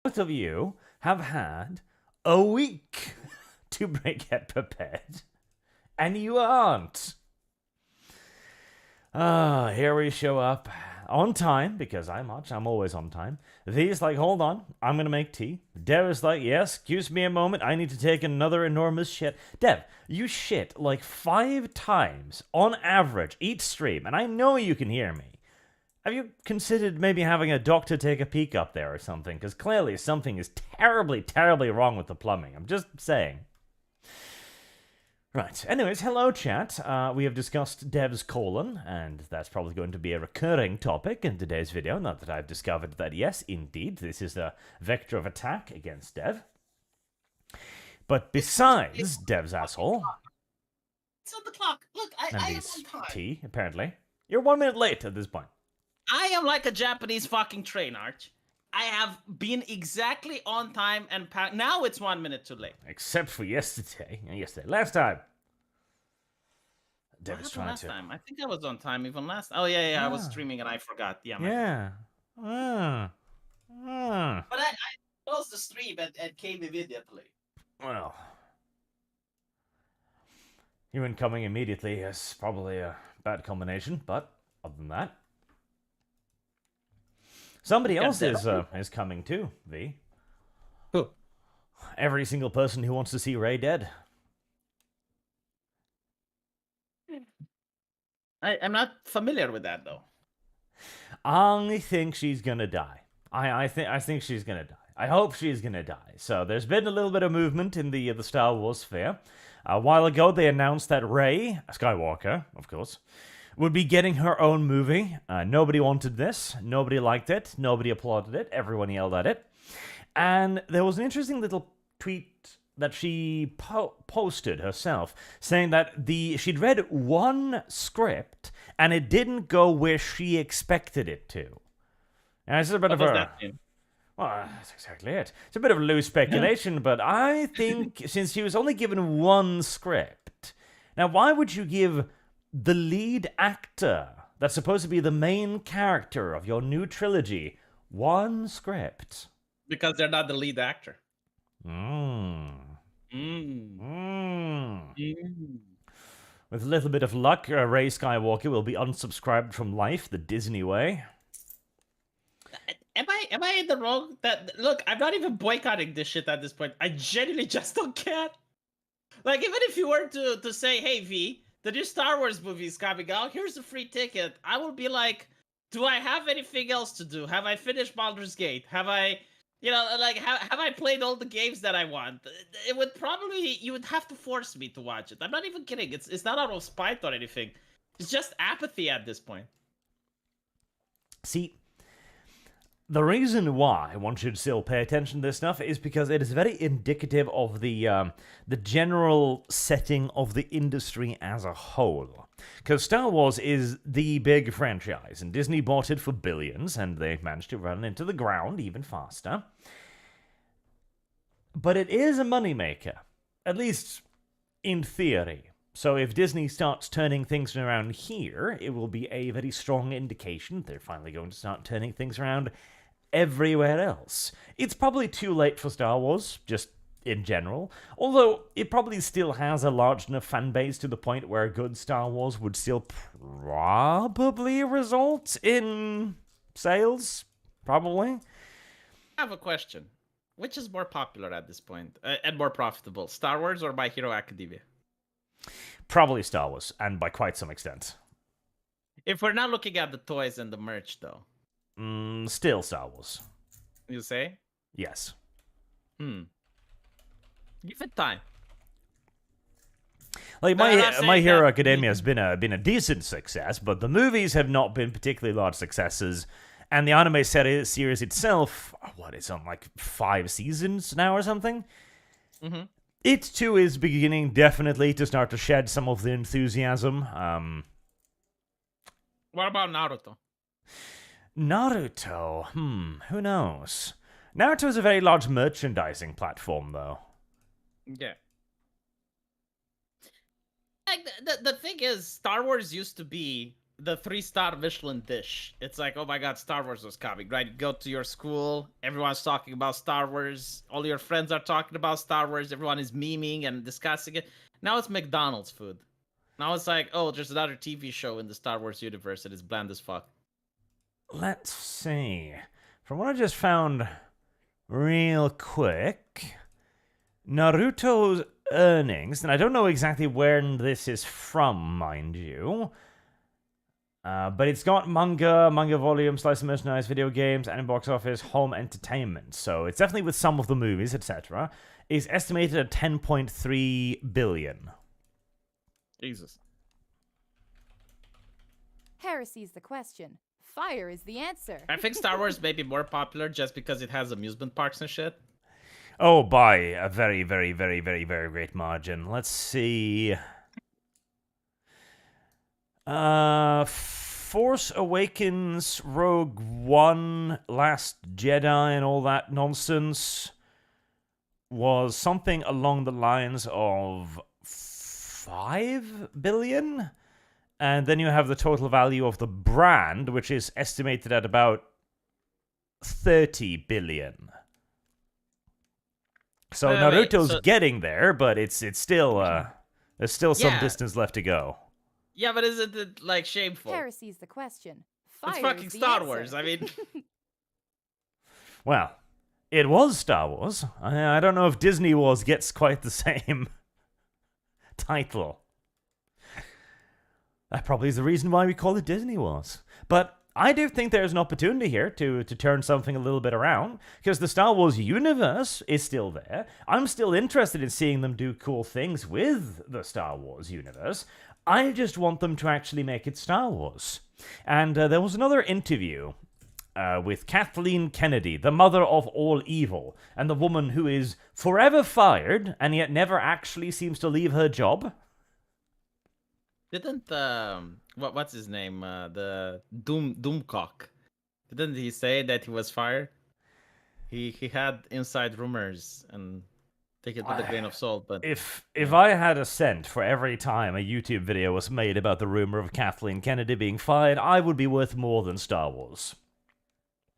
both of you have had a week to get prepared, and you aren't. Here we show up on time, because I'm always on time. V's like, hold on, I'm gonna make tea. Dev is like, yes, excuse me a moment, I need to take another enormous shit. Dev, you shit like 5 times on average each stream, and I know you can hear me. Have you considered maybe having a doctor take a peek up there or something? Because clearly something is terribly, terribly wrong with the plumbing. I'm just saying. Right. Anyways, hello, chat. We have discussed Dev's colon, and that's probably going to be a recurring topic in today's video. Not that I've discovered that, yes, indeed, this is a vector of attack against Dev. But besides Dev's asshole... It's on the clock. Look, I am on time. Tea, apparently. You're 1 minute late at this point. I am like a Japanese fucking train, Arch. I have been exactly on time, and now it's 1 minute too late. Except for yesterday. Last time. Dev is trying last time. I think I was on time even last. Oh yeah. I was streaming and I forgot. Yeah. But I closed the stream and came immediately. Well, you and coming immediately is probably a bad combination, but other than that. Somebody else is coming too, V. Who? Every single person who wants to see Ray dead. I'm not familiar with that though. I think she's gonna die. I think she's gonna die. I hope she's gonna die. So there's been a little bit of movement in the Star Wars sphere. A while ago, they announced that Rey Skywalker, of course, would be getting her own movie. Nobody wanted this. Nobody liked it. Nobody applauded it. Everyone yelled at it. And there was an interesting little tweet that she posted herself, saying that she'd read one script and it didn't go where she expected it to. And it's a bit of a... Well, that's exactly it. It's a bit of a loose speculation, but I think since she was only given one script, now why would you give the lead actor that's supposed to be the main character of your new trilogy one script? Because they're not the lead actor. With a little bit of luck, Rey Skywalker will be unsubscribed from life the Disney way. Am I in the wrong? Look, I'm not even boycotting this shit at this point. I genuinely just don't care. Like, even if you were to say, hey, V, the new Star Wars movie is coming out, here's a free ticket, I will be like, do I have anything else to do? Have I finished Baldur's Gate? Have I, have I played all the games that I want? It would probably, you would have to force me to watch it. I'm not even kidding. It's not out of spite or anything. It's just apathy at this point. See, the reason why one should still pay attention to this stuff is because it is very indicative of the general setting of the industry as a whole. Because Star Wars is the big franchise, and Disney bought it for billions, and they managed to run it into the ground even faster. But it is a moneymaker, at least in theory. So if Disney starts turning things around here, it will be a very strong indication they're finally going to start turning things around everywhere else. It's probably too late for Star Wars, just in general, although it probably still has a large enough fan base to the point where a good Star Wars would still probably result in sales, probably. I have a question. Which is more popular at this point, and more profitable, Star Wars or My Hero Academia? Probably Star Wars, and by quite some extent. If we're not looking at the toys and the merch, though. Still Star Wars. You say? Yes. Give it time. Like My Hero Academia has been a decent success, but the movies have not been particularly large successes, and the anime series itself, what is on like 5 seasons now or something? Mm-hmm. It too is beginning definitely to start to shed some of the enthusiasm. What about Naruto? Naruto, who knows? Naruto is a very large merchandising platform, though. Yeah. Like, the thing is, Star Wars used to be the 3-star Michelin dish. It's like, oh my god, Star Wars was coming, right? You go to your school, everyone's talking about Star Wars, all your friends are talking about Star Wars, everyone is memeing and discussing it. Now it's McDonald's food. Now it's like, oh, there's another TV show in the Star Wars universe that is bland as fuck. Let's see. From what I just found real quick, Naruto's earnings, and I don't know exactly where this is from, mind you, but it's got manga volume, slice of merchandise, video games, and in box office, home entertainment. So it's definitely with some of the movies, etc. Is estimated at 10.3 billion. Jesus. Heresy's the question. Fire is the answer. I think Star Wars may be more popular just because it has amusement parks and shit. Oh, by a very, very, very, very, very great margin. Let's see. Force Awakens, Rogue One, Last Jedi, and all that nonsense was something along the lines of 5 billion. And then you have the total value of the brand, which is estimated at about 30 billion. So Naruto's getting there, but it's still there's still some distance left to go. Yeah, but isn't it like shameful? Heresy's the question. Fire it's fucking is the Star answer. Wars. I mean, well, it was Star Wars. I don't know if Disney Wars gets quite the same title. That probably is the reason why we call it Disney Wars. But I do think there's an opportunity here to turn something a little bit around, because the Star Wars universe is still there. I'm still interested in seeing them do cool things with the Star Wars universe. I just want them to actually make it Star Wars. And there was another interview with Kathleen Kennedy, the mother of all evil, and the woman who is forever fired and yet never actually seems to leave her job. Didn't what's his name? The Doomcock. Didn't he say that he was fired? He had inside rumors, and take it with a grain of salt. But if I had a cent for every time a YouTube video was made about the rumor of Kathleen Kennedy being fired, I would be worth more than Star Wars.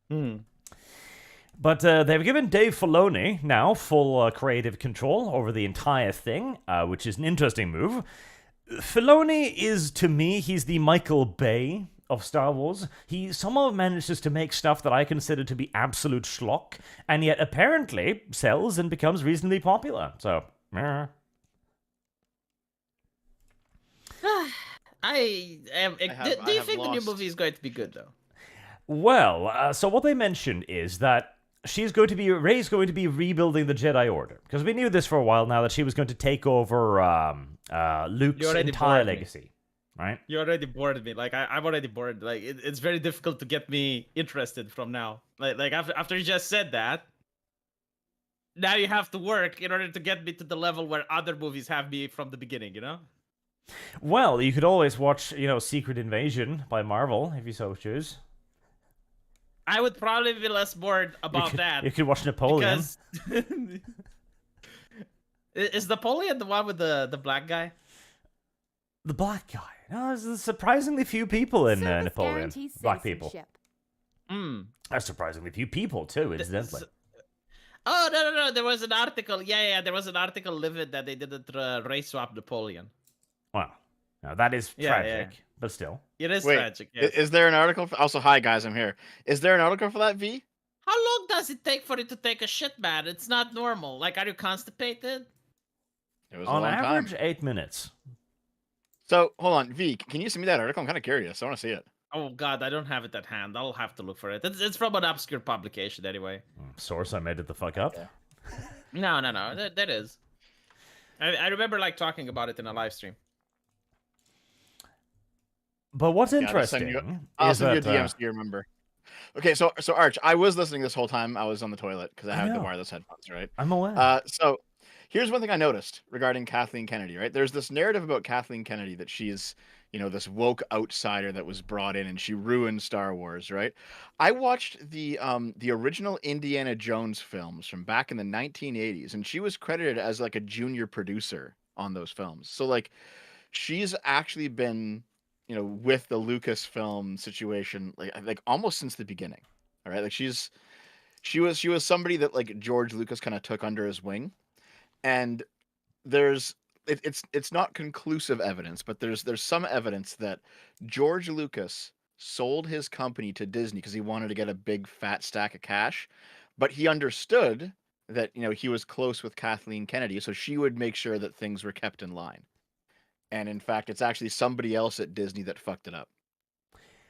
But they've given Dave Filoni now full creative control over the entire thing, which is an interesting move. Filoni is, to me, he's the Michael Bay of Star Wars. He somehow manages to make stuff that I consider to be absolute schlock, and yet apparently sells and becomes reasonably popular. So, do you think the new movie is going to be good, though? Well, so what they mentioned is that Rey's going to be rebuilding the Jedi Order, because we knew this for a while now, that she was going to take over Luke's entire legacy, right? You already bored me. Like I'm already bored. Like it's very difficult to get me interested from now. Like after you just said that, now you have to work in order to get me to the level where other movies have me from the beginning. You know? Well, you could always watch, Secret Invasion by Marvel if you so choose. I would probably be less bored about that. You could watch Napoleon. Because... Is Napoleon the one with the black guy? The black guy? No, there's surprisingly few people in Napoleon. Black people. There's surprisingly few people, too, incidentally. Oh, no. There was an article. Yeah. There was an article livid that they didn't race swap Napoleon. Wow. Now, that is tragic, but still. It is tragic, yes. Is there an article? Also, hi, guys, I'm here. Is there an article for that, V? How long does it take for it to take a shit, man? It's not normal. Like, are you constipated? It was on a long average, time. 8 minutes. So, hold on, V, can you send me that article? I'm kind of curious. I want to see it. Oh, God, I don't have it at hand. I'll have to look for it. It's from an obscure publication, anyway. Source, I made it the fuck up. No. That is. I remember, talking about it in a live stream. But what's interesting I'll send you a DM so you remember. Okay, so Arch, I was listening this whole time. I was on the toilet because I have the wireless headphones, right? I'm aware. So here's one thing I noticed regarding Kathleen Kennedy, right? There's this narrative about Kathleen Kennedy that she's, this woke outsider that was brought in and she ruined Star Wars, right? I watched the original Indiana Jones films from back in the 1980s, and she was credited as a junior producer on those films. So she's actually been with the Lucasfilm situation, like almost since the beginning. All right, like she was somebody that like George Lucas kind of took under his wing, and it's not conclusive evidence, but there's some evidence that George Lucas sold his company to Disney because he wanted to get a big fat stack of cash, but he understood that he was close with Kathleen Kennedy, so she would make sure that things were kept in line. And in fact, it's actually somebody else at Disney that fucked it up.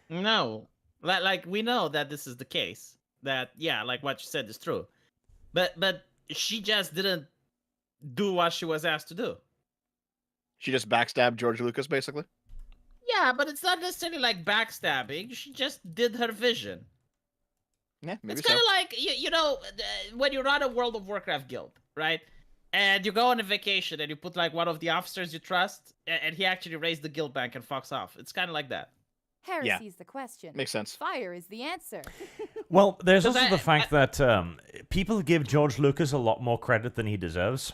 No, like we know that this is the case. That yeah, like what you said is true, but she just didn't do what she was asked to do. She just backstabbed George Lucas, basically. Yeah, but it's not necessarily like backstabbing. She just did her vision. Yeah, maybe It's kind of like when you run a World of Warcraft guild, right? And you go on a vacation and you put like one of the officers you trust, and he actually raised the guild bank and fucks off. It's kind of like that. Heresy's the question. Makes sense. Fire is the answer. Well, there's 'Cause also the fact that people give George Lucas a lot more credit than he deserves.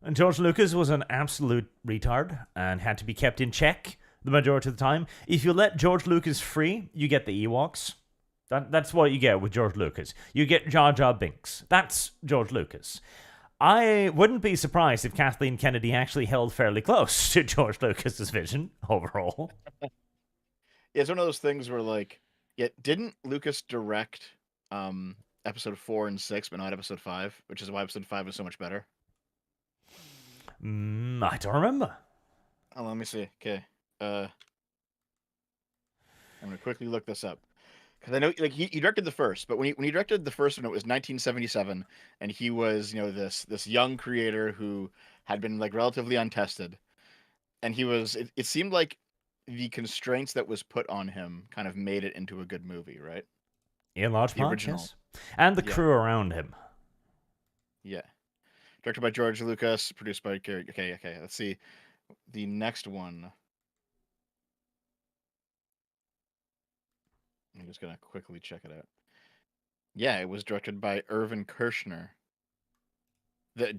And George Lucas was an absolute retard and had to be kept in check the majority of the time. If you let George Lucas free, you get the Ewoks. That's what you get with George Lucas. You get Jar Jar Binks. That's George Lucas. I wouldn't be surprised if Kathleen Kennedy actually held fairly close to George Lucas's vision overall. Yeah, it's one of those things where like, didn't Lucas direct episode 4 and 6, but not episode 5, which is why episode 5 was so much better. I don't remember. Oh, let me see. Okay, I'm gonna quickly look this up because I know like he directed the first, but when he directed the first one, it was 1977, and he was this young creator who had been like relatively untested, and he was. It seemed like the constraints that was put on him kind of made it into a good movie, right? In large The part, original. yes. And the Yeah. crew around him. Yeah. Directed by George Lucas, produced by Gary. Okay. Let's see. The next one. I'm just gonna quickly check it out. Yeah, it was directed by Irvin Kershner.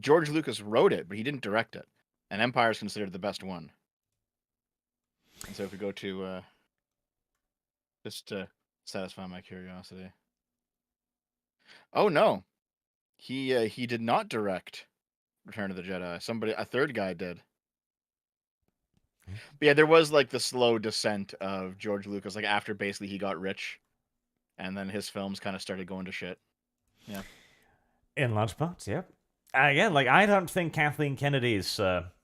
George Lucas wrote it, but he didn't direct it. And Empire is considered the best one. And so if we go to just to satisfy my curiosity. Oh no. He did not direct Return of the Jedi. A third guy did. But yeah, there was like the slow descent of George Lucas, like after basically he got rich, and then his films kind of started going to shit. Yeah. In large parts, yeah. Again, like, I don't think Kathleen Kennedy is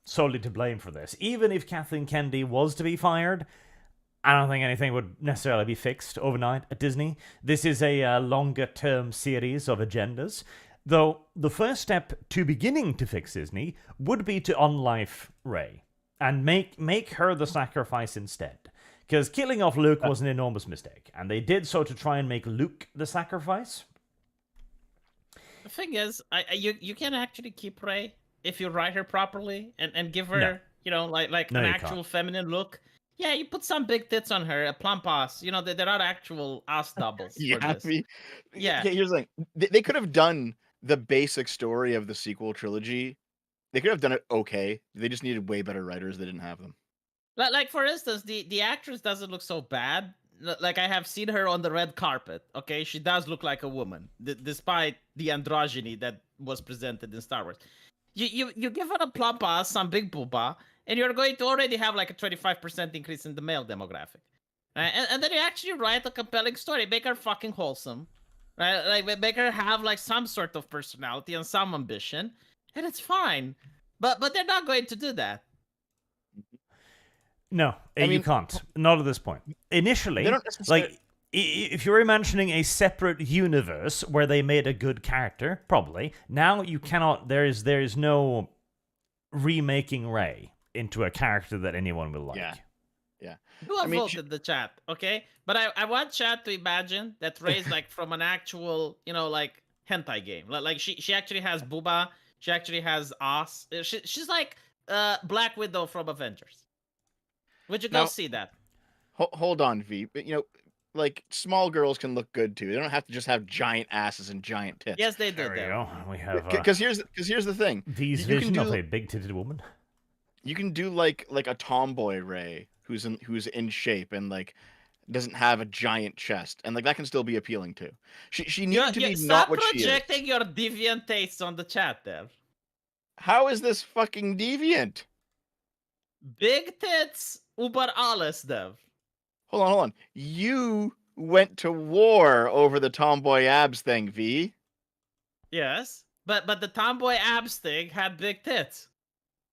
solely to blame for this. Even if Kathleen Kennedy was to be fired, I don't think anything would necessarily be fixed overnight at Disney. This is a longer-term series of agendas. Though the first step to beginning to fix Disney would be to unlife Rey and make her the sacrifice instead. Because killing off Luke was an enormous mistake, and they did so to try and make Luke the sacrifice. The thing is, you can actually keep Rey if you write her properly and give her, like No, an you actual can't. feminine look. Yeah, you put some big tits on her, a plump ass. They're not actual ass doubles. Yeah, for this. Yeah. Here's the thing. They could have done the basic story of the sequel trilogy. They could have done it okay. They just needed way better writers. They didn't have them. Like for instance, the actress doesn't look so bad. Like I have seen her on the red carpet. Okay, she does look like a woman, despite the androgyny that was presented in Star Wars. You give her a plump ass, some big booba, and you're going to already have like a 25% increase in the male demographic. Right? And then you actually write a compelling story, make her fucking wholesome, right? Like make her have like some sort of personality and some ambition, and it's fine. But they're not going to do that. No, you mean, can't. Not at this point. Initially, They don't necessarily- like, if you're imagining a separate universe where they made a good character, probably. Now you cannot. There is no remaking Rey into a character that anyone will like. Yeah. Do a vote in the chat, okay? But I want chat to imagine that Rey's like from an actual, like hentai game. Like she actually has booba. She actually has ass. She's like Black Widow from Avengers. Would you go Now- see that? Hold on, V. But like small girls can look good too. They don't have to just have giant asses and giant tits. Yes, they do There we that. go. We have Because here's the thing. V's you can vision of do- a big-titted woman. You can do like a tomboy Ray who's in shape and like doesn't have a giant chest, and like that can still be appealing too. She needed to be not Stop what she is. projecting your deviant tastes on the chat, Dev. How is this fucking deviant? Big tits, uber alles, Dev. Hold on. You went to war over the tomboy abs thing, V. Yes, but the tomboy abs thing had big tits.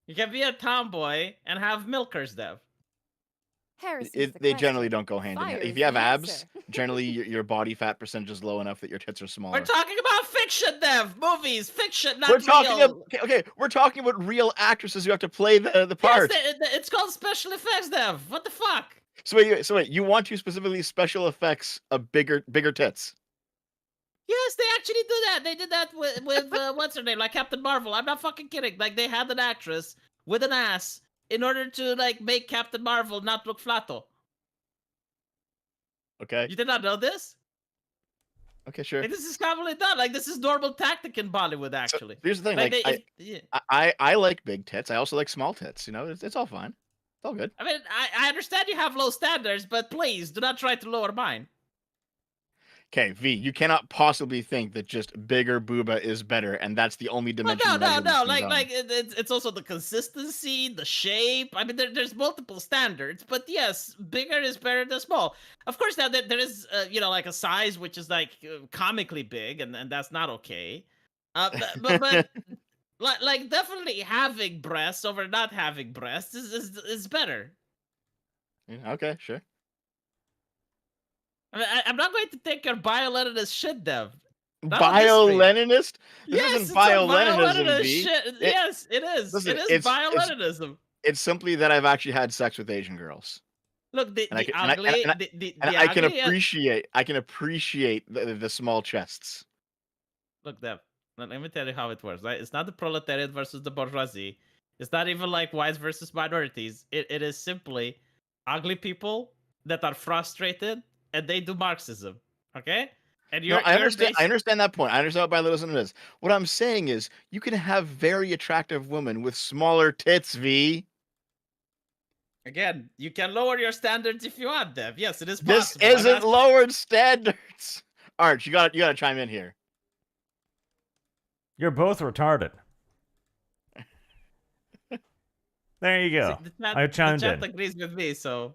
You can be a tomboy and have milkers, Dev. They generally don't go hand in hand. Fire If is you have the abs, answer. generally your body fat percentage is low enough that your tits are smaller. We're talking about fiction, Dev. Movies, fiction, not We're talking real. okay. We're talking about real actresses who have to play the part. Yes, it's called special effects, Dev. What the fuck? So wait, you want to specifically special effects of bigger tits? Yes, they actually do that. They did that with what's her name, like Captain Marvel. I'm not fucking kidding. Like they had an actress with an ass in order to like make Captain Marvel not look flato. Okay. You did not know this? Okay, sure. Like, this is commonly done. Like this is normal tactic in Bollywood, actually. So, here's the thing. I like big tits. I also like small tits. You know, it's all fine. It's all good. I mean, I understand you have low standards, but please do not try to lower mine. Okay, V, you cannot possibly think that just bigger booba is better, and that's the only Well, dimension. no. Like it's also the consistency, the shape. I mean, there's multiple standards, but yes, bigger is better than small. Of course, now there is like a size which is like comically big, and that's not okay. But like definitely having breasts over not having breasts is better. Yeah, okay, sure. I mean, I'm not going to take your bio-Leninist shit, Dev. Bio-Leninist? Yes, isn't bio-Leninism, V. Yes, it is. Listen, it is bio-Leninism. It's simply that I've actually had sex with Asian girls. Look, I can appreciate the small chests. Look, Dev, let me tell you how it works. Right? It's not the proletariat versus the bourgeoisie. It's not even like whites versus minorities. It is simply ugly people that are frustrated and they do Marxism. Okay? And I understand that point. I understand what bilingualism is. What I'm saying is, you can have very attractive women with smaller tits, V. Again, you can lower your standards if you want, Dev. Yes, it is possible. This isn't lowered standards. Arch, you gotta chime in here. You're both retarded. There you go. I chimed the chat in. agrees with me, so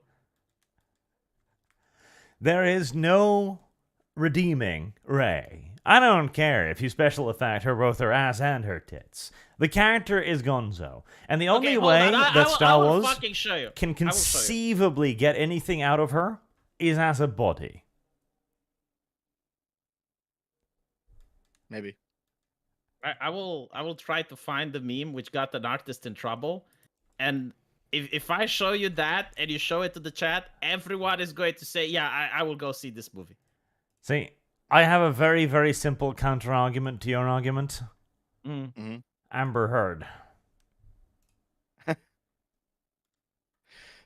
there is no redeeming Ray. I don't care if you special effect her both her ass and her tits. The character is Gonzo. And the only way that Star Wars can conceivably get anything out of her is as a body. Maybe. I will try to find the meme which got an artist in trouble. And if I show you that and you show it to the chat, everyone is going to say, yeah, I will go see this movie. See, I have a very, very simple counter-argument to your argument. Mm-hmm. Amber Heard.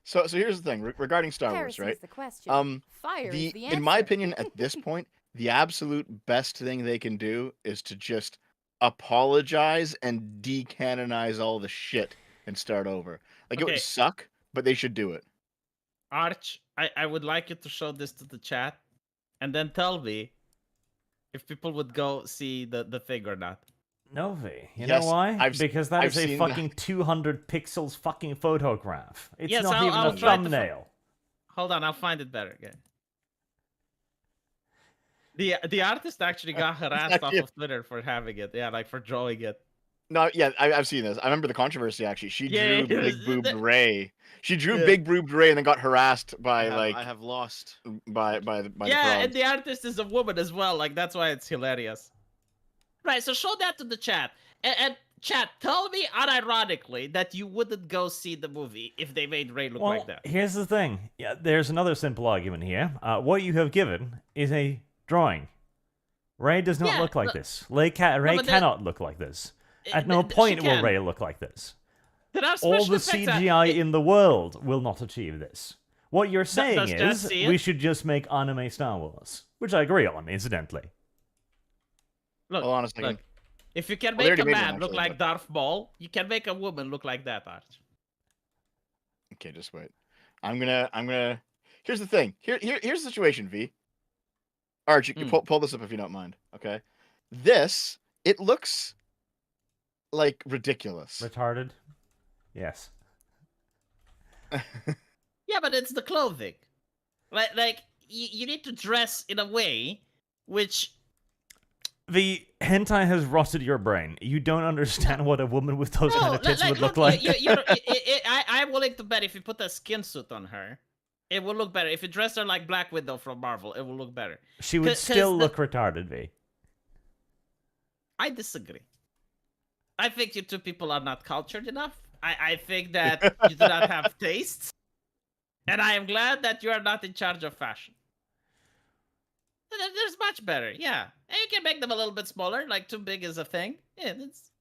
So here's the thing regarding Star Wars, right? The question. Fire is the answer. In my opinion, at this point, the absolute best thing they can do is to just apologize and decanonize all the shit and start over. Like, it would suck, but they should do it. Arch, I would like you to show this to the chat and then tell me if people would go see the thing or not. Novi. You know why? Because that is a fucking 200 pixels fucking photograph. It's not even a thumbnail. Hold on, I'll find it better again. The artist actually got harassed off of Twitter for having it. Yeah, like for drawing it. No, yeah, I've seen this. I remember the controversy, actually. She drew Big Boobed Ray. She drew Big Boobed Ray and then got harassed by, I have lost. By the Yeah, and the artist is a woman as well. Like, that's why it's hilarious. Right, so show that to the chat. And chat, tell me unironically that you wouldn't go see the movie if they made Ray look like that. Here's the thing. Yeah, there's another simple argument here. What you have given is a drawing. Ray does not look like this. Ray cannot look like this. At no point will Ray look like this. All the CGI in the world will not achieve this. What you're saying is we should just make anime Star Wars, which I agree on, incidentally. Look, hold on a second. Look, if you can make a man look like Darth Maul, you can make a woman look like that, Arch. Okay, just wait. I'm gonna. Here's the thing. Here's the situation, V. Arch, you can pull this up if you don't mind. Okay. This it looks like ridiculous. Retarded? Yes. Yeah, but it's the clothing. Like you need to dress in a way which The hentai has rotted your brain. You don't understand what a woman with those kind of tits would look like. I'm willing to bet if you put a skin suit on her, it will look better. If you dress her like Black Widow from Marvel, it will look better. She would still look retarded, V. I disagree. I think you two people are not cultured enough. I think that you do not have tastes. And I am glad that you are not in charge of fashion. There's much better, yeah. And you can make them a little bit smaller, like too big is a thing. Yeah, that's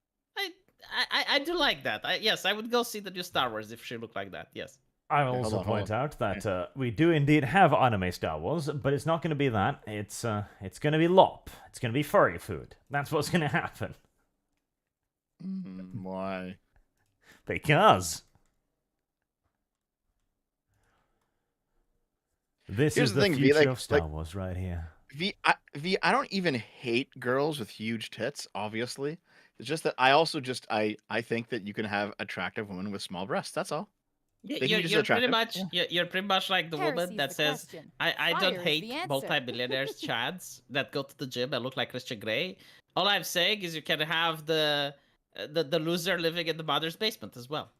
I do like that. Yes, I would go see the new Star Wars if she looked like that. Yes. I will also point out that we do indeed have anime Star Wars, but it's not going to be that. It's going to be lop. It's going to be furry food. That's what's going to happen. Why? Because this Here's is the the thing, V, future like- of Star like- Wars right here. I don't even hate girls with huge tits. Obviously, it's just that I also I think that you can have attractive women with small breasts. That's all. They can be just You're pretty attractive. much you're pretty much like the woman Heresy's that the says question. I Fire don't is the hate answer." multi-billionaires chads that go to the gym and look like Christian Grey. All I'm saying is you can have the loser living in the mother's basement as well.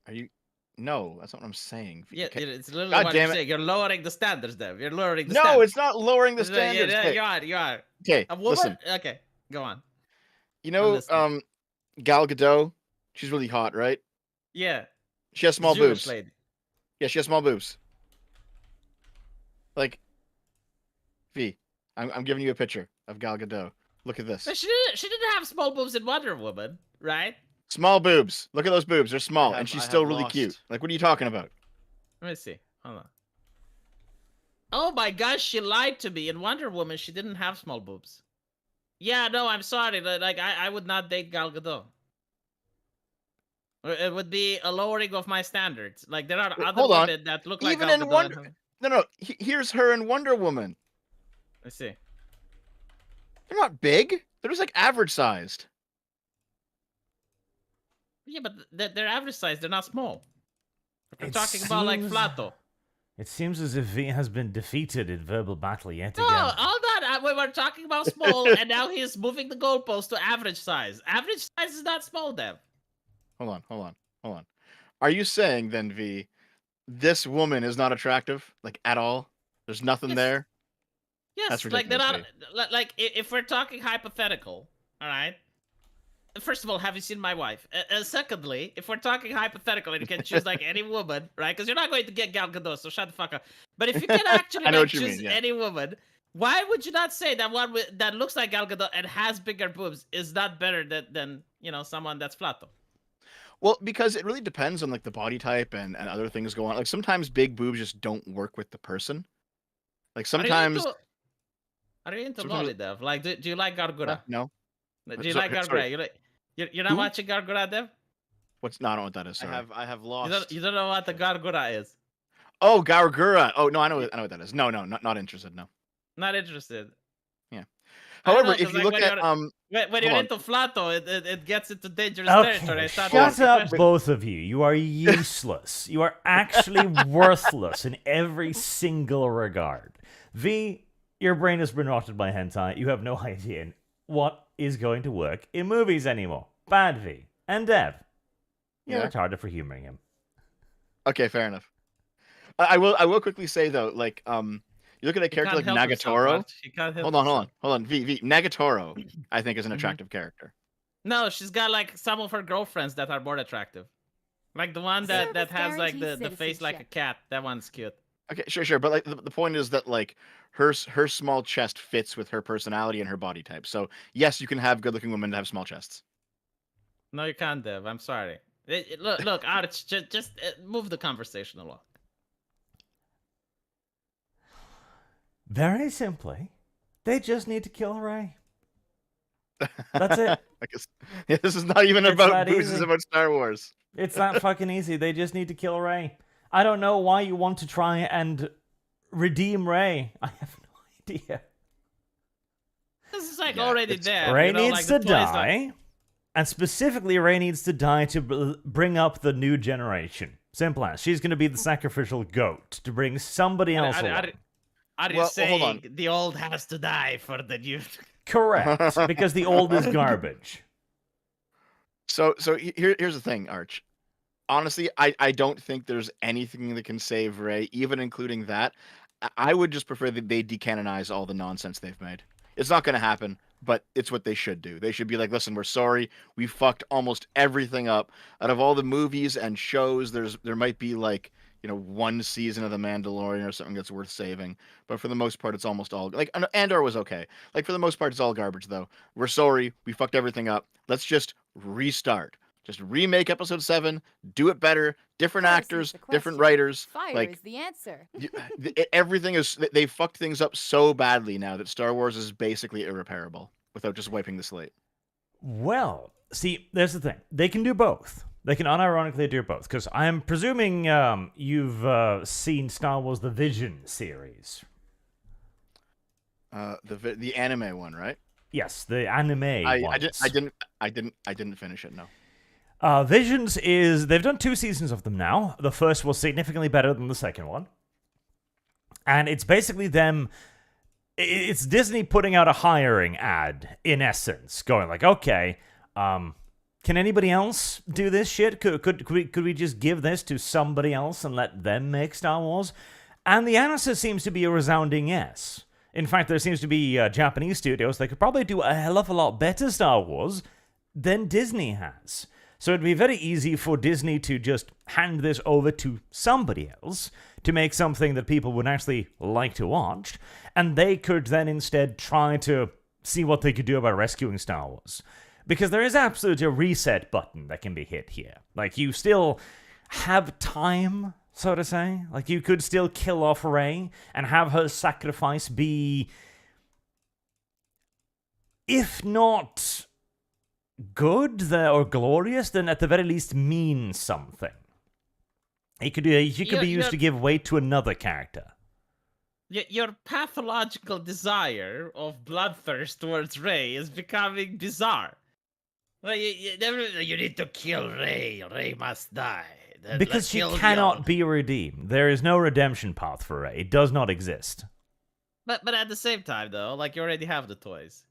Are you? No, that's not what I'm saying. Yeah, Okay. it's literally God what damn you're it. saying. You're lowering the standards, Dev. You're lowering the No, standards. it's not lowering the standards. Yeah, Okay, you are. okay, A woman? listen. Okay, go on. You I'm know, listening. Gal Gadot. She's really hot, right? Yeah. She has small Jewish boobs. lady. Yeah, she has small boobs. Like, V, I'm giving you a picture of Gal Gadot. Look at this. But she didn't have small boobs in Wonder Woman, right? Small boobs. Look at those boobs. They're small, I and she's have still really lost. cute. Like, what are you talking about? Let me see. Hold on. Oh my gosh, she lied to me. In Wonder Woman, she didn't have small boobs. Yeah, no, I'm sorry. Like, I would not date Gal Gadot. It would be a lowering of my standards. Like, there are Wait, other hold on. women that look like Even Gal in Gadot. Wonder, no. Here's her in Wonder Woman. Let's see. They're not big. They're just like average sized. Yeah, but they're average size. They're not small. We're It talking about like seems- Flato. It seems as if V has been defeated in verbal battle yet No, again. hold on. We were talking about small, and now he's moving the goalpost to average size. Average size is not small, Dev. Hold on. Are you saying then, V, this woman is not attractive, like at all? There's nothing Yes. there. Yes, That's like they're not ridiculous, like if we're talking hypothetical, all right. First of all, have you seen my wife? Secondly, if we're talking hypothetical and you can choose like any woman, right? Because you're not going to get Gal Gadot, so shut the fuck up. But if you can actually I know like, what you choose mean, yeah. any woman, why would you not say that one that looks like Gal Gadot and has bigger boobs is not better than someone that's flato? Well, because it really depends on like the body type and other things going on. Like sometimes big boobs just don't work with the person. Like sometimes Are you into sometimes- lolly, Dev? Like, do you like Gargura? no. Do you So- like sorry. Gargura? You're not Who? watching Gargura, Dev? No, I don't know what that is. I Sorry. have You lost. don't know what the Gargura is? Oh, Gargura. Oh no, I know what that is. No, not interested. No. Not interested. Yeah. I don't However, know, if 'cause, you like, look when at you're- when you're hold on. into flato, it gets into dangerous territory. Okay, I start shut asking up, questions. both of you. You are useless. You are actually worthless in every single regard. V, your brain has been rotted by hentai. You have no idea what is going to work in movies anymore. Bad V. And Dev, you're Yeah. retarded for humoring him. Okay, fair enough. I will quickly say though, like you look at a He character can't like help himself, Nagatoro. Arch. He can't help Hold on. himself. V Nagatoro, I think is an Mhm. attractive character. No, she's got like some of her girlfriends that are more attractive. Like the one that Service has like guarantees the face like a citizenship. cat. That one's cute. Okay, sure, but like the point is that like her small chest fits with her personality and her body type. So yes, you can have good-looking women that have small chests. No, you can't, Dev. I'm sorry. Look, Arch, just move the conversation along. Very simply, they just need to kill Ray. That's it. I guess this is not even It's about that booze. This is easy. about Star Wars. It's that fucking easy. They just need to kill Rey. I don't know why you want to try and redeem Rey. I have no idea. This is like Yeah, already it's- there. Rey you know, needs like to the toys don't- die. And specifically, Rey needs to die to bring up the new generation. Simple as. She's going to be the sacrificial goat to bring somebody else along. Are you Well, hold saying on. the old has to die for the new? Correct, because the old is garbage. So here's the thing, Arch. Honestly, I don't think there's anything that can save Rey, even including that. I would just prefer that they decanonize all the nonsense they've made. It's not going to happen, but it's what they should do. They should be like, listen, we're sorry. We fucked almost everything up. Out of all the movies and shows, there might be like, one season of The Mandalorian or something that's worth saving. But for the most part, it's almost all like Andor was okay. Like for the most part, it's all garbage though. We're sorry. We fucked everything up. Let's just restart. Just remake episode 7, do it better, different Fire is actors, the different question. writers. Fire Like is the answer. everything is, they fucked things up so badly now that Star Wars is basically irreparable without just wiping the slate. Well, see, there's the thing. They can do both. They can unironically do both. Because I'm presuming you've seen Star Wars The Vision series. The anime one, right? Yes, the anime I ones. didn't finish it. No. Visions is... They've done 2 seasons of them now. The first was significantly better than the second one. And it's basically them... It's Disney putting out a hiring ad, in essence. Going like, okay, can anybody else do this shit? Could we just give this to somebody else and let them make Star Wars? And the answer seems to be a resounding yes. In fact, there seems to be Japanese studios that could probably do a hell of a lot better Star Wars than Disney has. So it'd be very easy for Disney to just hand this over to somebody else to make something that people would actually like to watch, and they could then instead try to see what they could do about rescuing Star Wars. Because there is absolutely a reset button that can be hit here. Like, you still have time, so to say. Like, you could still kill off Rey and have her sacrifice be, if not good or glorious, then at the very least mean something. She could be used to give weight to another character. Your pathological desire of bloodthirst towards Rey is becoming bizarre. Like, you need to kill Rey. Rey must die. Because she cannot be redeemed. There is no redemption path for Rey. It does not exist. But at the same time, though, like, you already have the toys.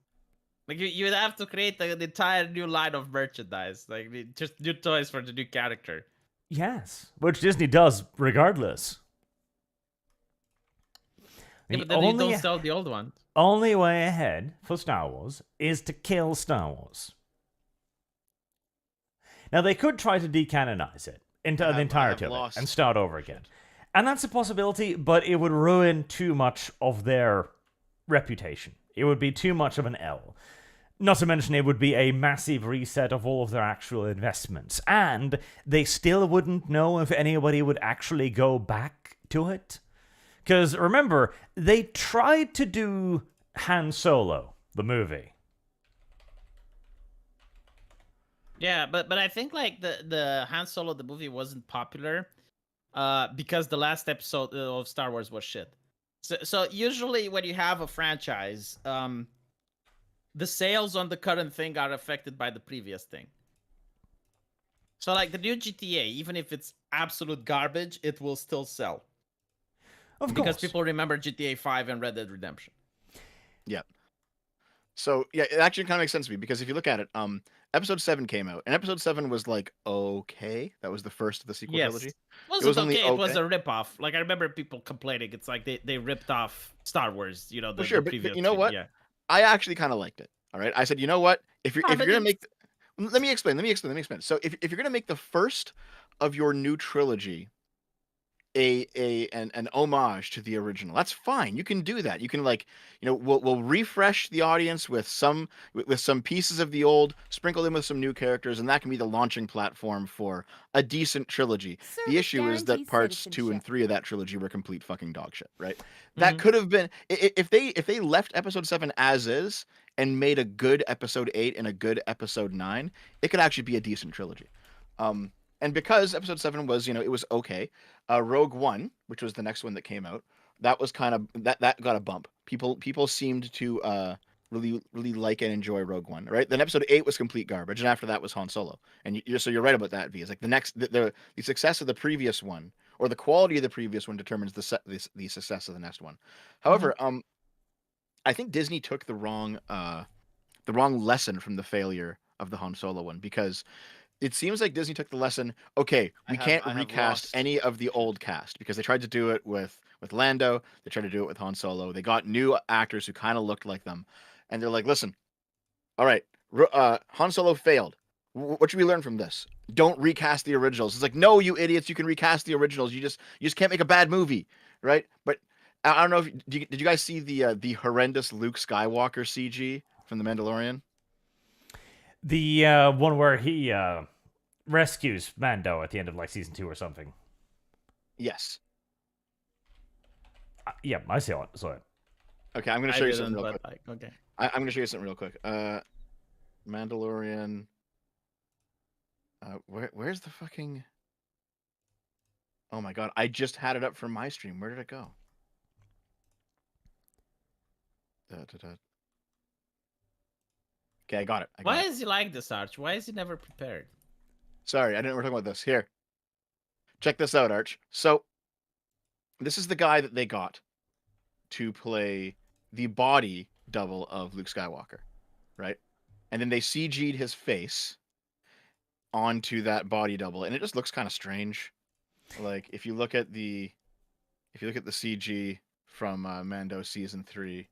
Like, you would have to create an entire new line of merchandise. Like, just new toys for the new character. Yes, which Disney does regardless. Yeah, but then you don't sell the old one. Only way ahead for Star Wars is to kill Star Wars. Now, they could try to decanonize it into the entirety of it and start over again. And that's a possibility, but it would ruin too much of their reputation. It would be too much of an L. Not to mention it would be a massive reset of all of their actual investments. And they still wouldn't know if anybody would actually go back to it. Because remember, they tried to do Han Solo, the movie. Yeah, but I think like the Han Solo the movie wasn't popular because the last episode of Star Wars was shit. So usually when you have a franchise, the sales on the current thing are affected by the previous thing. So like the new GTA, even if it's absolute garbage, it will still sell. Of because course. people remember GTA 5 and Red Dead Redemption. Yeah. So yeah, it actually kind of makes sense to me because if you look at it, episode 7 came out, and episode 7 was like okay. That was the first of the sequel trilogy. It was only okay. It was a ripoff. Like I remember people complaining. It's like they ripped off Star Wars. You know, the previous. But you know what? Yeah. I actually kind of liked it. All right, I said, you know what? If you're gonna make, let me explain. So if you're gonna make the first of your new trilogy an homage to the original. That's fine. You can do that. You can like, we'll refresh the audience with some pieces of the old, sprinkle them with some new characters, and that can be the launching platform for a decent trilogy. The Service issue is that guarantees parts 2 and citizenship. 3 of that trilogy were complete fucking dog shit, right? That Mhm. could have been if they left episode 7 as is and made a good episode 8 and a good episode 9, it could actually be a decent trilogy. And because episode 7 was, it was okay. Rogue One, which was the next one that came out, that was kind of that got a bump. People seemed to really like and enjoy Rogue One, right? Then episode 8 was complete garbage, and after that was Han Solo. And you're right about that, V. It's like the success of the previous one or the quality of the previous one determines the success of the next one. However, I think Disney took the wrong lesson from the failure of the Han Solo one, because it seems like Disney took the lesson. Okay, we can't recast any of the old cast, because they tried to do it with Lando. They tried to do it with Han Solo. They got new actors who kind of looked like them, and they're like, listen, all right, Han Solo failed. What should we learn from this? Don't recast the originals. It's like, no, you idiots, you can recast the originals. You just can't make a bad movie, right? But I don't know if did you guys see the horrendous Luke Skywalker CG from The Mandalorian? The one where he rescues Mando at the end of like season 2 or something. Yes. Yeah, I saw it. Okay, I'm gonna I show you didn't, something real but quick. okay. I'm gonna show you something real quick. Mandalorian. Where's the fucking? Oh my god! I just had it up from my stream. Where did it go? Okay, I got it. Why is he like this, Arch? Why is he never prepared? Sorry, I didn't know we're talking about this. Here, check this out, Arch. So, this is the guy that they got to play the body double of Luke Skywalker, right? And then they CG'd his face onto that body double, and it just looks kind of strange. Like if you look at the CG from Mando season 3,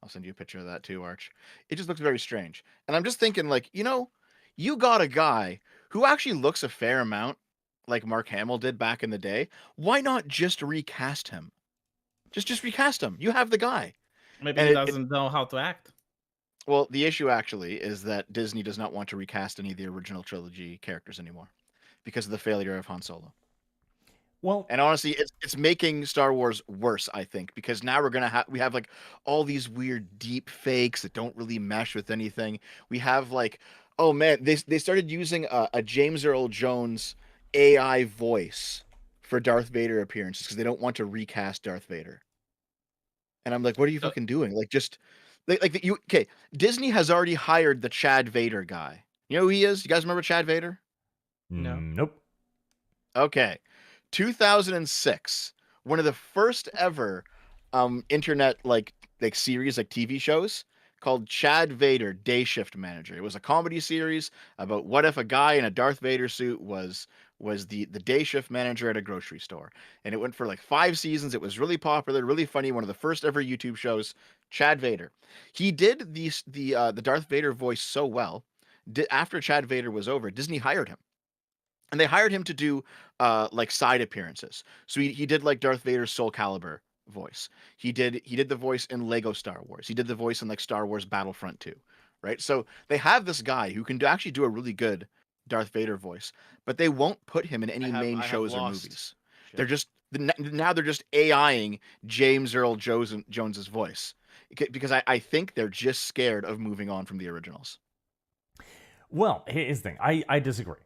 I'll send you a picture of that too, Arch. It just looks very strange. And I'm just thinking, like, you got a guy who actually looks a fair amount like Mark Hamill did back in the day. Why not just recast him? Just recast him. You have the guy. Maybe And he doesn't know how to act. Well, the issue actually is that Disney does not want to recast any of the original trilogy characters anymore because of the failure of Han Solo. Well, And honestly, it's making Star Wars worse, I think, because now we have like all these weird deep fakes that don't really mesh with anything. We have like, oh man, they started using a James Earl Jones AI voice for Darth Vader appearances because they don't want to recast Darth Vader. And I'm like, what are you fucking doing? Like, just okay. Disney has already hired the Chad Vader guy. You know who he is? You guys remember Chad Vader? No. Nope. Okay. 2006, one of the first ever internet like series, like TV shows, called Chad Vader Day Shift Manager. It was a comedy series about what if a guy in a Darth Vader suit was the day shift manager at a grocery store. And it went for like 5 seasons. It was really popular, really funny, one of the first ever YouTube shows. Chad Vader. He did the Darth Vader voice so well. After Chad Vader was over, Disney hired him. And they hired him to do like side appearances. So he did like Darth Vader's Soul Calibur voice. He did the voice in Lego Star Wars. He did the voice in like Star Wars Battlefront 2, right? So they have this guy who can actually do a really good Darth Vader voice, but they won't put him in any main shows or movies. Shit. They're just AIing James Earl Jones's voice because I think they're just scared of moving on from the originals. Well, here's the thing. I disagree.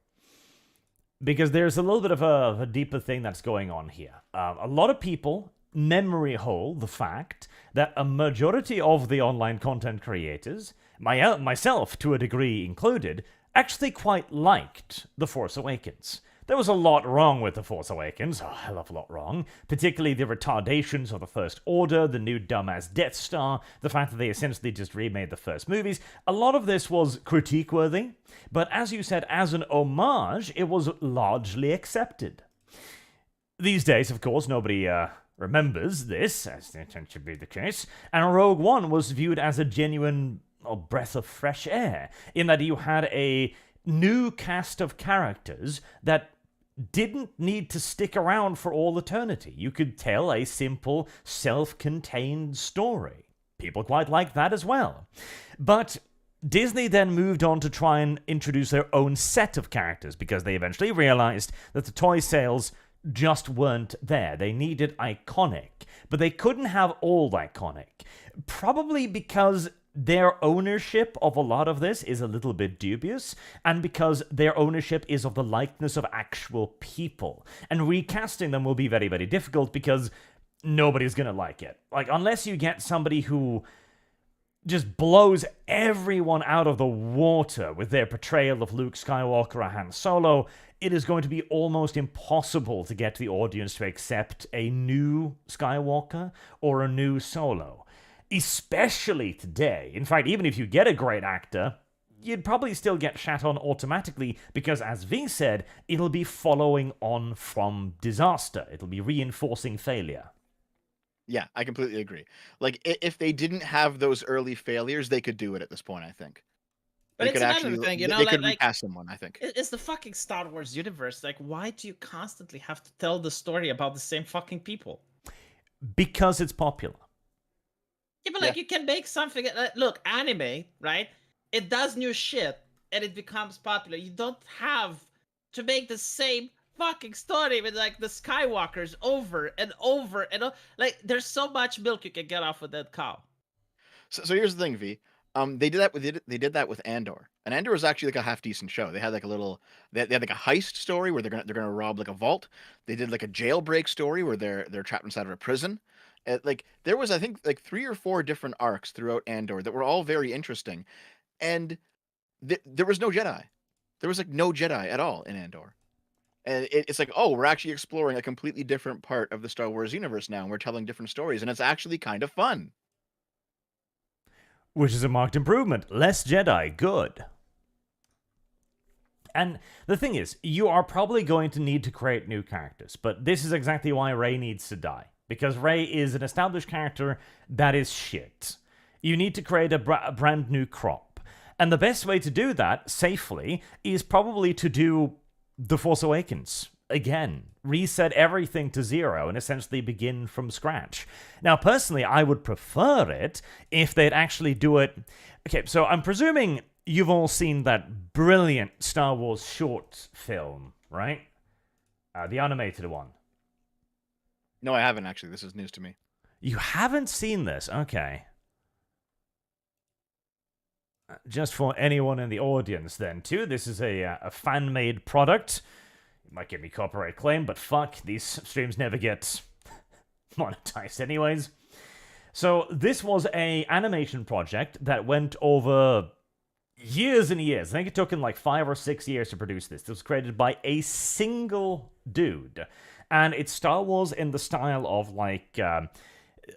Because there's a little bit of a deeper thing that's going on here. A lot of people memory hole the fact that a majority of the online content creators, myself to a degree included, actually quite liked The Force Awakens. There was a lot wrong with The Force Awakens, a hell of a lot wrong, particularly the retardations of the First Order, the new dumbass Death Star, the fact that they essentially just remade the first movies. A lot of this was critique-worthy, but as you said, as an homage, it was largely accepted. These days, of course, nobody remembers this, as it tends to be the case, and Rogue One was viewed as a genuine breath of fresh air, in that you had a new cast of characters that didn't need to stick around for all eternity. You could tell a simple, self-contained story. People quite like that as well. But Disney then moved on to try and introduce their own set of characters because they eventually realized that the toy sales just weren't there. They needed iconic, but they couldn't have old iconic. Probably because their ownership of a lot of this is a little bit dubious, and because their ownership is of the likeness of actual people. And recasting them will be very, very difficult because nobody's gonna like it. Like, unless you get somebody who just blows everyone out of the water with their portrayal of Luke Skywalker or Han Solo, it is going to be almost impossible to get the audience to accept a new Skywalker or a new Solo. Especially today. In fact, even if you get a great actor, you'd probably still get shat on automatically because, as V said, it'll be following on from disaster. It'll be reinforcing failure. Yeah, I completely agree. Like, if they didn't have those early failures, they could do it at this point, I think. But They it's could another actually, thing, you they know, could like recast someone, I think. it's the fucking Star Wars universe. Like, why do you constantly have to tell the story about the same fucking people? Because it's popular. Yeah, but like you can make something. Look, anime, right? It does new shit and it becomes popular. You don't have to make the same fucking story with like the Skywalkers over and over and like there's so much milk you can get off of that cow. So here's the thing, V. They did that with Andor, and Andor was actually like a half decent show. They had like a little, they had like a heist story where they're gonna rob like a vault. They did like a jailbreak story where they're trapped inside of a prison. Like there was, I think, like 3 or 4 different arcs throughout Andor that were all very interesting, and there was no Jedi. There was like no Jedi at all in Andor, and it's like, oh, we're actually exploring a completely different part of the Star Wars universe now, and we're telling different stories, and it's actually kind of fun. Which is a marked improvement. Less Jedi, good. And the thing is, you are probably going to need to create new characters, but this is exactly why Rey needs to die. Because Rey is an established character that is shit. You need to create a brand new crop. And the best way to do that, safely, is probably to do The Force Awakens. Again, reset everything to 0 and essentially begin from scratch. Now, personally, I would prefer it if they'd actually do it... Okay, so I'm presuming you've all seen that brilliant Star Wars short film, right? The animated one. No, I haven't actually. This is news to me. You haven't seen this? Okay. Just for anyone in the audience then, too, this is a fan-made product. It might give me copyright claim, but fuck, these streams never get monetized anyways. So this was a animation project that went over years and years. I think it took him like 5 or 6 years to produce this. This was created by a single dude. And it's Star Wars in the style of like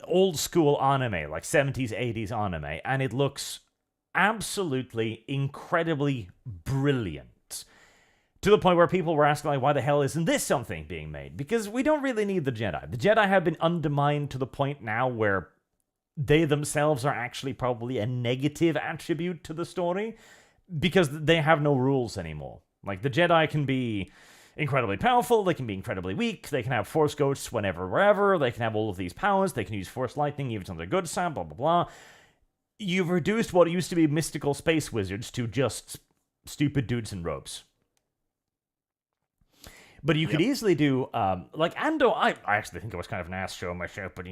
old school anime, like 70s, 80s anime. And it looks absolutely incredibly brilliant. To the point where people were asking, like, why the hell isn't this something being made? Because we don't really need the Jedi. The Jedi have been undermined to the point now where they themselves are actually probably a negative attribute to the story because they have no rules anymore. Like, the Jedi can be incredibly powerful, they can be incredibly weak, they can have Force ghosts whenever, wherever, they can have all of these powers, they can use Force lightning even on their good side, blah, blah, blah. You've reduced what used to be mystical space wizards to just stupid dudes in robes. But you could easily do, like Andor, I actually think it was kind of an ass show myself, but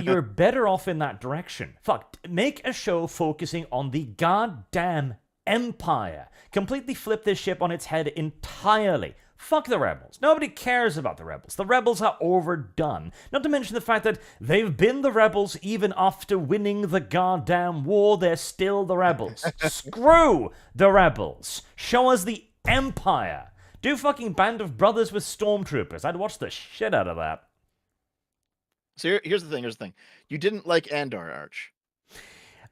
you're better off in that direction. Fuck, make a show focusing on the goddamn Empire. Completely flip this ship on its head entirely. Fuck the Rebels. Nobody cares about the Rebels. The Rebels are overdone. Not to mention the fact that they've been the Rebels even after winning the goddamn war. They're still the Rebels. Screw the Rebels. Show us the Empire. Do fucking Band of Brothers with Stormtroopers. I'd watch the shit out of that. So here's the thing. You didn't like Andor, Arch.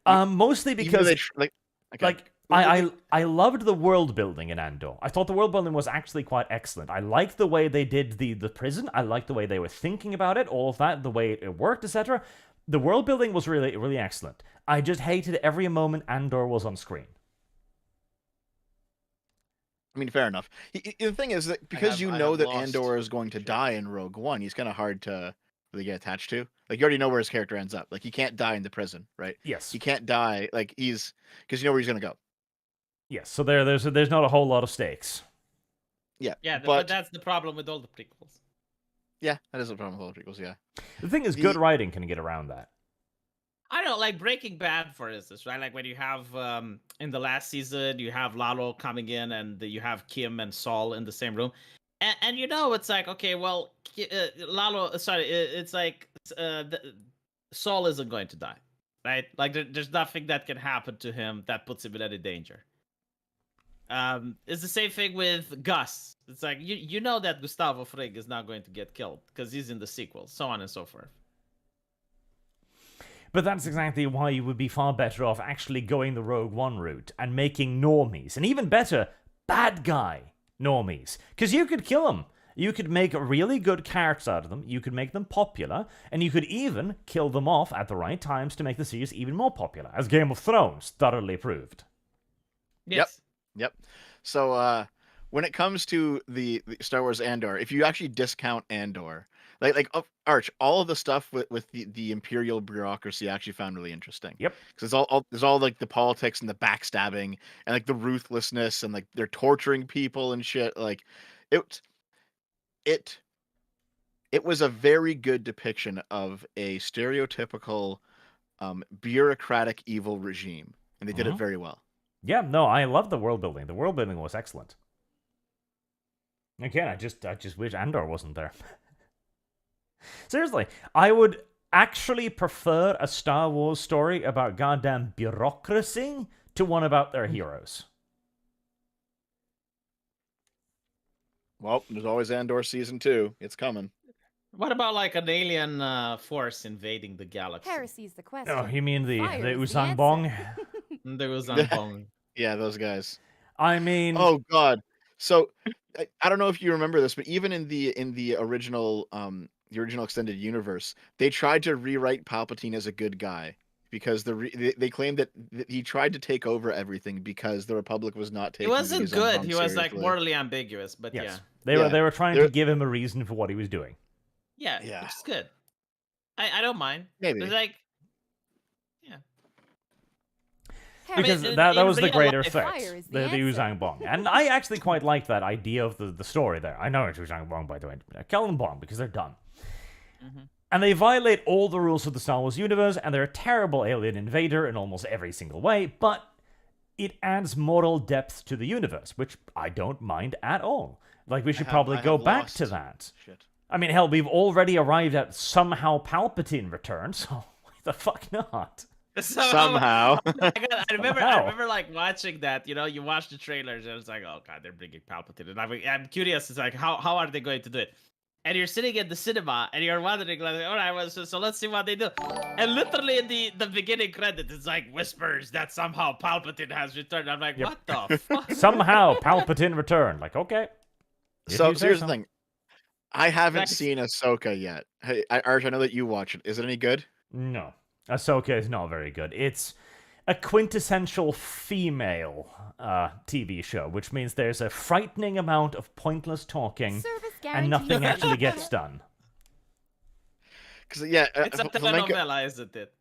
Mostly because I loved the world building in Andor. I thought the world building was actually quite excellent. I liked the way they did the prison. I liked the way they were thinking about it, all of that, the way it worked, etc. The world building was really, really excellent. I just hated every moment Andor was on screen. I mean, fair enough. The thing is that because you I know have that lost Andor is going to shit. die in Rogue One, he's kind of hard to really get attached to. Like, you already know where his character ends up. Like, he can't die in the prison, right? Yes. He can't die. Like, because you know where he's going to go. Yes. So there's not a whole lot of stakes. Yeah. Yeah, but but that's the problem with all the prequels. yeah, that is a problem with all the prequels. Yeah. The thing is, good writing can get around that. I don't know, like Breaking Bad, for instance, right? Like when you have in the last season, you have Lalo coming in, and you have Kim and Saul in the same room, and you know it's like, okay, well, Lalo, sorry, it's like Saul isn't going to die, right? Like there's nothing that can happen to him that puts him in any danger. It's the same thing with Gus. It's like you know that Gustavo Fring is not going to get killed because he's in the sequel, so on and so forth. But that's exactly why you would be far better off actually going the Rogue One route and making normies, and even better, bad guy normies. Because you could kill them. You could make really good characters out of them, you could make them popular, and you could even kill them off at the right times to make the series even more popular, as Game of Thrones thoroughly proved. Yes. Yep. So when it comes to the Star Wars Andor, if you actually discount Andor, Arch, all of the stuff with the Imperial bureaucracy I actually found really interesting. Yep. Because there's all like the politics and the backstabbing and like the ruthlessness and like they're torturing people and shit. Like it was a very good depiction of a stereotypical bureaucratic evil regime, and they did it very well. Yeah, no, I love the world building. The world building was excellent. Again, I just wish Andor wasn't there. Seriously, I would actually prefer a Star Wars story about goddamn bureaucracy to one about their heroes. Well, there's always Andor season 2. It's coming. What about like an alien force invading the galaxy? Heresy's the question. Oh, you mean the Fire is the Uzang Bong? answer. There was Bong. Yeah, those guys. I mean, Oh God. So I don't know if you remember this, but even in the original extended universe, they tried to rewrite Palpatine as a good guy because they claimed that he tried to take over everything because the Republic was not taking. He wasn't good. He was like seriously. morally ambiguous, but yes, yeah, they were trying to give him a reason for what he was doing. yeah, Yeah. which is good. I don't mind. Maybe. It's like, Because in that was the real greater life, effect, fire is the the Uzang Bong. And I actually quite like that idea of the story there. I know it's Uzang Bong, by the way. Call them Bong, because they're dumb. Mm-hmm. And they violate all the rules of the Star Wars universe, and they're a terrible alien invader in almost every single way, but it adds moral depth to the universe, which I don't mind at all. Like, we should probably go back to that. Shit. I mean, hell, we've already arrived at somehow Palpatine returns, so why the fuck not? Somehow. I remember Somehow. like watching that. You know, you watch the trailers and it's like, oh god, they're bringing Palpatine, and I'm curious. It's like, how are they going to do it? And you're sitting in the cinema and you're wondering, like, all right, well, so let's see what they do. And literally in the beginning credit, it's like whispers that somehow Palpatine has returned. I'm like, what the fuck? Somehow Palpatine returned. Like, okay. So If you here's say the so. thing. I haven't Nice. seen Ahsoka yet. Hey, Arch, I know that you watch it. Is it any good? No. Ahsoka is not very good. It's a quintessential female TV show, which means there's a frightening amount of pointless talking Service and guarantee. nothing actually gets done. Because yeah, It's a telenovela, isn't it?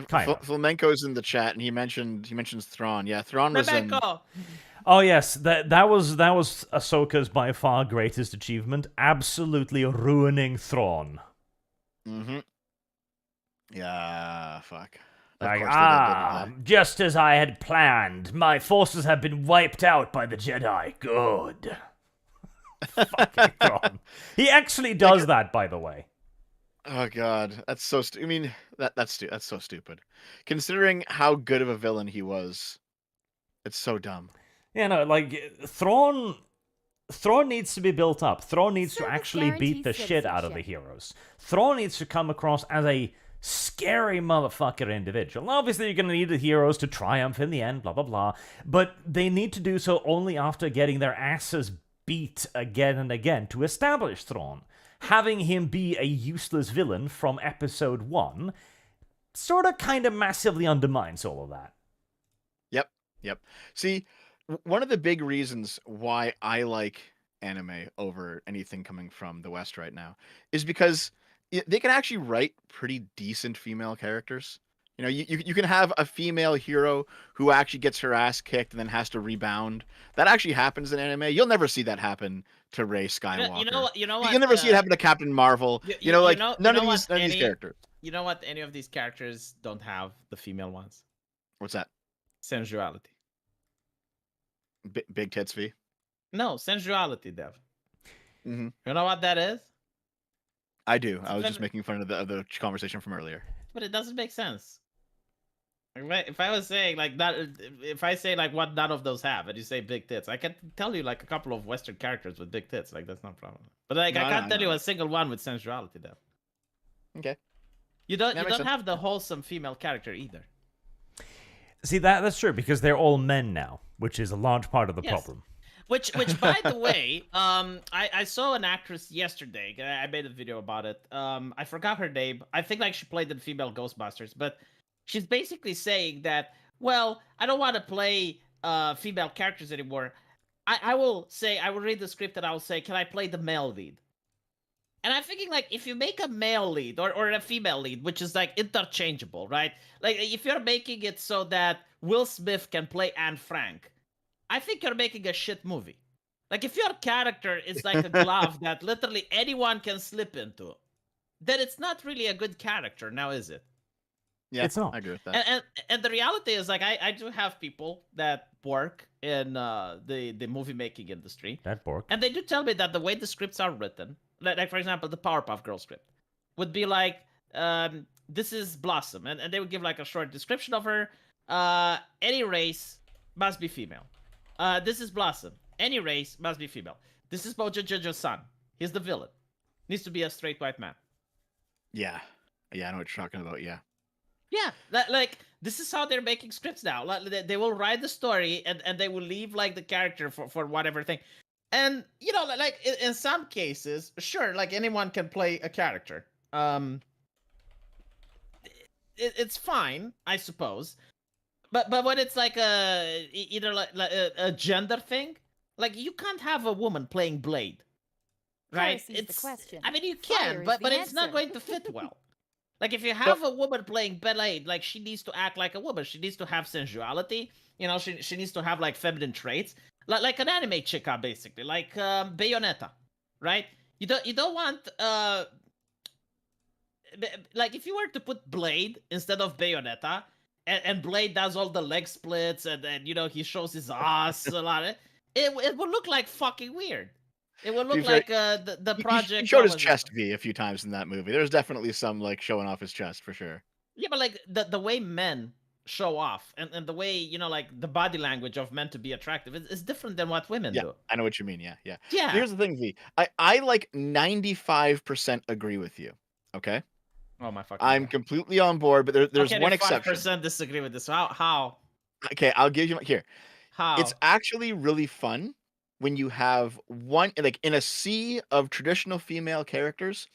Kind of. Flamenco's in the chat, and he mentions Thrawn. Yeah, Thrawn was in. Rebecca. Oh yes, that was Ahsoka's by far greatest achievement, absolutely ruining Thrawn. Mm-hmm. Yeah, fuck. Of Like, course they did, didn't just as I had planned, my forces have been wiped out by the Jedi. Good. Fucking Thrawn. He actually does that, by the way. they? Oh god, that's so. I mean, that's so stupid. Considering how good of a villain he was, it's so dumb. Yeah, no, like, Thrawn needs to be built up. Thrawn needs to Service actually beat the guarantees shit out of the citizenship. heroes. Thrawn needs to come across as a scary motherfucker individual. Obviously, you're going to need the heroes to triumph in the end, blah, blah, blah. But they need to do so only after getting their asses beat again and again to establish Thrawn. Having him be a useless villain from episode 1 sort of kind of massively undermines all of that. Yep. See, one of the big reasons why I like anime over anything coming from the West right now is because they can actually write pretty decent female characters. You know, you can have a female hero who actually gets her ass kicked and then has to rebound. That actually happens in anime. You'll never see that happen to Rey Skywalker. You know what? You know what? You'll never see it happen to Captain Marvel. You know, like none of these characters. You know what? Any of these characters don't have the female ones. What's that? Sensuality. Big tits V. No, sensuality, Dev. Mm-hmm. You know what that is? I do. I was just making fun of the conversation from earlier. But it doesn't make sense. If I was saying like that, if I say like what none of those have, and you say big tits, I can tell you like a couple of Western characters with big tits. Like that's not a problem. But like I can't tell you a single one with sensuality, Dev. Okay. You don't have the wholesome female character either. See, that's true, because they're all men now, which is a large part of the problem. Which, by the way, I saw an actress yesterday. I made a video about it. I forgot her name. I think like she played in female Ghostbusters, but she's basically saying that, well, I don't want to play female characters anymore. I will read the script and I will say, can I play the male lead? And I'm thinking, like, if you make a male lead or a female lead, which is, like, interchangeable, right? Like, if you're making it so that Will Smith can play Anne Frank, I think you're making a shit movie. Like, if your character is like a glove that literally anyone can slip into, then it's not really a good character, now is it? Yeah, it's not. I agree with that. And the reality is, like, I do have people that work in the movie-making industry. That work. And they do tell me that the way the scripts are written, like for example, the Powerpuff Girls script, would be like, this is Blossom. And they would give, like, a short description of her. Any race must be female. This is Blossom. Any race must be female. This is Mojo Jojo's son. He's the villain. Needs to be a straight white man. Yeah. Yeah, I know what you're talking about, yeah. Yeah, like, this is how they're making scripts now. Like, they will write the story and they will leave, like, the character for whatever thing. And, you know, like, in some cases, sure, like, anyone can play a character. It's fine, I suppose. But when it's like either like a gender thing, like, you can't have a woman playing Blade, right? It's the question. I mean, you can, but it's not going to fit well. Like, if you have a woman playing Blade, like, she needs to act like a woman. She needs to have sensuality. You know, she needs to have, like, feminine traits, like an anime chica, basically, like Bayonetta, right? You don't want like, if you were to put Blade instead of Bayonetta, and Blade does all the leg splits, and you know, he shows his ass a lot, it would look like fucking weird. It would look like the project. He showed his chest V a few times in that movie. There's definitely some, like, showing off his chest for sure. Yeah, but like the way men show off and the way, you know, like, the body language of men to be attractive is different than what women do. I know what you mean. Yeah. Yeah. Here's the thing, V. I like 95% agree with you. Okay. Oh my fucking I'm God. completely on board, but there's one exception. 5% disagree with this. How? Okay, I'll give you here. How? It's actually really fun when you have one, like, in a sea of traditional female characters,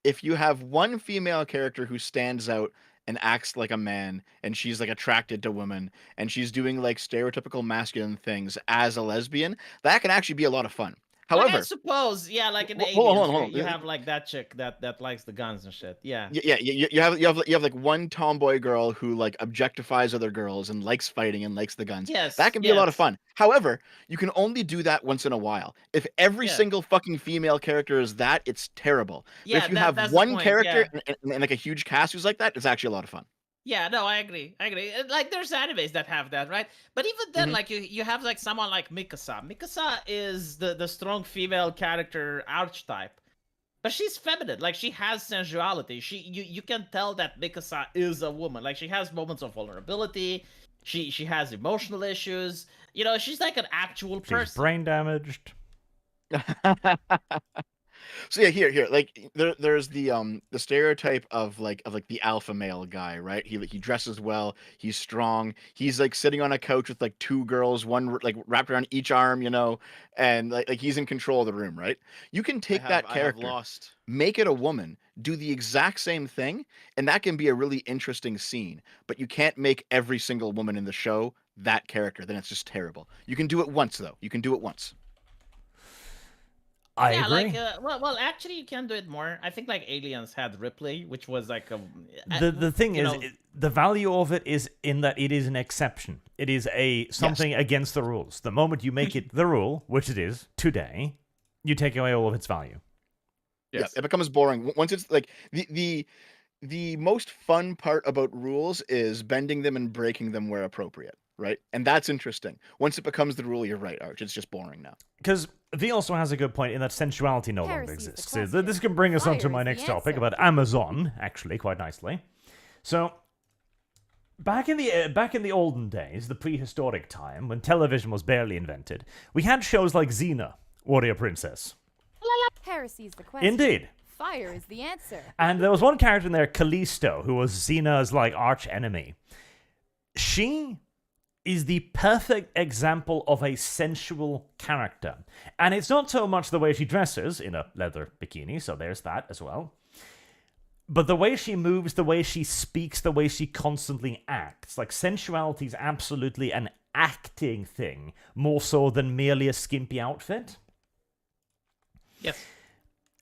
if you have one female character who stands out and acts like a man, and she's, like, attracted to women, and she's doing, like, stereotypical masculine things as a lesbian, that can actually be a lot of fun. However, like, I suppose, yeah, like in the hold 80s, on. you have, like, that chick that likes the guns and shit. Yeah. Yeah, you have like one tomboy girl who, like, objectifies other girls and likes fighting and likes the guns. Yes, that can be a lot of fun. However, you can only do that once in a while. If every single fucking female character is that, it's terrible. Yeah, but if you that's have the one point, character and like a huge cast who's like that, it's actually a lot of fun. Yeah, no, I agree. Like, there's animes that have that, right? But even then, like, you have, like, someone like Mikasa. Mikasa is the strong female character archetype, but she's feminine. Like, she has sensuality. You can tell that Mikasa is a woman. Like, she has moments of vulnerability. She has emotional issues. You know, she's like an actual person. She's brain damaged. So yeah, here, like there's the stereotype of like the alpha male guy, right? He dresses well, he's strong, he's like sitting on a couch with like two girls, one like wrapped around each arm, and like he's in control of the room, right? You can take that I have character, lost. make it a woman, do the exact same thing, and that can be a really interesting scene. But you can't make every single woman in the show that character. Then it's just terrible. You can do it once though. You can do it once. I Yeah, agree. like well, actually, you can do it more. I think like Aliens had Ripley, which was like a The thing you is, know, the value of it is in that it is an exception. It is something against the rules. The moment you make it the rule, which it is today, you take away all of its value. Yes. Yeah, it becomes boring once it's like the most fun part about rules is bending them and breaking them where appropriate, right? And that's interesting. Once it becomes the rule, you're right, Arch. It's just boring now. Because V also has a good point in that sensuality no longer Heresy's the exists. question. This can bring us on to Fire my is the next topic answer. about Amazon, actually, quite nicely. So, back in the olden days, the prehistoric time, when television was barely invented, we had shows like Xena, Warrior Princess. Heresy's the question. Indeed. Fire is the answer. And there was one character in there, Callisto, who was Xena's like arch enemy. She is the perfect example of a sensual character. And it's not so much the way she dresses in a leather bikini, so there's that as well. But the way she moves, the way she speaks, the way she constantly acts. Like, sensuality is absolutely an acting thing, more so than merely a skimpy outfit. yes.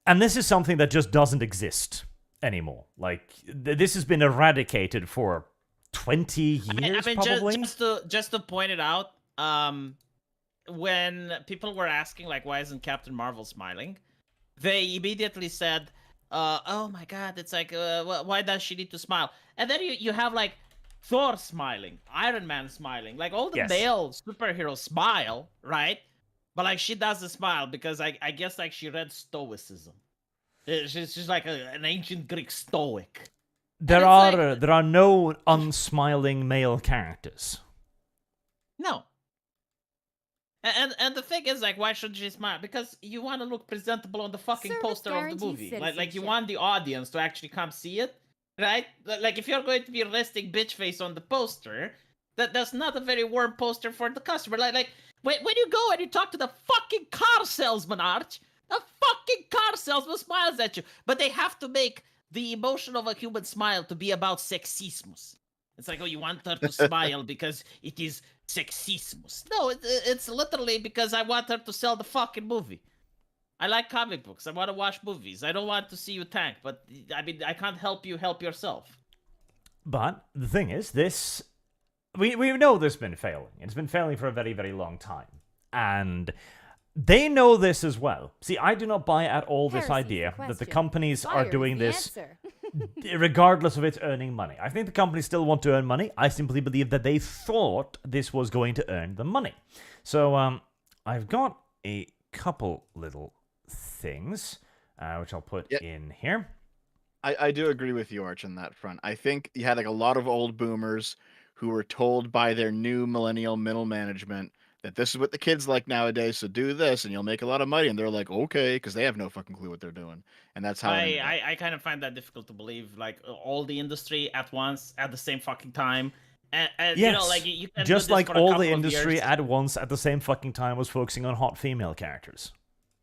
And this is something that just doesn't exist anymore. Like, this has been eradicated for 20 years, I mean, probably? just to point it out, when people were asking like, why isn't Captain Marvel smiling? They immediately said, "Oh my God, it's like, why does she need to smile?" And then you have like Thor smiling, Iron Man smiling, like all the Yes. male superheroes smile, right? But like she doesn't smile because I guess like she read Stoicism. She's like an ancient Greek Stoic. There it's like- are no unsmiling male characters. No. And the thing is, like, why should she smile? Because you want to look presentable on the fucking Service poster of the guarantees movie. Like you citizenship. want the audience to actually come see it, right? Like if you're going to be resting bitch face on the poster, that's not a very warm poster for the customer. Like when you go and you talk to the fucking car salesman, Arch, the fucking car salesman smiles at you, but they have to make the emotion of a human smile to be about sexismus. It's like, oh, you want her to smile because it is sexismus. No, it's literally because I want her to sell the fucking movie. I like comic books. I want to watch movies. I don't want to see you tank, but I mean, I can't help you help yourself. But the thing is, we know this has been failing. It's been failing for a very, very long time. And they know this as well. See, I do not buy at all this Heresy's the idea that the question. companies Fire are is doing the this answer. regardless of its earning money. I think the companies still want to earn money. I simply believe that they thought this was going to earn them money. So, I've got a couple little things, which I'll put in here. I do agree with you, Arch, on that front. I think you had like a lot of old boomers who were told by their new millennial middle management that this is what the kids like nowadays, so do this and you'll make a lot of money. And they're like, okay, because they have no fucking clue what they're doing. And that's how it ended up. I kind of find that difficult to believe. Like all the industry at once, at the same fucking time. And Yes, you know, like you can just do this like for a all couple the of industry years. at once at the same fucking time was focusing on hot female characters.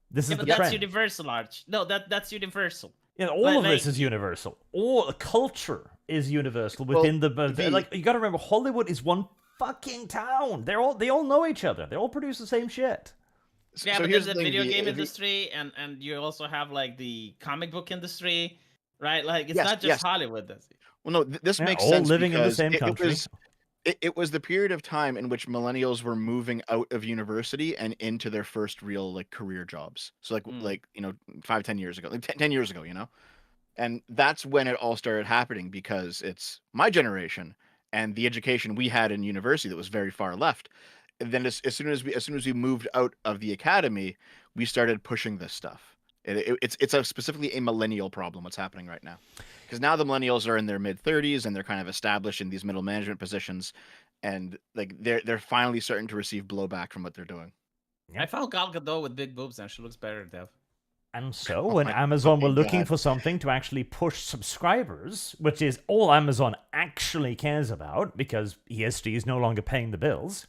This Yeah, is but the that's trend. universal, Arch. No, that's universal. Yeah, all Like- of this like- is universal. All culture is universal Well, within the- like you got to remember, Hollywood is one fucking town. They all know each other. They all produce the same shit. Yeah, So but here's there's the thing, video the- game the- industry, and you also have like the comic book industry, right? Like it's Yes, not just yes. Hollywood. That's it. Well, no, this Yeah, makes all sense living in the because same country. It was the period of time in which millennials were moving out of university and into their first real like career jobs. So like Mm. like 5-10 years ago, like 10 years ago, and that's when it all started happening because it's my generation and the education we had in university that was very far left. And then as soon as we moved out of the academy, we started pushing this stuff. It's specifically a millennial problem. What's happening right now? Because now the millennials are in their mid-30s and they're kind of established in these middle management positions, and like they're finally starting to receive blowback from what they're doing. Yeah. I found Gal Gadot with big boobs, and she looks better, Dev. And so when my Amazon were fucking looking God. for something to actually push subscribers, which is all Amazon actually cares about because ESG is no longer paying the bills,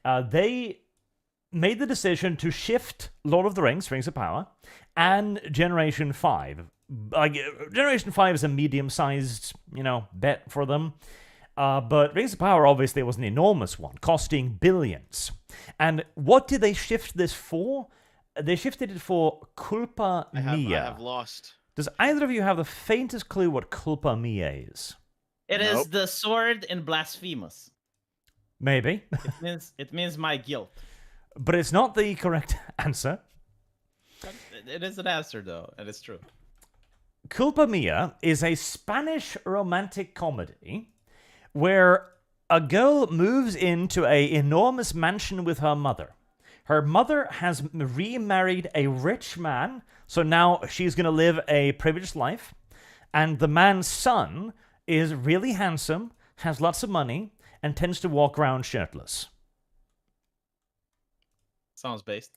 they made the decision to shift Lord of the Rings, Rings of Power, and Generation 5. Generation 5 is a medium-sized, bet for them. But Rings of Power obviously was an enormous one, costing billions. And what did they shift this for? They shifted it for Culpa I Mia. have lost. Does either of you have the faintest clue what Culpa Mia is? It is Nope. the sword in blasphemous. Maybe. It means my guilt. But it's not the correct answer. It is an answer though, and it's true. Culpa Mia is a Spanish romantic comedy where a girl moves into an enormous mansion with her mother. Her mother has remarried a rich man, so now she's going to live a privileged life. And the man's son is really handsome, has lots of money, and tends to walk around shirtless. Sounds based.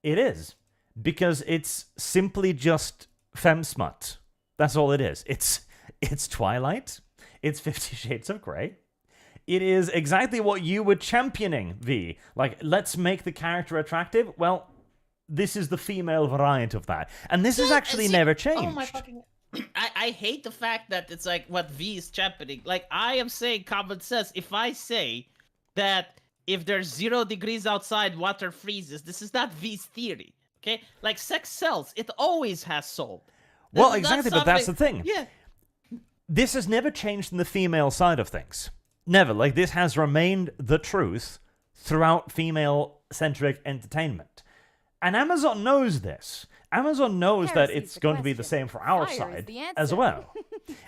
It is, because it's simply just femme smut. That's all it is. It's Twilight. It's 50 Shades of Grey. It is exactly what you were championing, V. Like, let's make the character attractive. Well, this is the female variant of that. And this has actually never changed. Oh my fucking... I hate the fact that it's like what V is championing. Like, I am saying common sense. If I say that if there's 0 degrees outside, water freezes, this is not V's theory. Okay? Like, sex sells. It always has sold. Well, This is not exactly, but that's the something- thing. Yeah. This has never changed in the female side of things. Never. Like, this has remained the truth throughout female-centric entertainment. And Amazon knows this. Amazon knows that Heresy's it's the going to be the question. same for our Fire is side the as answer. well.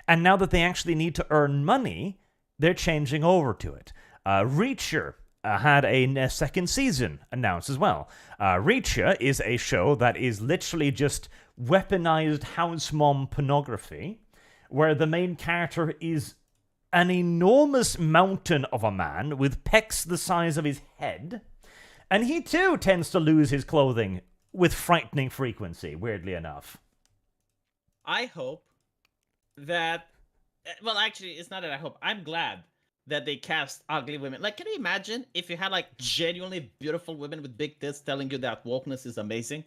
And now that they actually need to earn money, they're changing over to it. Reacher had a second season announced as well. Reacher is a show that is literally just weaponized house mom pornography, where the main character is an enormous mountain of a man with pecs the size of his head, and he too tends to lose his clothing with frightening frequency, weirdly enough. I hope that... Well, actually, it's not that I hope. I'm glad that they cast ugly women. Like, can you imagine if you had, like, genuinely beautiful women with big tits telling you that wokeness is amazing?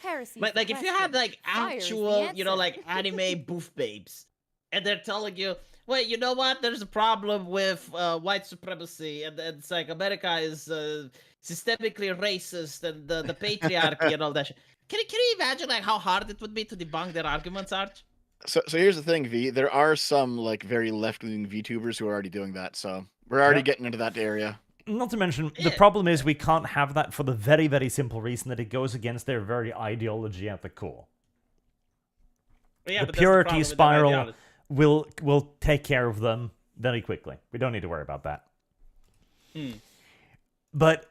Heresy. Like if you had, like, Fire is the actual, answer. like, anime boof babes, and they're telling you, wait, you know what? There's a problem with white supremacy, and it's like America is systemically racist, and the patriarchy and all that shit. Can you imagine, like, how hard it would be to debunk their arguments, Arch? So here's the thing, V. There are some like very left-wing VTubers who are already doing that. So we're already Yep. getting into that area. Not to mention, the Yeah. problem is we can't have that for the very, very simple reason that it goes against their very ideology at the core. Yeah, The but that's purity problem with that spiral ideology. will take care of them very quickly. We don't need to worry about that. But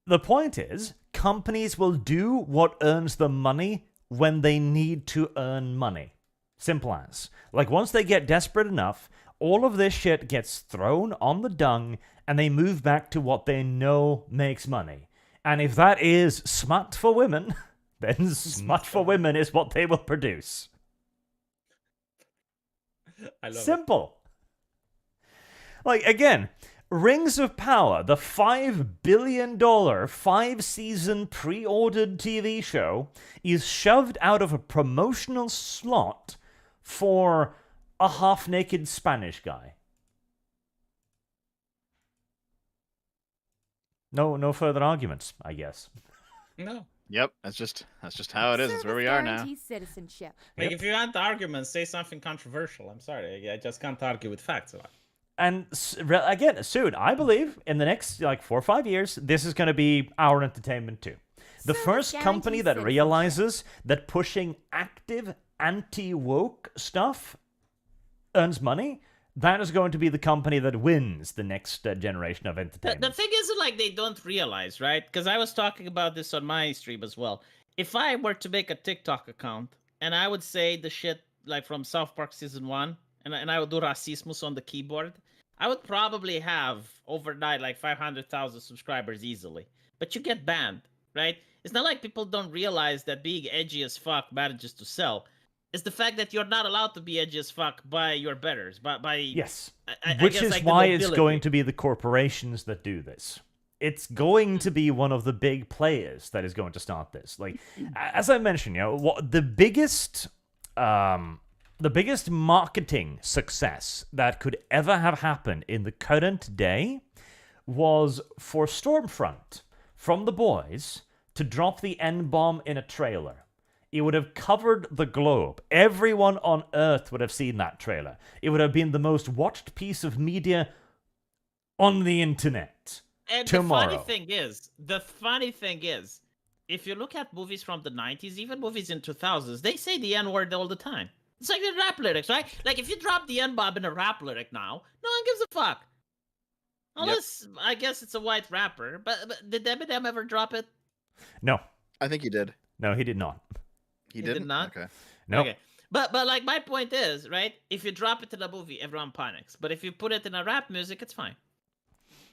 the point is, companies will do what earns them money when they need to earn money. Simple as. Like, once they get desperate enough, all of this shit gets thrown on the dung, and they move back to what they know makes money. And if that is smut for women, then smut for women is what they will produce. I love it. Simple. Like, again, Rings of Power, the $5 billion 5-season pre-ordered TV show, is shoved out of a promotional slot for a half-naked Spanish guy. No further arguments, I guess. No. Yep, that's just how it is. It's where we are now. Guarantees citizenship. Like, Yep. if you want arguments, say something controversial. I'm sorry, I just can't argue with facts. And again, soon, I believe, in the next 4 or 5 years, this is going to be our entertainment too. The Service first company guarantees that citizenship. realizes that pushing active anti-woke stuff earns money, that is going to be the company that wins the next generation of entertainment. The thing isn't like they don't realize, right? Because I was talking about this on my stream as well. If I were to make a TikTok account and I would say the shit like from South Park season 1, and I would do racismus on the keyboard, I would probably have overnight like 500,000 subscribers easily. But you get banned, right? It's not like people don't realize that being edgy as fuck manages to sell. It's the fact that you're not allowed to be edgy as fuck by your betters, by Yes. I Which guess is like the why it's nobility. going to be the corporations that do this. It's going to be one of the big players that is going to start this. Like, as I mentioned, the biggest marketing success that could ever have happened in the current day was for Stormfront from the boys to drop the N-bomb in a trailer. It would have covered the globe. Everyone on Earth would have seen that trailer. It would have been the most watched piece of media on the internet. And tomorrow. the funny thing is, if you look at movies from the 90s, even movies in 2000s, they say the N-word all the time. It's like the rap lyrics, right? Like, if you drop the N-bomb in a rap lyric now, no one gives a fuck. Unless, I guess it's a white rapper. But did Eminem ever drop it? No. I think he did. No, he did not. He did didn't? not? Okay. No. Okay. But like, my point is, right? If you drop it in a movie, everyone panics. But if you put it in a rap music, it's fine.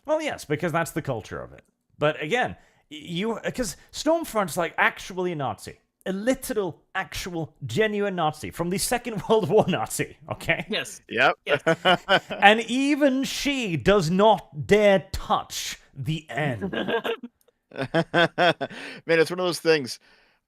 Well, yes, because that's the culture of it. But again, because Stormfront's like actually a Nazi. A literal, actual, genuine Nazi from the Second World War Nazi, okay? Yes. Yep. Yes. And even she does not dare touch the N. Man, it's one of those things.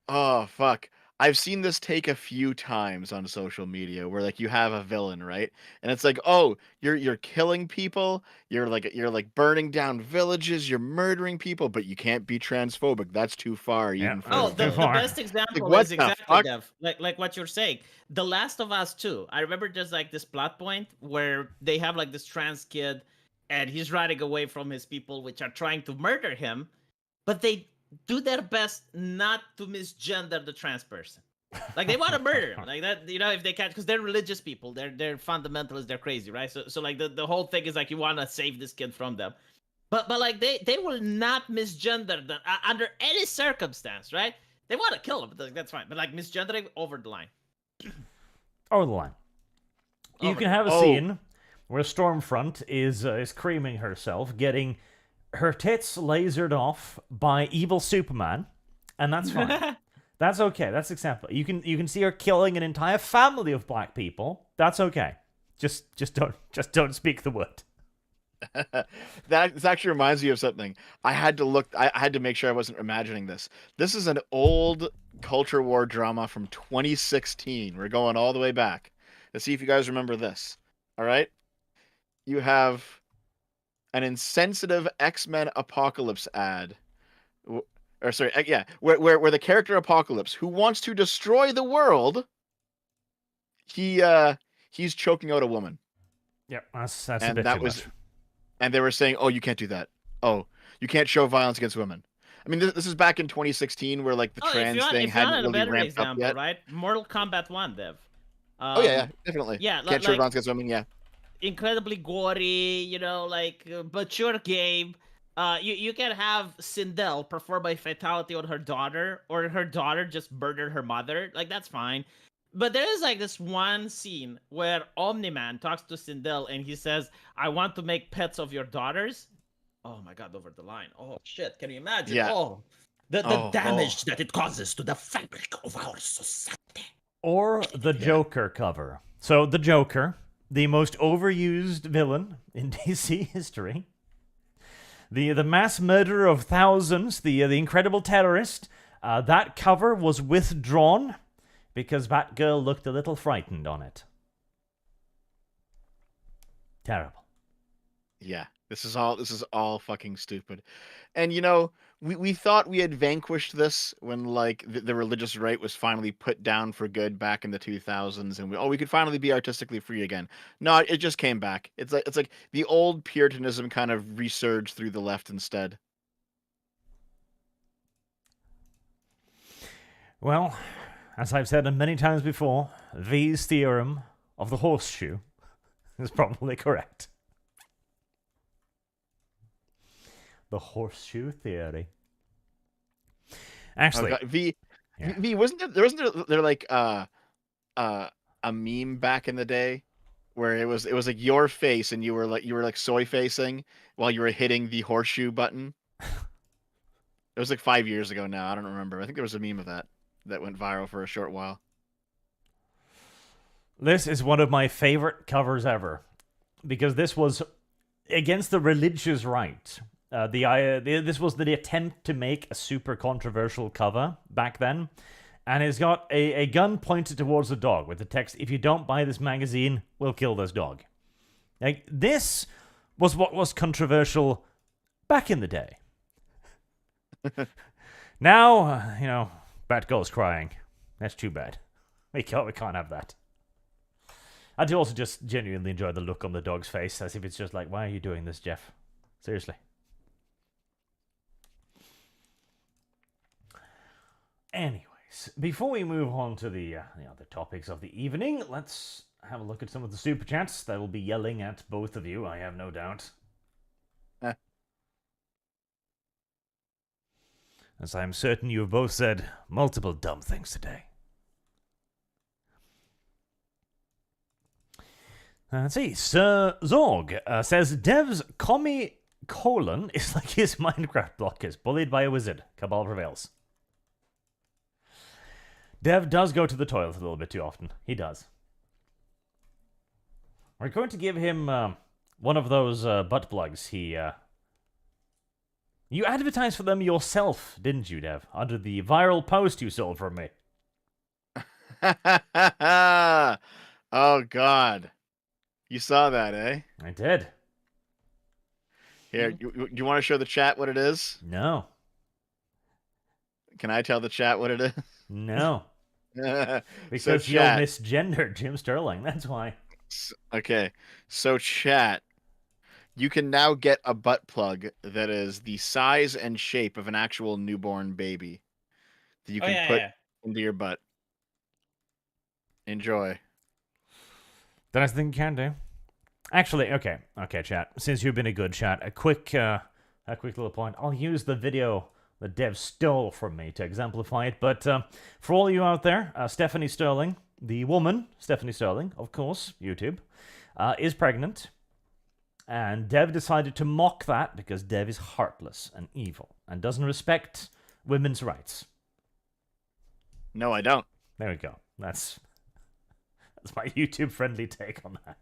Oh, fuck. I've seen this take a few times on social media where like you have a villain, right? And it's like, "Oh, you're killing people, you're like burning down villages, you're murdering people, but you can't be transphobic. That's too far Yeah. even Oh, further." the best example what is the exactly fuck? Dev, like what you're saying. The Last of Us 2. I remember there's like this plot point where they have like this trans kid, and he's running away from his people, which are trying to murder him, but they do their best not to misgender the trans person. Like, they want to murder him, like that, if they can, because they're religious people, they're fundamentalists, they're crazy, right? So like the whole thing is like you want to save this kid from them, but like they will not misgender them under any circumstance, right? They want to kill him, but that's fine. But like misgendering, over the line. Over the line. You Over can the have a line. scene where Stormfront is creaming herself, getting her tits lasered off by evil Superman, and that's fine. That's okay. That's acceptable. You can see her killing an entire family of black people. That's okay. Just don't speak the word. That actually reminds me of something. I had to make sure I wasn't imagining this. This is an old culture war drama from 2016. We're going all the way back. Let's see if you guys remember this. All right? You have an insensitive X-Men Apocalypse ad. Or sorry, yeah, where the character Apocalypse, who wants to destroy the world, he's choking out a woman. Yeah, that's a And bit that too was much. And they were saying, "Oh, you can't do that. Oh, you can't show violence against women." I mean, this is back in 2016, where like the trans thing if you want hadn't a really better ramped up example, yet. right? Mortal Kombat 1, Dev. Oh yeah, definitely. Yeah, Can't show like violence against women. Yeah. incredibly gory, like mature game. You can have Sindel perform a fatality on her daughter, or her daughter just murdered her mother. Like, that's fine. But there is like this one scene where Omni-Man talks to Sindel and he says, "I want to make pets of your daughters." Oh my god, over the line. Oh shit, can you imagine? Yeah. Oh, the Oh, damage that it causes to the fabric of our society. Or the Joker cover. So the Joker, the most overused villain in DC history, the mass murderer of thousands, the incredible terrorist. That cover was withdrawn because Batgirl looked a little frightened on it. Terrible. Yeah. This is all fucking stupid. And we thought we had vanquished this when like the religious right was finally put down for good back in the 2000s, and we could finally be artistically free again. No, it just came back. It's like the old Puritanism kind of resurged through the left instead. Well, as I've said many times before, V's theorem of the horseshoe is probably correct. The horseshoe theory. Actually, God, V yeah. wasn't there like a meme back in the day where it was like your face and you were like soy facing while you were hitting the horseshoe button. It was like 5 years ago now. I don't remember. I think there was a meme of that went viral for a short while. This is one of my favorite covers ever, because this was against the religious right. This was the attempt to make a super controversial cover back then, and it's got a gun pointed towards a dog with the text, "If you don't buy this magazine, we'll kill this dog." Like, this was what was controversial back in the day. Now, Batgirl's crying. That's too bad. We can't have that. I do also just genuinely enjoy the look on the dog's face, as if it's just like, why are you doing this, Jeff? Seriously. Anyways, before we move on to the other topics of the evening, let's have a look at some of the super chats. That will be yelling at both of you, I have no doubt. As I am certain you have both said multiple dumb things today. Let's see. Sir Zorg says Dev's commie colon is like his Minecraft blockers, bullied by a wizard. Cabal prevails. Dev does go to the toilet a little bit too often. He does. We're going to give him one of those butt plugs You advertised for them yourself, didn't you, Dev? Under the viral post you sold from me. Oh, God. You saw that, eh? I did. Here, you want to show the chat what it is? No. Can I tell the chat what it is? No. Because So, you'll chat. misgender Jim Sterling, that's why. Okay, so chat, you can now get a butt plug that is the size and shape of an actual newborn baby that you can put into your butt. Enjoy. The next thing you can do. Actually, okay, chat. Since you've been a good chat, a quick little point. I'll use the video that Dev stole from me to exemplify it. But for all you out there, Stephanie Sterling, the woman, Stephanie Sterling, of course, YouTube, is pregnant. And Dev decided to mock that because Dev is heartless and evil and doesn't respect women's rights. No, I don't. There we go. That's my YouTube-friendly take on that.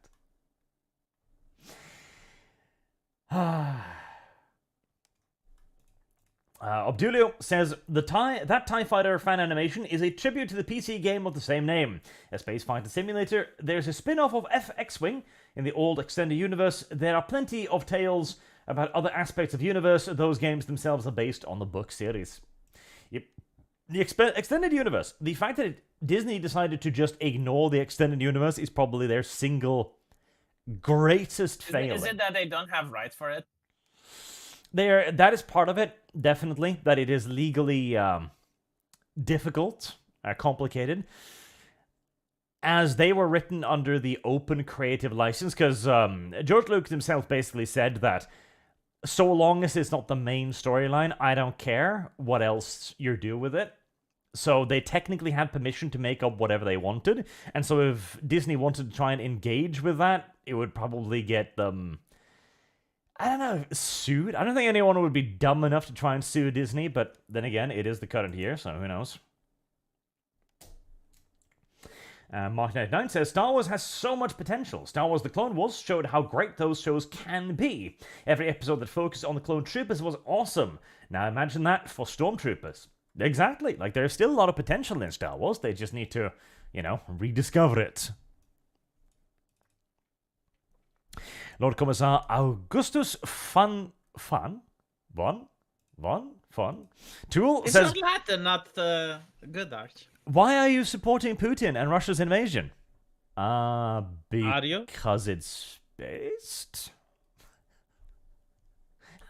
Obdulio says, that TIE Fighter fan animation is a tribute to the PC game of the same name. A space fighter simulator. There's a spin-off of X-Wing in the old extended universe. There are plenty of tales about other aspects of universe. Those games themselves are based on the book series. Yep. The extended universe. The fact that Disney decided to just ignore the extended universe is probably their single greatest failing. Is it that they don't have rights for it? That is part of it, definitely. That it is legally difficult, complicated. As they were written under the open creative license, because George Lucas himself basically said that so long as it's not the main storyline, I don't care what else you do with it. So they technically had permission to make up whatever they wanted. And so if Disney wanted to try and engage with that, it would probably get them, I don't know, sued. I don't think anyone would be dumb enough to try and sue Disney, but then again, it is the current year, so who knows. Mark99 says, Star Wars has so much potential. Star Wars The Clone Wars showed how great those shows can be. Every episode that focused on the clone troopers was awesome. Now imagine that for stormtroopers. Exactly. Like, there's still a lot of potential in Star Wars. They just need to, rediscover it. Lord Commissar Augustus Fun Tool It's says, not Latin, not good Arch. why are you supporting Putin and Russia's invasion? you? Because it's based.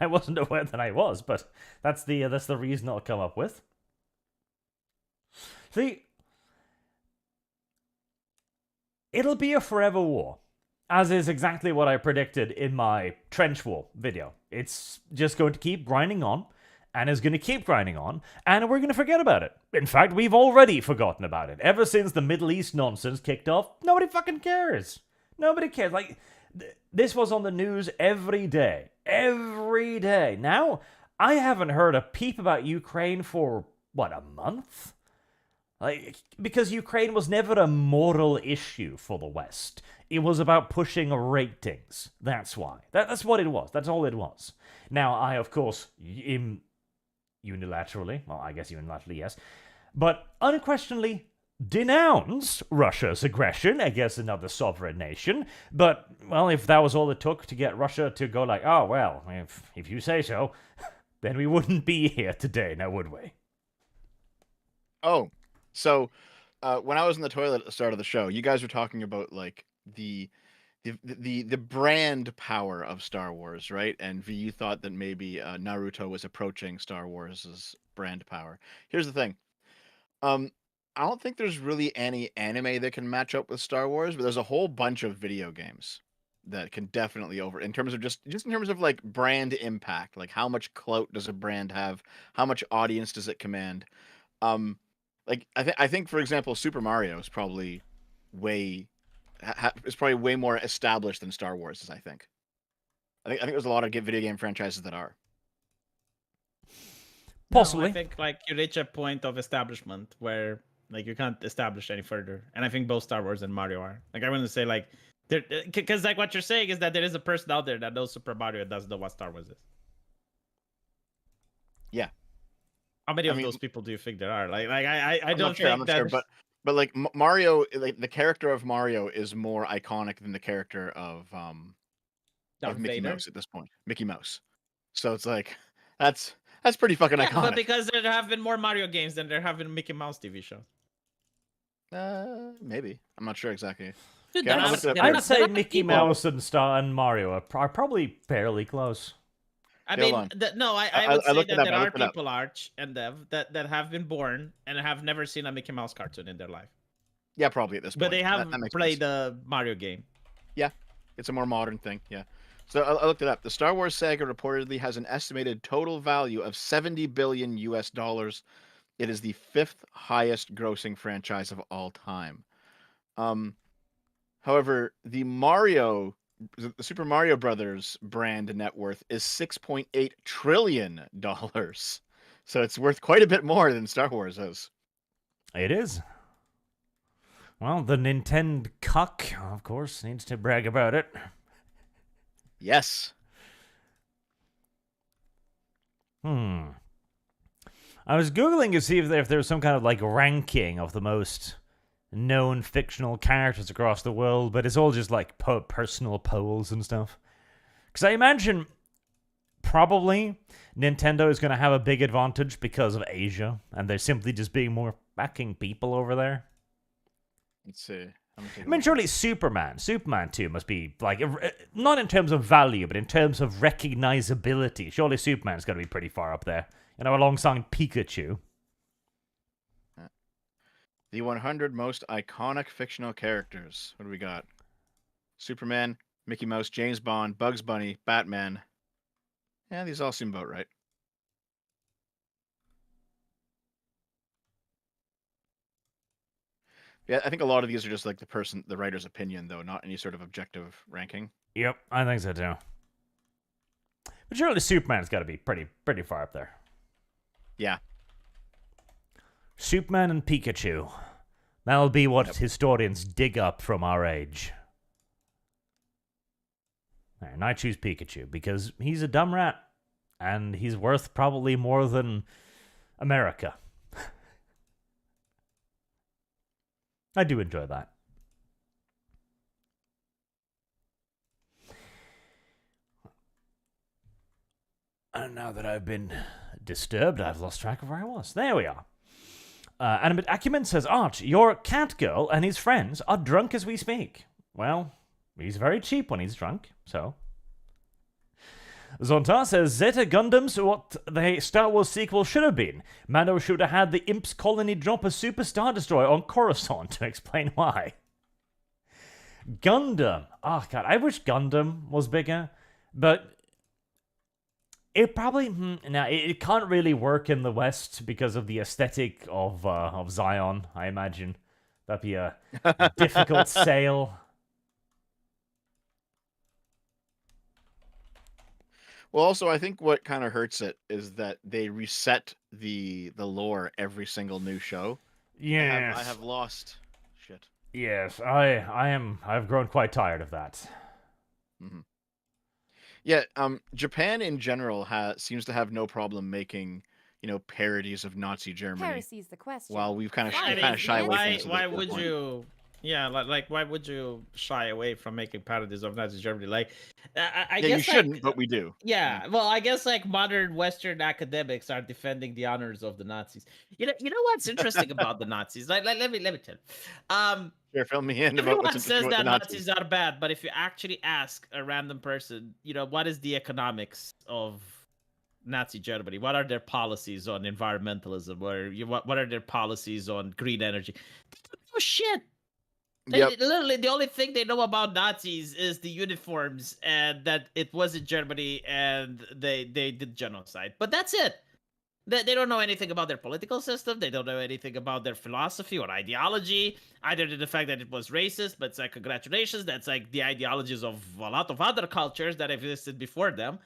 I wasn't aware that I was, but that's the reason I'll come up with. See, it'll be a forever war, as is exactly what I predicted in my trench war video. It's just going to keep grinding on, and is going to keep grinding on, and we're going to forget about it. In fact, we've already forgotten about it. Ever since the Middle East nonsense kicked off, nobody fucking cares. Nobody cares. Like, this was on the news every day. Every day. Now, I haven't heard a peep about Ukraine for, what, a month? Like, because Ukraine was never a moral issue for the West. It was about pushing ratings. That's why. That's what it was. That's all it was. Now, I, of course, unilaterally, well, I guess unilaterally, yes, but unquestionably denounce Russia's aggression against another sovereign nation. But, well, if that was all it took to get Russia to go like, oh, well, if you say so, then we wouldn't be here today, now would we? Oh, so when I was in the toilet at the start of the show, you guys were talking about like the brand power of Star Wars, right? And V, you thought that maybe Naruto was approaching Star Wars's brand power. Here's the thing. I don't think there's really any anime that can match up with Star Wars, but there's a whole bunch of video games that can definitely in terms of just in terms of like brand impact, like how much clout does a brand have, how much audience does it command. Like I think for example, Super Mario is probably way more established than Star Wars is. I think there's a lot of video game franchises that are. Possibly. No, I think like you reach a point of establishment where like you can't establish any further, and I think both Star Wars and Mario are. Like I wouldn't say like there, because like what you're saying is that there is a person out there that knows Super Mario and doesn't know what Star Wars is. Yeah. How many of those people do you think there are? Like I don't think I'm not sure, but like Mario, like the character of Mario is more iconic than the character of Mickey Mouse at this point. Mickey Mouse. So it's like that's pretty fucking iconic. But because there have been more Mario games than there have been Mickey Mouse TV shows. Maybe. I'm not sure exactly. Dude, I'd say Mickey Mouse and Mario are probably fairly close. I mean, I would say that there are people, Arch and Dev, that have been born and have never seen a Mickey Mouse cartoon in their life. Yeah, probably at this point. But they have played the Mario game. Yeah, it's a more modern thing, yeah. So I looked it up. The Star Wars saga reportedly has an estimated total value of $70 billion US. It is the 5th highest grossing franchise of all time. However, the Super Mario Brothers brand net worth is $6.8 trillion. So it's worth quite a bit more than Star Wars is. It is. Well, the Nintendo cuck, of course, needs to brag about it. Yes. I was Googling to see if there was some kind of like ranking of the most known fictional characters across the world, but it's all just like personal polls and stuff. Because I imagine probably Nintendo is going to have a big advantage because of Asia, and they're simply just being more fucking people over there. Let's see. I mean, surely Superman 2 must be, like, not in terms of value, but in terms of recognizability. Surely Superman's got to be pretty far up there. You know, alongside Pikachu. The 100 most iconic fictional characters. What do we got? Superman, Mickey Mouse, James Bond, Bugs Bunny, Batman. Yeah, these all seem about right. Yeah, I think a lot of these are just like the writer's opinion, though, not any sort of objective ranking. Yep, I think so too. But surely Superman's got to be pretty far up there. Yeah. Superman and Pikachu. That'll be what historians dig up from our age. And I choose Pikachu because he's a dumb rat. And he's worth probably more than America. I do enjoy that. And now that I've been disturbed, I've lost track of where I was. There we are. Animate Acumen says, Arch, your cat girl and his friends are drunk as we speak. Well, he's very cheap when he's drunk, so. Zontar says, Zeta Gundam's what the Star Wars sequel should have been. Mando should have had the Imps colony drop a Super Star Destroyer on Coruscant to explain why. Gundam. Oh, God, I wish Gundam was bigger, but it probably... it can't really work in the West because of the aesthetic of Zion, I imagine. That'd be a difficult sale. Well, also, I think what kind of hurts it is that they reset the lore every single new show. I Yes. have lost shit. Yes, I've grown quite tired of that. Hmm. Yeah, Japan in general seems to have no problem making, parodies of Nazi Germany, Heresy's the question. while we've kind of Fire I is the shy away from answer. this at this why point. would you? Yeah, like why would you shy away from making parodies of Nazi Germany? Like, I Yeah, you guess shouldn't, but we do. yeah. Well, I guess like modern Western academics are defending the honors of the Nazis. You know what's interesting about the Nazis? Like let me tell you. Sure, fill me in about what's Everyone interesting says with the that Nazis. Nazis are bad, but if you actually ask a random person, what is the economics of Nazi Germany? What are their policies on environmentalism? What are their policies on green energy? They don't know shit. Yep. Literally, the only thing they know about Nazis is the uniforms and that it was in Germany and they did genocide. But that's it. They don't know anything about their political system. They don't know anything about their philosophy or ideology. Either the fact that it was racist, but it's like, congratulations, that's like the ideologies of a lot of other cultures that existed before them.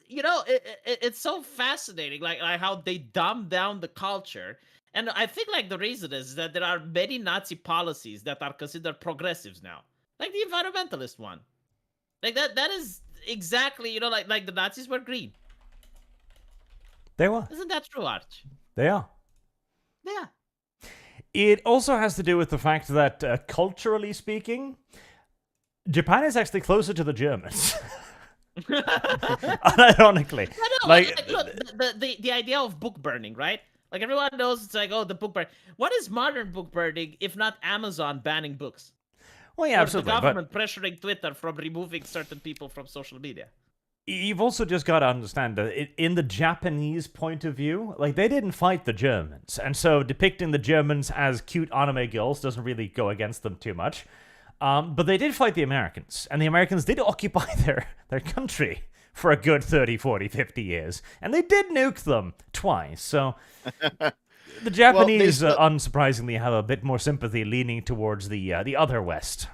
It's so fascinating, like how they dumb down the culture. And I think like the reason is that there are many Nazi policies that are considered progressives now, like the environmentalist one. Like that is exactly, like the Nazis were green. They were. Isn't that true, Arch? They are. Yeah. It also has to do with the fact that, culturally speaking, Japan is actually closer to the Germans. Unironically. No, Like, look, the idea of book burning, right? Like everyone knows it's like, oh, the book burn. What is modern book burning if not Amazon banning books? well, yeah, Or absolutely. the But government pressuring Twitter from removing certain people from social media? you've also just got to understand that in the Japanese point of view, like, they didn't fight the Germans. And so depicting the Germans as cute anime girls doesn't really go against them too much. But they did fight the Americans. And the Americans did occupy their country for a good 30, 40, 50 years. And they did nuke them twice. So the Japanese, unsurprisingly, have a bit more sympathy leaning towards the other West.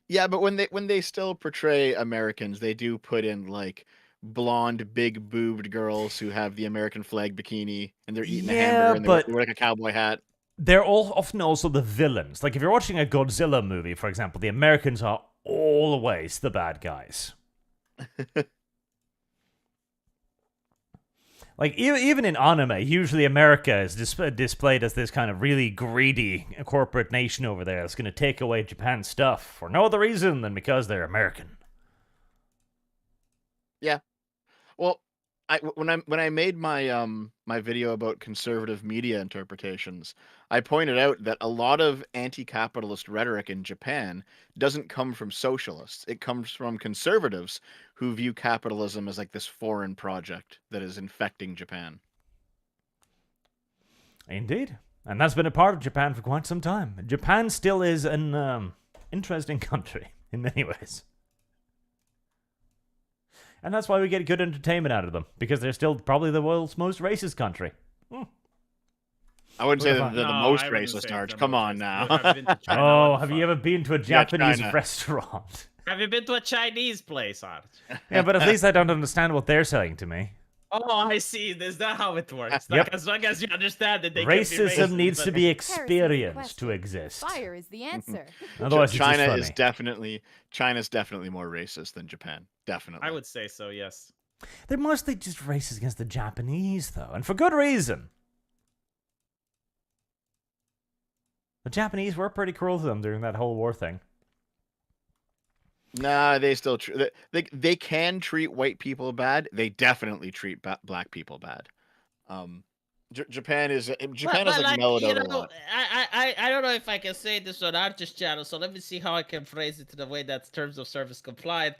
Yeah, but when they still portray Americans, they do put in like blonde, big boobed girls who have the American flag bikini and they're eating a hamburger and they wear like a cowboy hat. They're all often also the villains. Like, if you're watching a Godzilla movie, for example, the Americans are always the bad guys. Like, even in anime, usually America is displayed as this kind of really greedy corporate nation over there that's going to take away Japan's stuff for no other reason than because they're American. Yeah. Well, when I made my my video about conservative media interpretations, I pointed out that a lot of anti-capitalist rhetoric in Japan doesn't come from socialists. It comes from conservatives who view capitalism as like this foreign project that is infecting Japan. Indeed. And that's been a part of Japan for quite some time. Japan still is an interesting country in many ways. And that's why we get good entertainment out of them, because they're still probably the world's most racist country. I wouldn't say that they're the most I wouldn't racist, say Arch. they're Come most on racist. now. I've been to China, Oh, what the have you fuck? ever been to a Japanese China. restaurant? Have you been to a Chinese place, Arch? Yeah, but at least I don't understand what they're saying to me. Oh, I see. Is that how it works? Yep. Like, as long as you understand that they can be Racism racist, needs but- to be Heresy's the experienced to question. exist. Fire is the answer. Otherwise, it's China just funny. is China's definitely more racist than Japan. Definitely. I would say so, yes. They're mostly just racist against the Japanese, though, and for good reason. The Japanese were pretty cruel to them during that whole war thing. Nah, they still they can treat white people bad. They definitely treat black people bad. Japan is like mellowed out a lot. I don't know if I can say this on Arch's channel, so let me see how I can phrase it in a way that's terms of service compliant.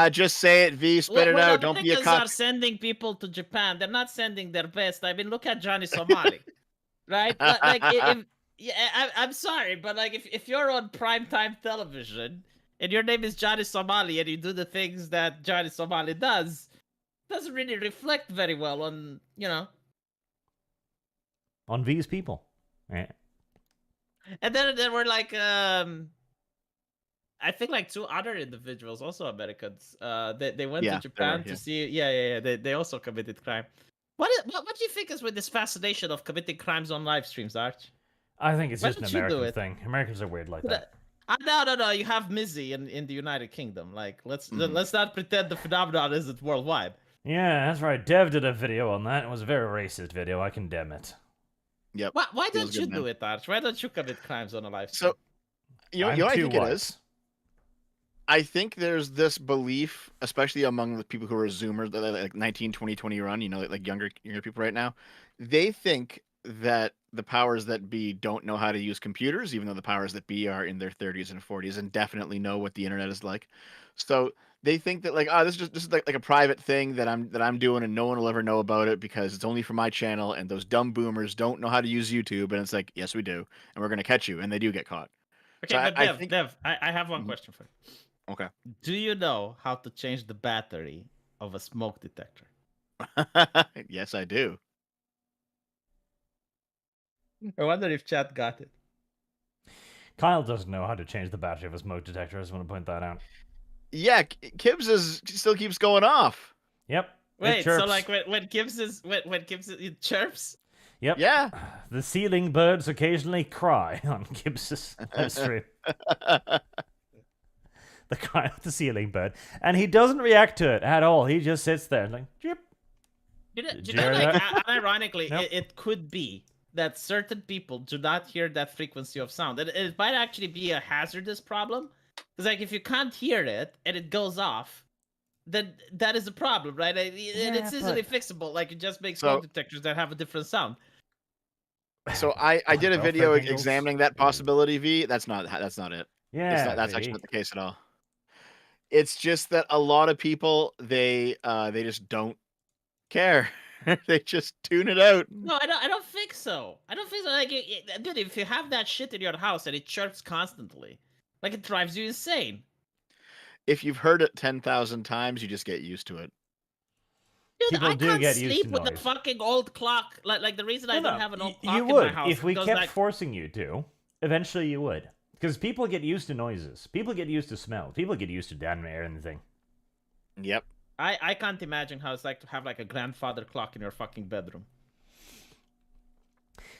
Just say it, V. Spit it out. Don't be a Americans cock. are sending people to Japan. They're not sending their best. I mean, look at Johnny Somali, right? I'm sorry, but like if you're on primetime television and your name is Johnny Somali and you do the things that Johnny Somali does, it doesn't really reflect very well on On V's people. Yeah. And then we're like, I think like two other individuals, also Americans. They went Yeah, to they were, Japan yeah. to see. Yeah. They also committed crime. What do you think is with this fascination of committing crimes on live streams, Arch? I think it's Why just an don't you do American it? thing. Americans are weird like But, that. no. You have Mizzy in the United Kingdom. Like, Mhm. let's not pretend the phenomenon isn't worldwide. Yeah, that's right. Dev did a video on that. It was a very racist video. I condemn it. Yep. Why Feels don't you good, do man. it, Arch? Why don't you commit crimes on a live stream? So you know I'm what I too think it white. is? I think there's this belief, especially among the people who are Zoomers, that like 19, 20, 20 run, like younger people right now, they think that the powers that be don't know how to use computers, even though the powers that be are in their 30s and 40s and definitely know what the internet is like. So they think that like, oh, this is like a private thing that I'm doing and no one will ever know about it because it's only for my channel and those dumb boomers don't know how to use YouTube. And it's like, yes, we do, and we're gonna catch you, and they do get caught. Okay, So but I Dev, think I have one Mhm. question for you. Okay. Do you know how to change the battery of a smoke detector? Yes, I do. I wonder if chat got it. Kyle doesn't know how to change the battery of a smoke detector. I just want to point that out. Yeah, Kibbs still keeps going off. Yep. it Wait, so chirps. like when Gibbs it chirps? Yep. Yeah. The ceiling birds occasionally cry on Gibbs's live stream. The cry of the ceiling bird. And he doesn't react to it at all. He just sits there like, chip. You know, Did you you know, hear like, that? ironically, Nope. it could be that certain people do not hear that frequency of sound. It might actually be a hazardous problem. Because like if you can't hear it and it goes off, then that is a problem, right? And it's easily fixable. Like you just make smoke So- detectors that have a different sound. So I did a Welfare video angles. examining that possibility, V. That's not it. Yeah. That's V. actually not the case at all. It's just that a lot of people they just don't care. They just tune it out. No, I don't think so. I don't think so. Like, dude, if you have that shit in your house and it chirps constantly, like it drives you insane. If you've heard it 10,000 times, you just get used to it. Dude, People I do can't get used sleep to with a noise. fucking old clock. Like the reason I don't have an old clock you in would my house if we because, kept like, forcing you to. Eventually, you would, because people get used to noises. People get used to smell. People get used to damn near anything. Yep. I can't imagine how it's like to have like a grandfather clock in your fucking bedroom.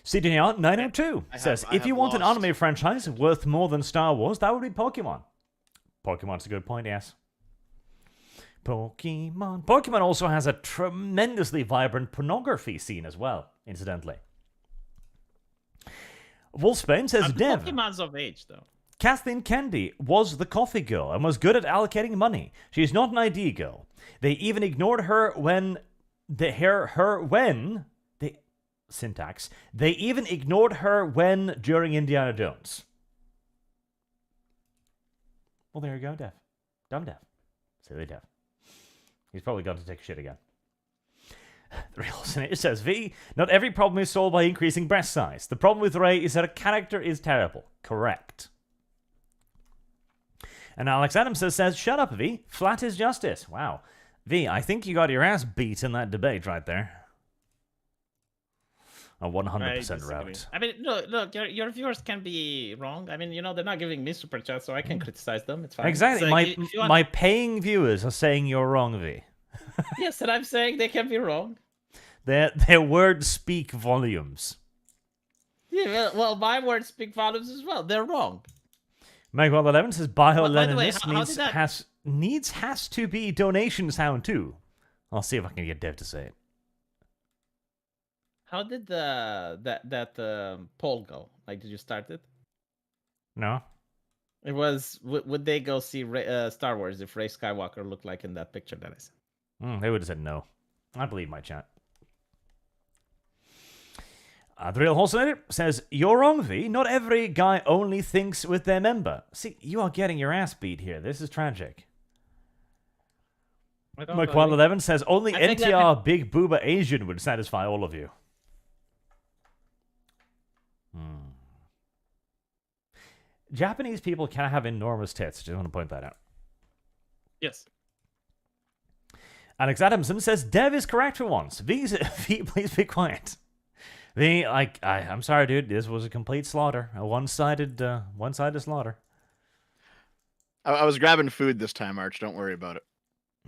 CDR 902 I says, have if you want an lost- anime franchise worth more than Star Wars, that would be Pokemon. Pokemon's a good point, yes. Pokemon also has a tremendously vibrant pornography scene as well, incidentally. Wolfsbane says, Dev, Pokemon's of age though. Kathleen Kennedy was the coffee girl and was good at allocating money. She's not an ID girl. They even ignored her when syntax. They even ignored her when during Indiana Jones. Well, there you go, Dev. Dumb Dev. Silly Dev. He's probably gone to take a shit again. The real Senator says, V, not every problem is solved by increasing breast size. The problem with Rey is that her character is terrible. Correct. And Alex Adams says, shut up, V. Flat is justice. Wow. V, I think you got your ass beat in that debate right there. A 100% route. I mean, look, your viewers can be wrong. I mean, you know, they're not giving me super chat, so I can criticize them. It's fine. Exactly. So, if you want- My paying viewers are saying you're wrong, V. Yes, and I'm saying they can be wrong. Their words speak volumes. Yeah, well, my words speak volumes as well. They're wrong. Megwell 11 says By the way, bio-Leninist how did that- has to be donation sound too. I'll see if I can get Dev to say it. How did that poll go? Like, did you start it? No? It was would they go see Star Wars if Rey Skywalker looked like in that picture that I said? They would have said no. I believe my chat. The Real Horsenator says, you're wrong, V. Not every guy only thinks with their member. See, you are getting your ass beat here. This is tragic. McQuan 11 says, only I think NTR Big Booba Asian would satisfy all of you. Japanese people can have enormous tits. Just want to point that out. Yes. Alex Adamson says, Dev is correct for once. V, please be quiet. V, I'm sorry, dude. This was a complete slaughter. A one-sided slaughter. I was grabbing food this time, Arch. Don't worry about it.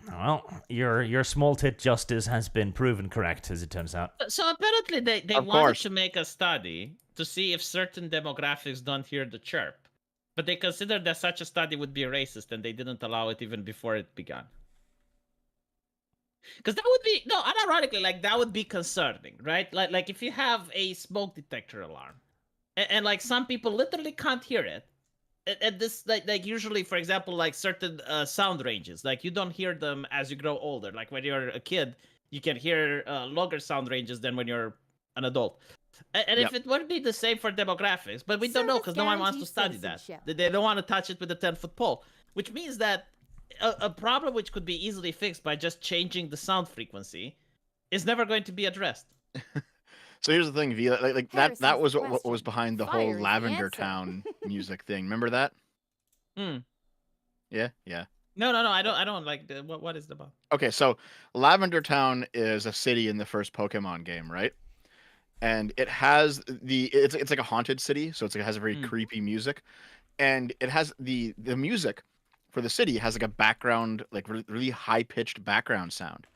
Well, your small tit justice has been proven correct, as it turns out. So apparently they Of wanted course. to make a study to see if certain demographics don't hear the chirp, but they considered that such a study would be racist, and they didn't allow it even before it began. Because that would be unironically, like that would be concerning, right? Like if you have a smoke detector alarm, and like some people literally can't hear it, and this like usually, for example, like certain sound ranges, like you don't hear them as you grow older. Like when you're a kid, you can hear longer sound ranges than when you're an adult. And Yep. if it would be the same for demographics, but we don't know Service because no one wants to guarantees study that. citizenship. They don't want to touch it with a 10-foot pole, which means that a problem which could be easily fixed by just changing the sound frequency is never going to be addressed. So here's the thing, V. Like that Harrison's was the what was question. behind the Fire whole is the Lavender answer. Town music thing. Remember that? Hmm. Yeah, yeah. No. I don't like the what is the about? Okay, so Lavender Town is a city in the first Pokemon game, right? And it has it's like a haunted city, so it has a very Mm. creepy music, and it has the music for the city has like a background, like really high pitched background sound,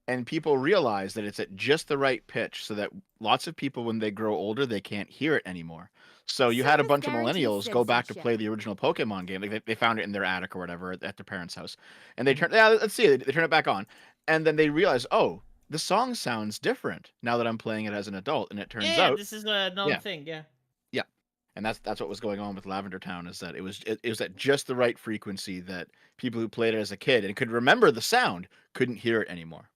and people realize that it's at just the right pitch so that lots of people when they grow older they can't hear it anymore. So you had a Service bunch of guarantees millennials go back to citizenship. play the original Pokemon game. Like they found it in their attic or whatever at their parents' house, and they turn let's see they turn it back on, and then they realize, oh, the song sounds different now that I'm playing it as an adult, and it turns Yeah, out this is a known yeah. thing. Yeah. Yeah, and that's what was going on with Lavender Town, is that it was at just the right frequency that people who played it as a kid and could remember the sound couldn't hear it anymore.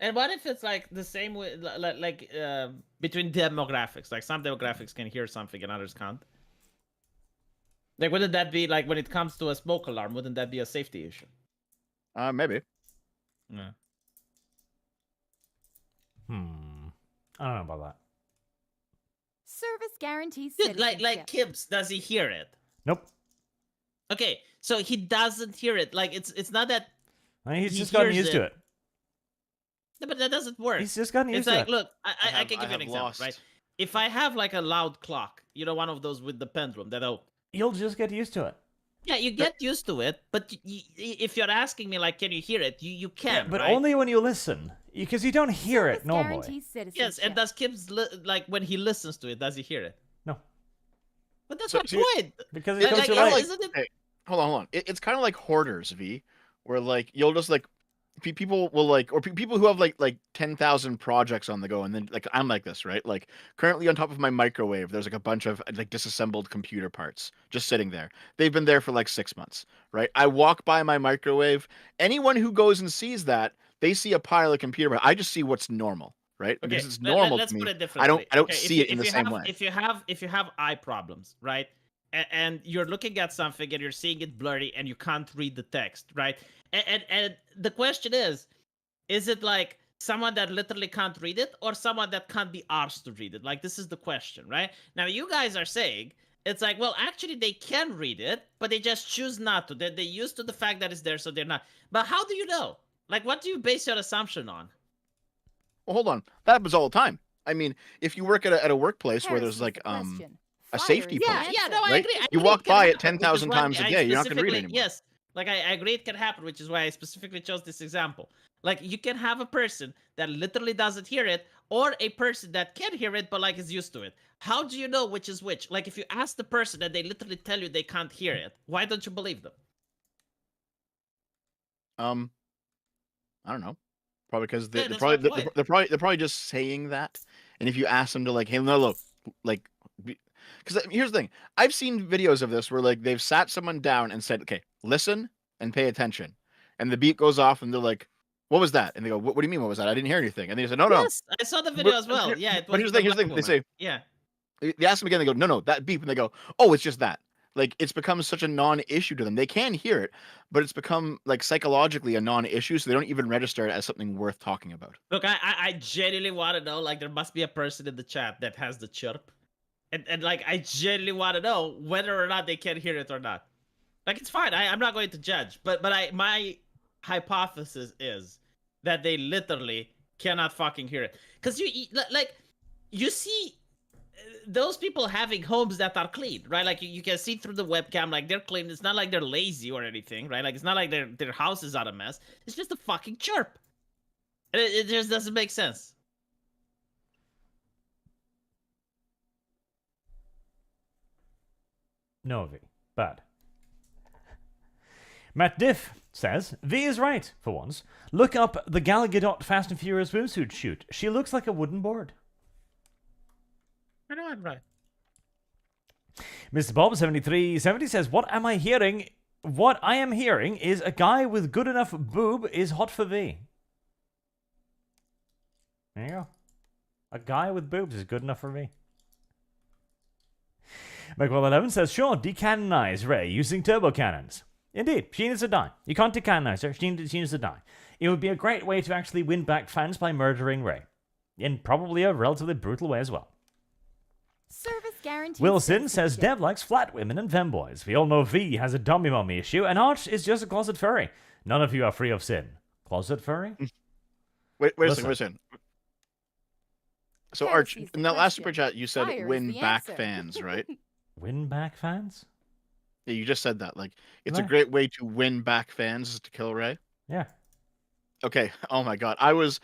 And what if it's like the same way, like between demographics? Like some demographics can hear something and others can't. Like, wouldn't that be like when it comes to a smoke alarm? Wouldn't that be a safety issue? Maybe. Yeah. I don't know about that. Service guarantees Dude, citizenship. like Kibbs, does he hear it? Nope. Okay, so he doesn't hear it. Like it's not that. I mean, he's He just gotten hears used to it. No, but that doesn't work. He's just gotten It's used to like, it. look, I can give you an have example, lost. right? If I have like a loud clock, you know, one of those with the pendulum that You'll just get used to it. yeah, you get used to it. But if you're asking me, like, can you hear it? You Yeah, can, but right? only when you listen, because you don't hear Service it normally. guarantees citizenship. Yes, and does Kibbs like when he listens to it? Does he hear it? No, But that's So- my so you- point. because Like, it comes to yeah, life. isn't it? Hey, hold on. It's kind of like hoarders, V, where like you'll just like people will like or people who have like 10,000 projects on the go, and then like I'm like this, right? Like currently on top of my microwave, there's like a bunch of like disassembled computer parts just sitting there. They've been there for like 6 months, right? I walk by my microwave. Anyone who goes and sees that, they see a pile of computer parts. I just see what's normal, right? Okay, This is normal let's to me. put it differently. I don't Okay, see it in the same have, way. If you have eye problems, right? And you're looking at something and you're seeing it blurry and you can't read the text, right? And the question is it like someone that literally can't read it or someone that can't be arsed to read it? Like, this is the question, right? Now, you guys are saying it's like, well, actually, they can read it, but they just choose not to. They're used to the fact that it's there, so they're not. But how do you know? Like, what do you base your assumption on? Well, hold on. That happens all the time. I mean, if you work at a workplace where there's Harrison's like the question. a Fire safety is the post, Yeah, answer. no, I right? agree. I You agree walk it can by it happen, which is 10,000 why times a I day, you're not gonna read specifically- anymore. Yes, like I agree it can happen, which is why I specifically chose this example. Like, you can have a person that literally doesn't hear it, or a person that can hear it but like is used to it. How do you know which is which? Like, if you ask the person and they literally tell you they can't hear it, why don't you believe them? I don't know. Probably because Yeah, they're that's probably my point. they're probably just saying that. And if you ask them to like, hey, no, look, like, because here's the thing, I've seen videos of this where like they've sat someone down and said, okay, listen and pay attention, and the beat goes off, and they're like, what was that? And they go, what do you mean, what was that? I didn't hear anything. And they said, no, no. Yes, I saw the video as well. Yeah, it was But here's the with thing. black They say, woman. Yeah. they ask them again. They go, no, that beep, and they go, oh, it's just that. Like, it's become such a non-issue to them. They can hear it, but it's become like psychologically a non-issue, so they don't even register it as something worth talking about. Look, I genuinely want to know, like, there must be a person in the chat that has the chirp. And like, I genuinely want to know whether or not they can hear it or not. Like, it's fine. I'm not going to judge. But my hypothesis is that they literally cannot fucking hear it. Because you see those people having homes that are clean, right? Like you can see through the webcam, like they're clean. It's not like they're lazy or anything, right? Like it's not like their house is out of mess. It's just a fucking chirp. And it just doesn't make sense. No, V. Bad. Matt Diff says, V is right, for once. Look up the Gal Gadot Fast and Furious swimsuit shoot. She looks like a wooden board. I know I'm right. Mr. Bob7370 says, what I am hearing is a guy with good enough boob is hot for V. There you go. A guy with boobs is good enough for V. Mcwell11 says, sure, decanonize Rey using turbo cannons. Indeed, she needs to die. You can't decanonize her. She needs to die. It would be a great way to actually win back fans by murdering Rey. In probably a relatively brutal way as well. Service guarantee. Wilson says Dev likes flat women and femboys. We all know V has a dummy mummy issue, and Arch is just a closet furry. None of you are free of sin. Closet furry? Wait a second. So Arch, in that last super chat, you said win back fans, right? Win back fans? Yeah, you just said that. Like, it's a great way to win back fans is to kill Rey. Yeah. Okay. Oh my god, I was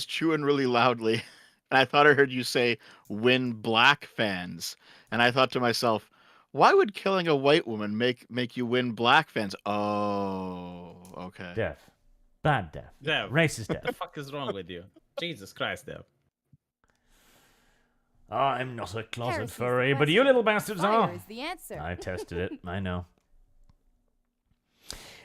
chewing really loudly, and I thought I heard you say win black fans, and I thought to myself, why would killing a white woman make you win black fans? Oh, okay. Dev. Bad Dev. Dev. Racist What the Dev. fuck is wrong with you? Jesus Christ, Dev. I'm not a closet Heresy's the furry, but question. you little bastards Fire are. is the answer. I tested it. I know.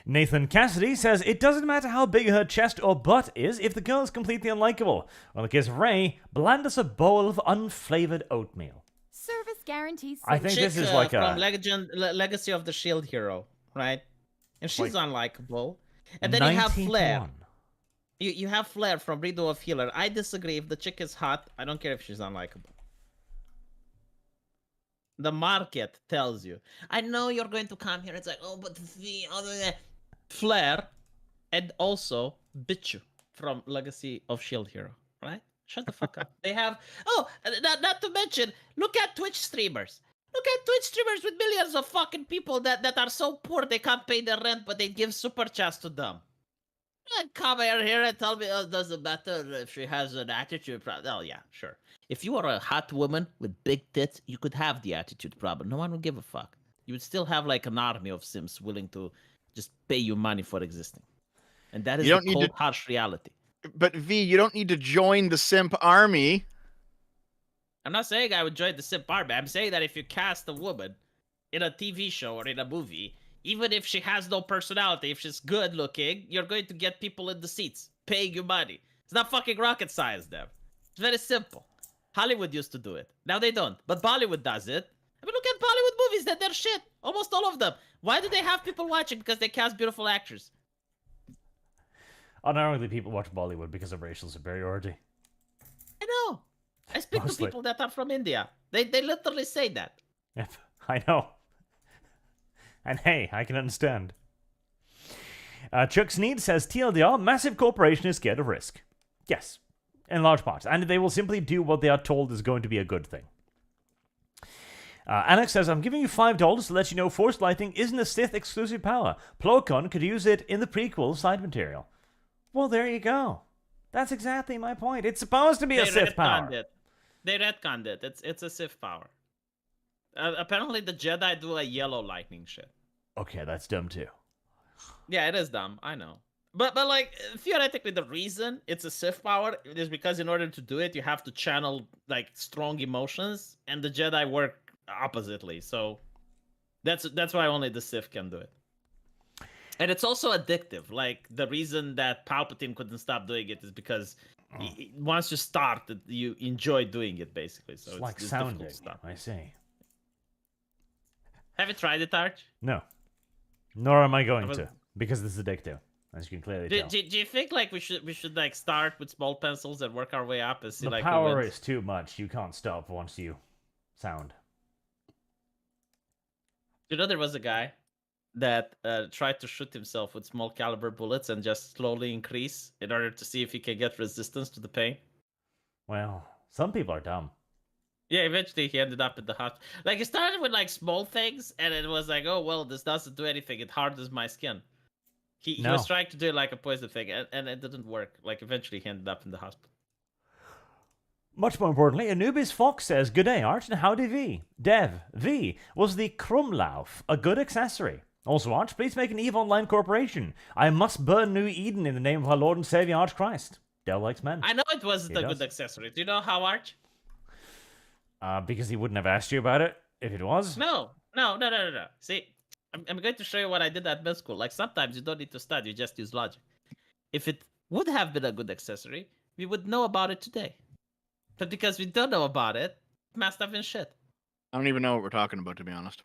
Nathan Cassidy says, it doesn't matter how big her chest or butt is if the girl is completely unlikable. Or in the case of Rey, bland as a bowl of unflavored oatmeal. Service guarantees. I think this is like from a... Legacy of the Shield hero, right? And she's Like unlikable. And then you have 91. Flair. You have Flair from Riddle of Healer. I disagree. If the chick is hot, I don't care if she's unlikable. The market tells you. I know you're going to come here. It's like, oh, but the other Flair, and also Bichu from Legacy of Shield hero, right? Shut the fuck up. They have. Oh, not to mention, look at Twitch streamers. Look at Twitch streamers with millions of fucking people that are so poor they can't pay their rent, but they give super chats to them. And come here and tell me, oh, it doesn't matter if she has an attitude problem. Oh, yeah, sure. If you are a hot woman with big tits, you could have the attitude problem. No one would give a fuck. You would still have like an army of Sims willing to just pay you money for existing. And that is the cold, harsh reality. But V, you don't need to join the simp army. I'm not saying I would join the simp army. I'm saying that if you cast a woman in a TV show or in a movie, even if she has no personality, if she's good looking, you're going to get people in the seats paying you money. It's not fucking rocket science, Dev. It's very simple. Hollywood used to do it. Now they don't. But Bollywood does it. I mean, look at Bollywood movies. They're shit. Almost all of them. Why do they have people watching? Because they cast beautiful actors. Unironically, people watch Bollywood because of racial superiority. I know. I speak to people that are from India. They literally say that. Yep, I know. And hey, I can understand. Chuck Sneed says, TLDR, massive corporation is scared of risk. Yes, in large part. And they will simply do what they are told is going to be a good thing. Alex says, I'm giving you $5 to let you know Force Lightning isn't a Sith exclusive power. Plo Koon could use it in the prequel side material. Well, there you go. That's exactly my point. It's supposed to be a Sith power. They retconned it. It's a Sith power. Apparently, the Jedi do a yellow lightning shit. Okay, that's dumb too. Yeah, it is dumb. I know. But like, theoretically, the reason it's a Sith power is because in order to do it, you have to channel like strong emotions, and the Jedi work oppositely. So that's why only the Sith can do it. And it's also addictive. Like, the reason that Palpatine couldn't stop doing it is because once you start, you enjoy doing it, basically. So it's like sounding. I see. Have you tried it, Arch? No. Nor am I going to, because this is addictive, as you can clearly tell. Do you think like we should like start with small pencils and work our way up and see the like power is too much. You can't stop once you sound. You know, there was a guy that tried to shoot himself with small caliber bullets and just slowly increase in order to see if he can get resistance to the pain. Well, some people are dumb. Yeah, eventually he ended up in the hospital. Like, it started with like small things, and it was like, oh well, this doesn't do anything. It hardens my skin. He was No. trying to do like a poison thing, and it didn't work. Like, eventually he ended up in the hospital. Much more importantly, Anubis Fox says, "Good day, Arch, and howdy V. Dev, V, was the Krumlauf a good accessory? Also, Arch, please make an EVE Online corporation. I must burn New Eden in the name of our Lord and Savior, Arch Christ." Dell likes men. I know it wasn't He a good does. accessory. Do you know how, Arch? Because he wouldn't have asked you about it if it was. No. See, I'm going to show you what I did at middle school. Like, sometimes you don't need to study, you just use logic. If it would have been a good accessory, we would know about it today. But because we don't know about it, it must have been shit. I don't even know what we're talking about, to be honest.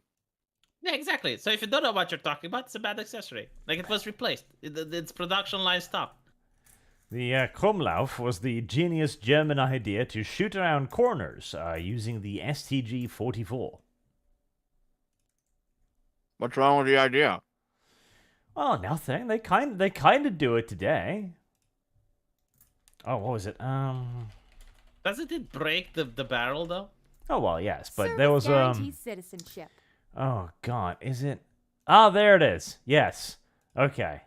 Yeah, exactly. So if you don't know what you're talking about, it's a bad accessory. Like, it was replaced. Its production line stopped. The Krumlauf was the genius German idea to shoot around corners using the STG-44. What's wrong with the idea? Oh, nothing. They kind of do it today. Oh, what was it? Doesn't it break the barrel, though? Oh well, yes, but Service there was guarantees citizenship. Oh God, is it? Ah, there it is. Yes. Okay.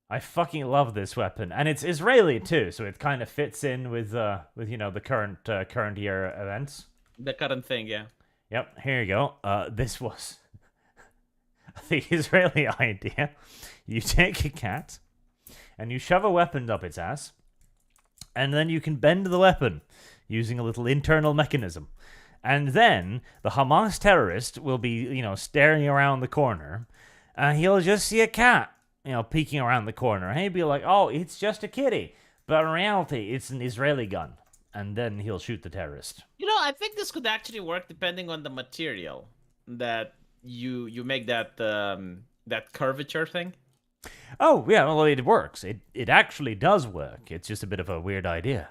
I fucking love this weapon, and it's Israeli too, so it kind of fits in with you know the current year events. The current thing, yeah. Yep. Here you go. This was the Israeli idea. You take a cat, and you shove a weapon up its ass, and then you can bend the weapon using a little internal mechanism. And then the Hamas terrorist will be, you know, staring around the corner, and he'll just see a cat, you know, peeking around the corner. And he'll be like, oh, it's just a kitty. But in reality, it's an Israeli gun. And then he'll shoot the terrorist. You know, I think this could actually work depending on the material that you make that that curvature thing. Oh, yeah, well, it works. It actually does work. It's just a bit of a weird idea.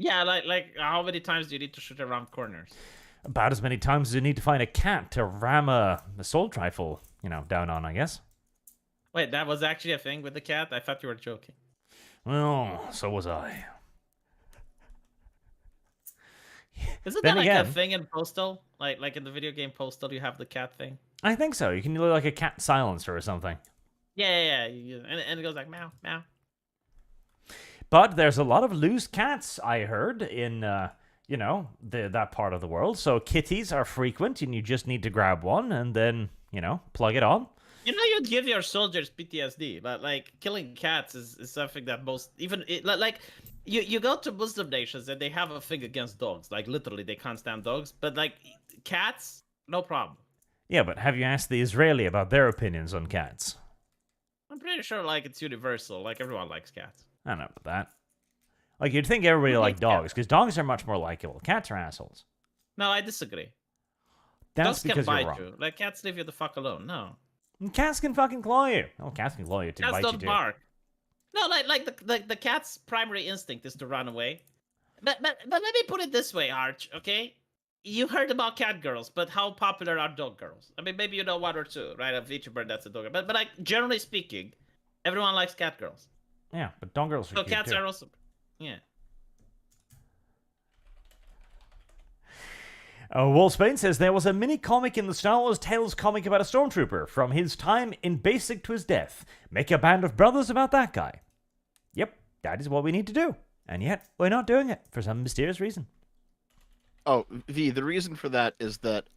Yeah, like how many times do you need to shoot around corners? About as many times as you need to find a cat to ram a assault rifle, you know, down on, I guess. Wait, that was actually a thing with the cat? I thought you were joking. Well, so was I. Isn't Then that like again, a thing in Postal? Like in the video game Postal, you have the cat thing? I think so. You can do like a cat silencer or something. Yeah. And it goes like meow, meow. But there's a lot of loose cats, I heard, in, you know, that part of the world. So kitties are frequent, and you just need to grab one and then, you know, plug it on. You know, you'd give your soldiers PTSD, but like killing cats is something that most like you go to Muslim nations and they have a thing against dogs. Like literally, they can't stand dogs. But like cats, no problem. Yeah, but have you asked the Israeli about their opinions on cats? I'm pretty sure like it's universal. Like everyone likes cats. I don't know about that. Like, you'd think everybody Who liked hates dogs, cats? because dogs are much more likable. Cats are assholes. No, I disagree. That's Dogs can because you're bite wrong. you. Like cats, leave you the fuck alone. No, And cats can fucking claw you. Oh, cats can claw you to cats bite you don't too. bark. No, like the cat's primary instinct is to run away. But let me put it this way, Arch. Okay, you heard about cat girls, but how popular are dog girls? I mean, maybe you know one or two, right? Of each bird that's a dog girl. But like generally speaking, everyone likes cat girls. Yeah, but dog girls are So cute cats too. are also, yeah. Wolfsbane says there was a mini comic in the Star Wars Tales comic about a stormtrooper from his time in basic to his death. Make a band of brothers about that guy. Yep, that is what we need to do. And yet, we're not doing it for some mysterious reason. Oh, the reason for that is that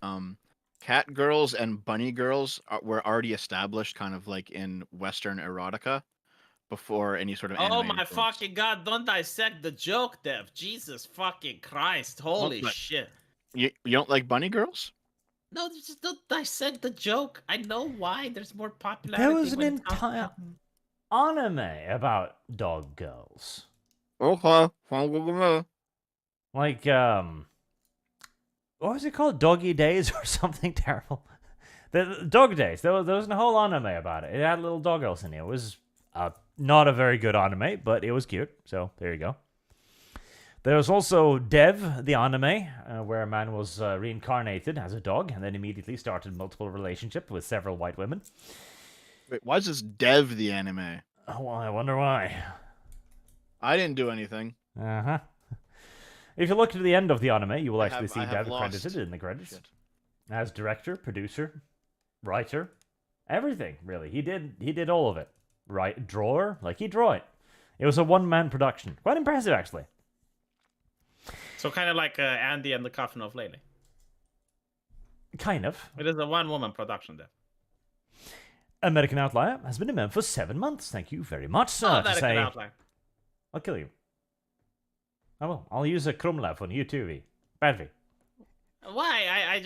cat girls and bunny girls were already established kind of like in Western erotica before any sort of Oh anime my influence. fucking god! Don't dissect the joke, Dev. Jesus fucking Christ! Holy but- shit! You don't like bunny girls? No, just don't dissect the joke. I know why. There's more popularity. There was an when it comes entire to- anime about dog girls. Okay. Like, what was it called? Doggy Days or something terrible? The Dog Days. There was a whole anime about it. It had little dog girls in it. It was not a very good anime, but it was cute. So there you go. There was also Dev, the anime, where a man was reincarnated as a dog and then immediately started multiple relationships with several white women. Wait, why is this Dev the anime? Oh, well, I wonder why. I didn't do anything. Uh-huh. If you look to the end of the anime, you will I actually have- see I have Dev lost- credited in the credits Shit. as director, producer, writer, everything. Really, he did all of it. Right, drawer, like he drew it. It was a one-man production. Quite impressive, actually. So kind of like Andy and the Coffin of Lele. Kind of. It is a one-woman production there. American Outlier has been a member for 7 months. Thank you very much, sir. Oh, to that say, outline. I'll kill you. I will. I'll use a Krumlav on you too, V. Bad V. Why?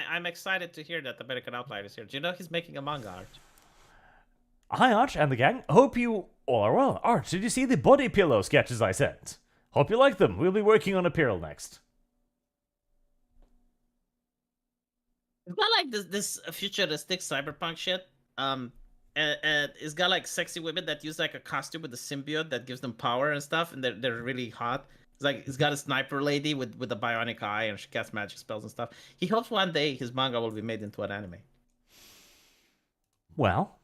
I'm excited to hear that American Outlier is here. Do you know he's making a manga art? Hi, Arch and the gang. Hope you all are well. Arch, did you see the body pillow sketches I sent? Hope you like them. We'll be working on apparel next. It's not like this futuristic cyberpunk shit. And it's got like sexy women that use like a costume with a symbiote that gives them power and stuff, and they're really hot. It's got a sniper lady with a bionic eye, and she casts magic spells and stuff. He hopes one day his manga will be made into an anime. Well,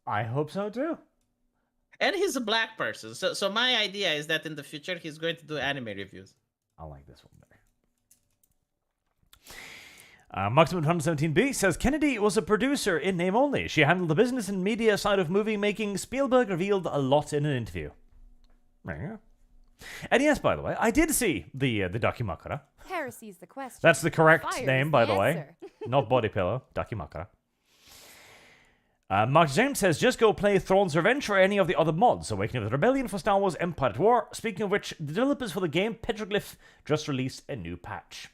I hope so too. And he's a black person, so my idea is that in the future he's going to do anime reviews. I like this one better. Maximum117B says Kennedy was a producer in name only. She handled the business and media side of movie making. Spielberg revealed a lot in an interview. There you go. And yes, by the way, I did see the Dakimakura. Heresy's the question. That's the correct Fire name, is by the the way. answer. Not Body Pillow, Dakimakura. Mark James says, just go play Thrawn's Revenge or any of the other mods. Awakening of the Rebellion for Star Wars Empire at War. Speaking of which, the developers for the game, Petroglyph, just released a new patch.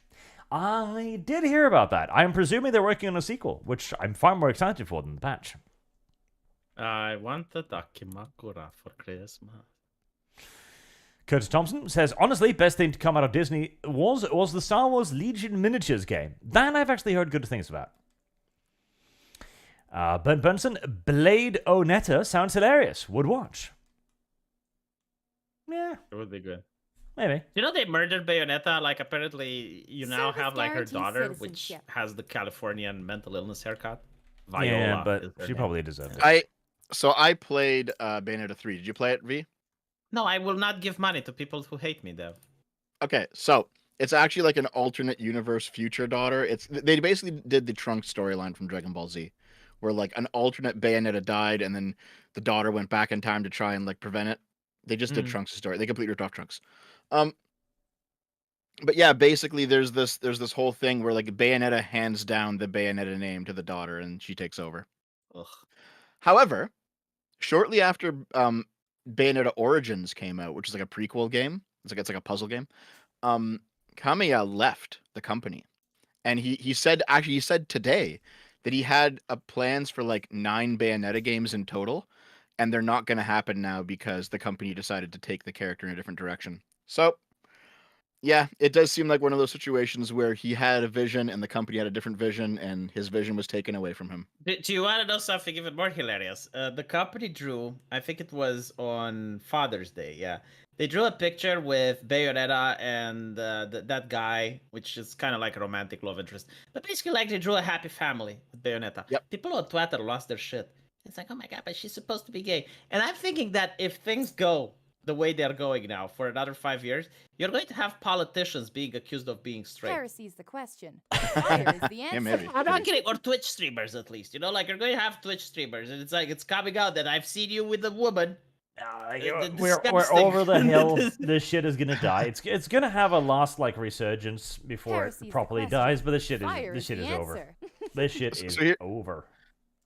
I did hear about that. I'm presuming they're working on a sequel, which I'm far more excited for than the patch. I want the Dakimakura for Christmas. Curtis Thompson says, honestly, best thing to come out of Disney was the Star Wars Legion miniatures game. That I've actually heard good things about. Ben Benson, Blade Onetta sounds hilarious. Would watch. Yeah, It would be good. maybe. You know they murdered Bayonetta? Like apparently you now Service have like her guarantees daughter, which citizenship. has the Californian mental illness haircut. Yeah, Viola but is her she name. probably deserved it. I played Bayonetta 3. Did you play it, V? No, I will not give money to people who hate me, Dev. Okay, so it's actually like an alternate universe future daughter. They basically did the Trunks storyline from Dragon Ball Z, where like an alternate Bayonetta died, and then the daughter went back in time to try and like prevent it. They just did Trunks' story. They completely ripped off Trunks. But yeah, basically there's this whole thing where like Bayonetta hands down the Bayonetta name to the daughter, and she takes over. Ugh. However, shortly after Bayonetta Origins came out, which is like a prequel game, it's like a puzzle game. Kamiya left the company, and he said today that he had plans for like 9 Bayonetta games in total, and they're not going to happen now because the company decided to take the character in a different direction. So yeah, it does seem like one of those situations where he had a vision and the company had a different vision, and his vision was taken away from him. Do you want to know something even more hilarious? The company drew, I think it was on Father's Day, yeah. They drew a picture with Bayonetta and that guy, which is kind of like a romantic love interest. But basically, like, they drew a happy family with Bayonetta. Yep. People on Twitter lost their shit. It's like, oh my god, but she's supposed to be gay. And I'm thinking that if things go the way they're going now for another 5 years, you're going to have politicians being accused of being straight. Heresy's the question. Fire is the answer. Yeah, maybe. I'm not kidding. Or Twitch streamers, at least. You know, like, you're going to have Twitch streamers, and it's like, it's coming out that I've seen you with a woman. We're Disgusting. over the hill. This shit is gonna die. It's gonna have a last like resurgence before Heresy's it the properly question. dies. But this shit Fire is the over. answer. This shit is So here- over.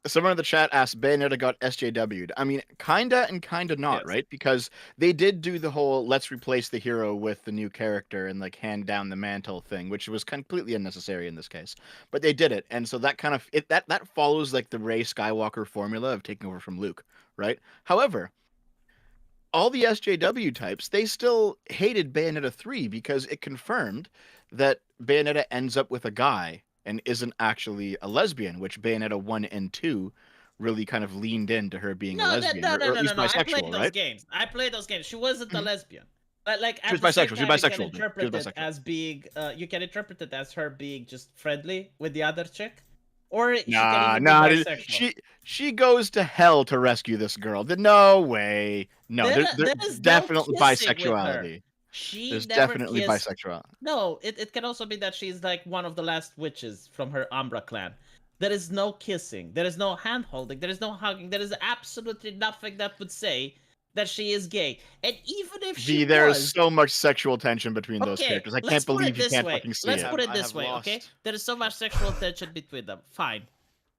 Someone in the chat asked, Bayonetta got SJW'd. I mean, kinda and kinda not, Yes. right? Because they did do the whole let's replace the hero with the new character and like hand down the mantle thing, which was completely unnecessary in this case. But they did it, and so that kind of that follows like the Rey Skywalker formula of taking over from Luke, right? However, all the SJW types, they still hated Bayonetta 3 because it confirmed that Bayonetta ends up with a guy and isn't actually a lesbian, which Bayonetta 1 and 2 really kind of leaned into her being a lesbian, or at least I bisexual, played those right? games. I played those games. She wasn't a lesbian. But like, She was at the same bisexual. She was time, you bisexual, can dude. interpret She was it bisexual. as being, you can interpret it as her being just friendly with the other chick, or she Nah, can even nah. be dude, bisexual. She goes to hell to rescue this girl. No way. No, There there's is no definitely kissing with her. bisexuality. She There's never definitely kissed. bisexual. No, it can also be that she's like one of the last witches from her Umbra clan. There is no kissing. There is no hand holding. There is no hugging. There is absolutely nothing that would say that she is gay. And even if she There is was, so much sexual tension between those okay, characters. I let's can't put believe it you this can't way. fucking see Let's it. put it I this have way, okay? lost. There is so much sexual tension between them. Fine.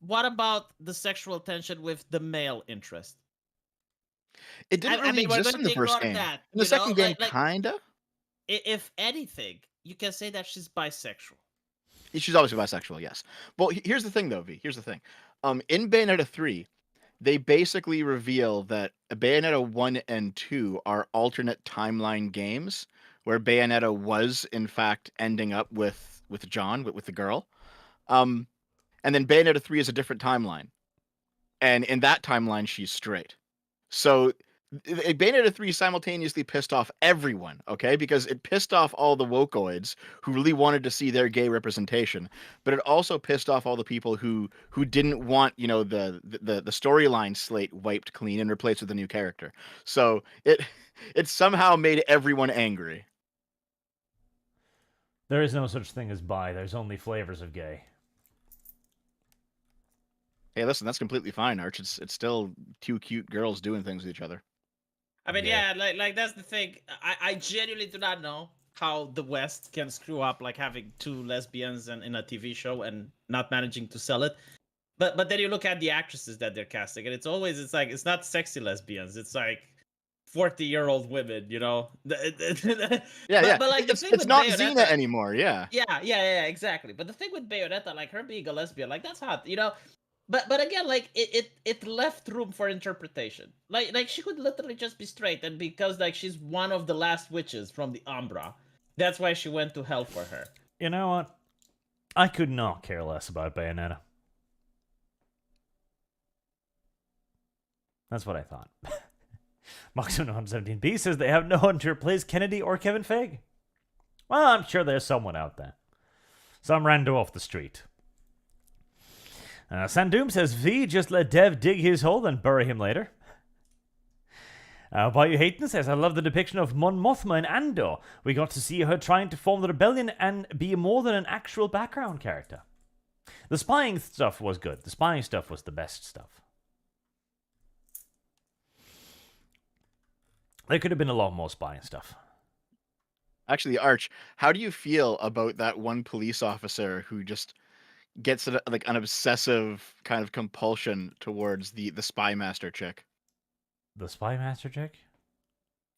What about the sexual tension with the male interest? It didn't I really mean, we're exist going in to the first ignore game. that. In the second game, Like kinda. if anything, you can say that she's bisexual. She's obviously bisexual, yes. Well, here's the thing, though, V. Here's the thing. In Bayonetta 3, they basically reveal that Bayonetta 1 and 2 are alternate timeline games where Bayonetta was, in fact, ending up with John, with the girl. And then Bayonetta 3 is a different timeline. And in that timeline, she's straight. So Bayonetta 3 simultaneously pissed off everyone, okay? Because it pissed off all the wokeoids who really wanted to see their gay representation, but it also pissed off all the people who didn't want, the storyline slate wiped clean and replaced with a new character. So it somehow made everyone angry. There is no such thing as bi. There's only flavors of gay. Hey, listen, that's completely fine, Arch. It's still two cute girls doing things with each other. I mean, Yeah. yeah, like that's the thing. I genuinely do not know how the West can screw up like having two lesbians in a TV show and not managing to sell it. But then you look at the actresses that they're casting, and it's not sexy lesbians. It's like 40-year-old women, Yeah, But like the it's thing it's with not Bayonetta, Xena anymore. Yeah. yeah, exactly. But the thing with Bayonetta, like her being a lesbian, like that's hot. But again, like it left room for interpretation. Like she could literally just be straight, and because like she's one of the last witches from the Umbra, that's why she went to hell for her. You know what? I could not care less about Bayonetta. That's what I thought. Maximum117B says they have no one to replace Kennedy or Kevin Feige. Well, I'm sure there's someone out there. Some rando off the street. Sandoom says V, just let Dev dig his hole and bury him later. Bayou Hayton says, I love the depiction of Mon Mothma in Andor. We got to see her trying to form the rebellion and be more than an actual background character. The spying stuff was good. The spying stuff was the best stuff. There could have been a lot more spying stuff. Actually, Arch, how do you feel about that one police officer who just gets like an obsessive kind of compulsion towards the spy master chick? The spy master chick?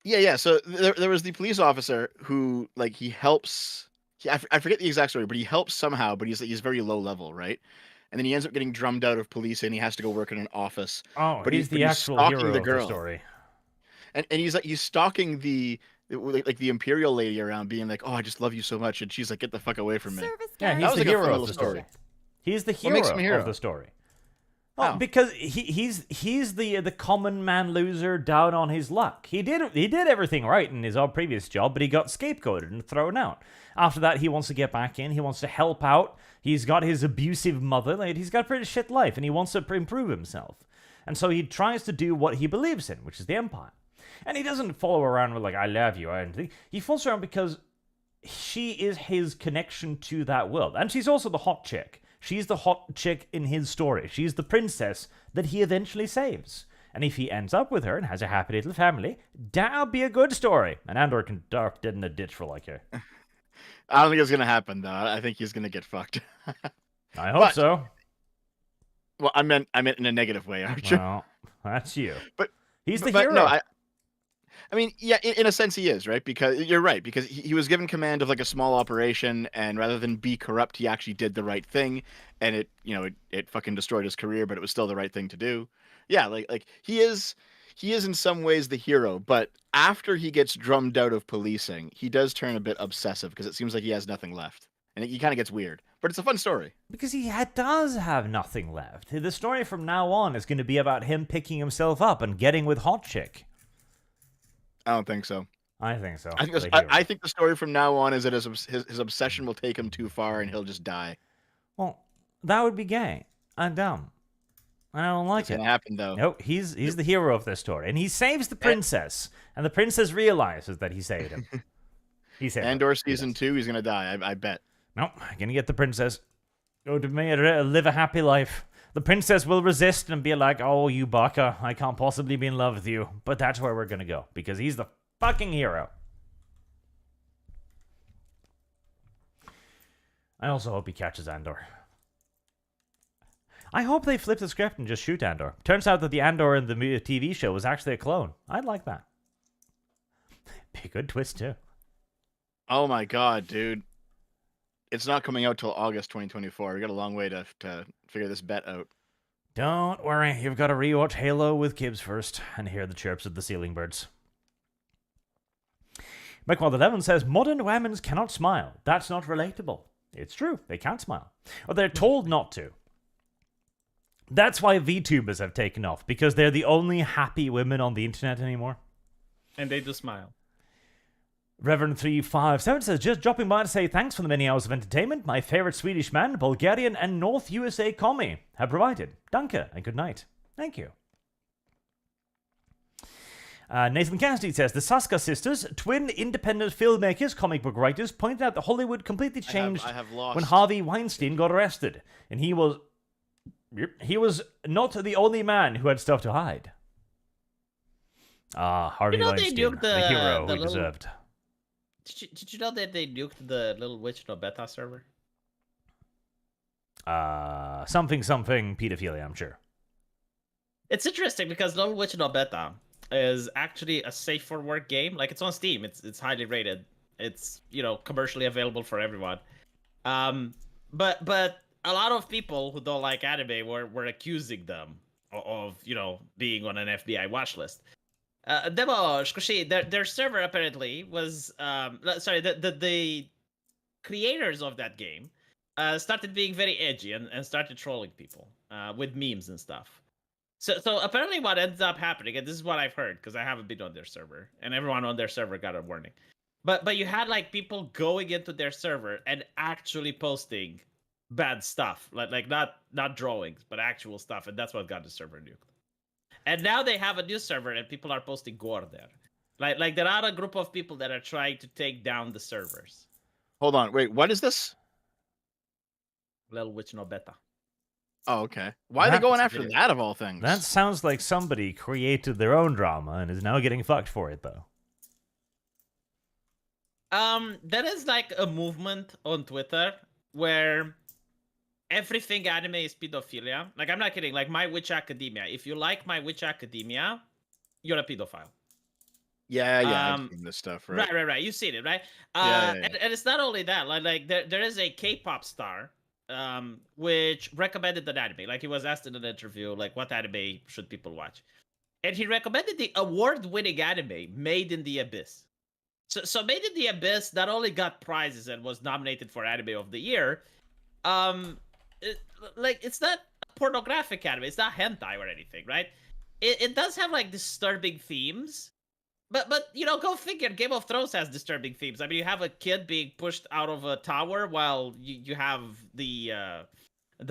Yeah. So there was the police officer who like he helps. I forget the exact story, but he helps somehow. But he's very low level, right? And then he ends up getting drummed out of police, and he has to go work in an office. Oh, but he's the actual stalking hero the of girl. the story. And he's stalking the imperial lady around, being like, "Oh, I just love you so much," and she's like, "Get the fuck away from me." Service Yeah, guy. he's was the like a fun hero of little the story. story. He's the What makes him a hero hero? of the story. How? Well, because he's the common man loser down on his luck. He did everything right in his previous job, but he got scapegoated and thrown out. After that, he wants to get back in. He wants to help out. He's got his abusive mother. Like, he's got a pretty shit life, and he wants to improve himself. And so he tries to do what he believes in, which is the Empire. And he doesn't follow around with like, I love you or anything. He follows around because she is his connection to that world. And she's also the hot chick. She's the hot chick in his story. She's the princess that he eventually saves. And if he ends up with her and has a happy little family, that'll be a good story. And Andor can dark dead in a ditch for like her. I don't think it's gonna happen though. I think he's gonna get fucked. I hope But- so. Well, I meant in a negative way, Archer. Well, that's you. But- he's the but hero. no, I mean, yeah, in a sense he is, right? Because you're right, because he was given command of like a small operation, and rather than be corrupt, he actually did the right thing, and it fucking destroyed his career, but it was still the right thing to do. Yeah, like he is in some ways the hero, but after he gets drummed out of policing, he does turn a bit obsessive because it seems like he has nothing left, and he kind of gets weird. But it's a fun story. Because he does have nothing left. The story from now on is going to be about him picking himself up and getting with hot chick. I don't think so. I think so. I think the story from now on is that his obsession will take him too far and he'll just die. Well, that would be gay and dumb. I don't like It's it. gonna happen though. Nope, he's the hero of this story. And he saves the princess. And the princess realizes that he saved him. He said Andor he season does. 2, he's gonna die. I bet. No, gonna get the princess. Go to me, live a happy life. The princess will resist and be like, "Oh, you baka, I can't possibly be in love with you." But that's where we're gonna go because he's the fucking hero. I also hope he catches Andor. I hope they flip the script and just shoot Andor. Turns out that the Andor in the TV show was actually a clone. I'd like that. Be a good twist too. Oh my god, dude. It's not coming out till August 2024. We got a long way to figure this bet out. Don't worry, you've got to rewatch Halo with Gibbs first and hear the chirps of the ceiling birds. McWald11 says, modern women cannot smile. That's not relatable. It's true, they can't smile. Or they're told not to. That's why VTubers have taken off, because they're the only happy women on the internet anymore. And they do smile. Reverend 357 says, just dropping by to say thanks for the many hours of entertainment my favorite Swedish man, Bulgarian, and North USA commie have provided. Danke, and good night. Thank you. Nathan Cassidy says, the Saska sisters, twin independent filmmakers, comic book writers, pointed out that Hollywood completely changed I have lost. when Harvey Weinstein got arrested. And he was not the only man who had stuff to hide. Harvey Weinstein, the hero we deserved. Did you know that they nuked the Little Witch No Beta server? Something pedophilia, I'm sure. It's interesting because Little Witch No Beta is actually a safe for work game. Like, it's on Steam. It's highly rated. It's, commercially available for everyone. But a lot of people who don't like anime were accusing them of being on an FBI watch list. Their server apparently was the creators of that game started being very edgy and started trolling people with memes and stuff. So apparently what ends up happening, and this is what I've heard because I haven't been on their server, and everyone on their server got a warning. But you had like people going into their server and actually posting bad stuff, like not drawings, but actual stuff, and that's what got the server nuked. And now they have a new server, and people are posting gore there. Like there are a group of people that are trying to take down the servers. Hold on, wait, what is this? Little Witch No Beta. Oh, okay. Why are they going after that of all things? That sounds like somebody created their own drama and is now getting fucked for it, though. That is like a movement on Twitter where everything anime is pedophilia. Like, I'm not kidding. Like, My Witch Academia. If you like My Witch Academia, you're a pedophile. Yeah, I've seen this stuff, right? Right. You've seen it, right? Yeah. And it's not only that. Like there is a K-pop star, which recommended an anime. Like, he was asked in an interview, like, what anime should people watch? And he recommended the award-winning anime Made in the Abyss. So Made in the Abyss not only got prizes and was nominated for Anime of the Year, it's not pornographic anime. It's not hentai or anything, right? It does have like disturbing themes, but go figure. Game of Thrones has disturbing themes. I mean, you have a kid being pushed out of a tower while you have the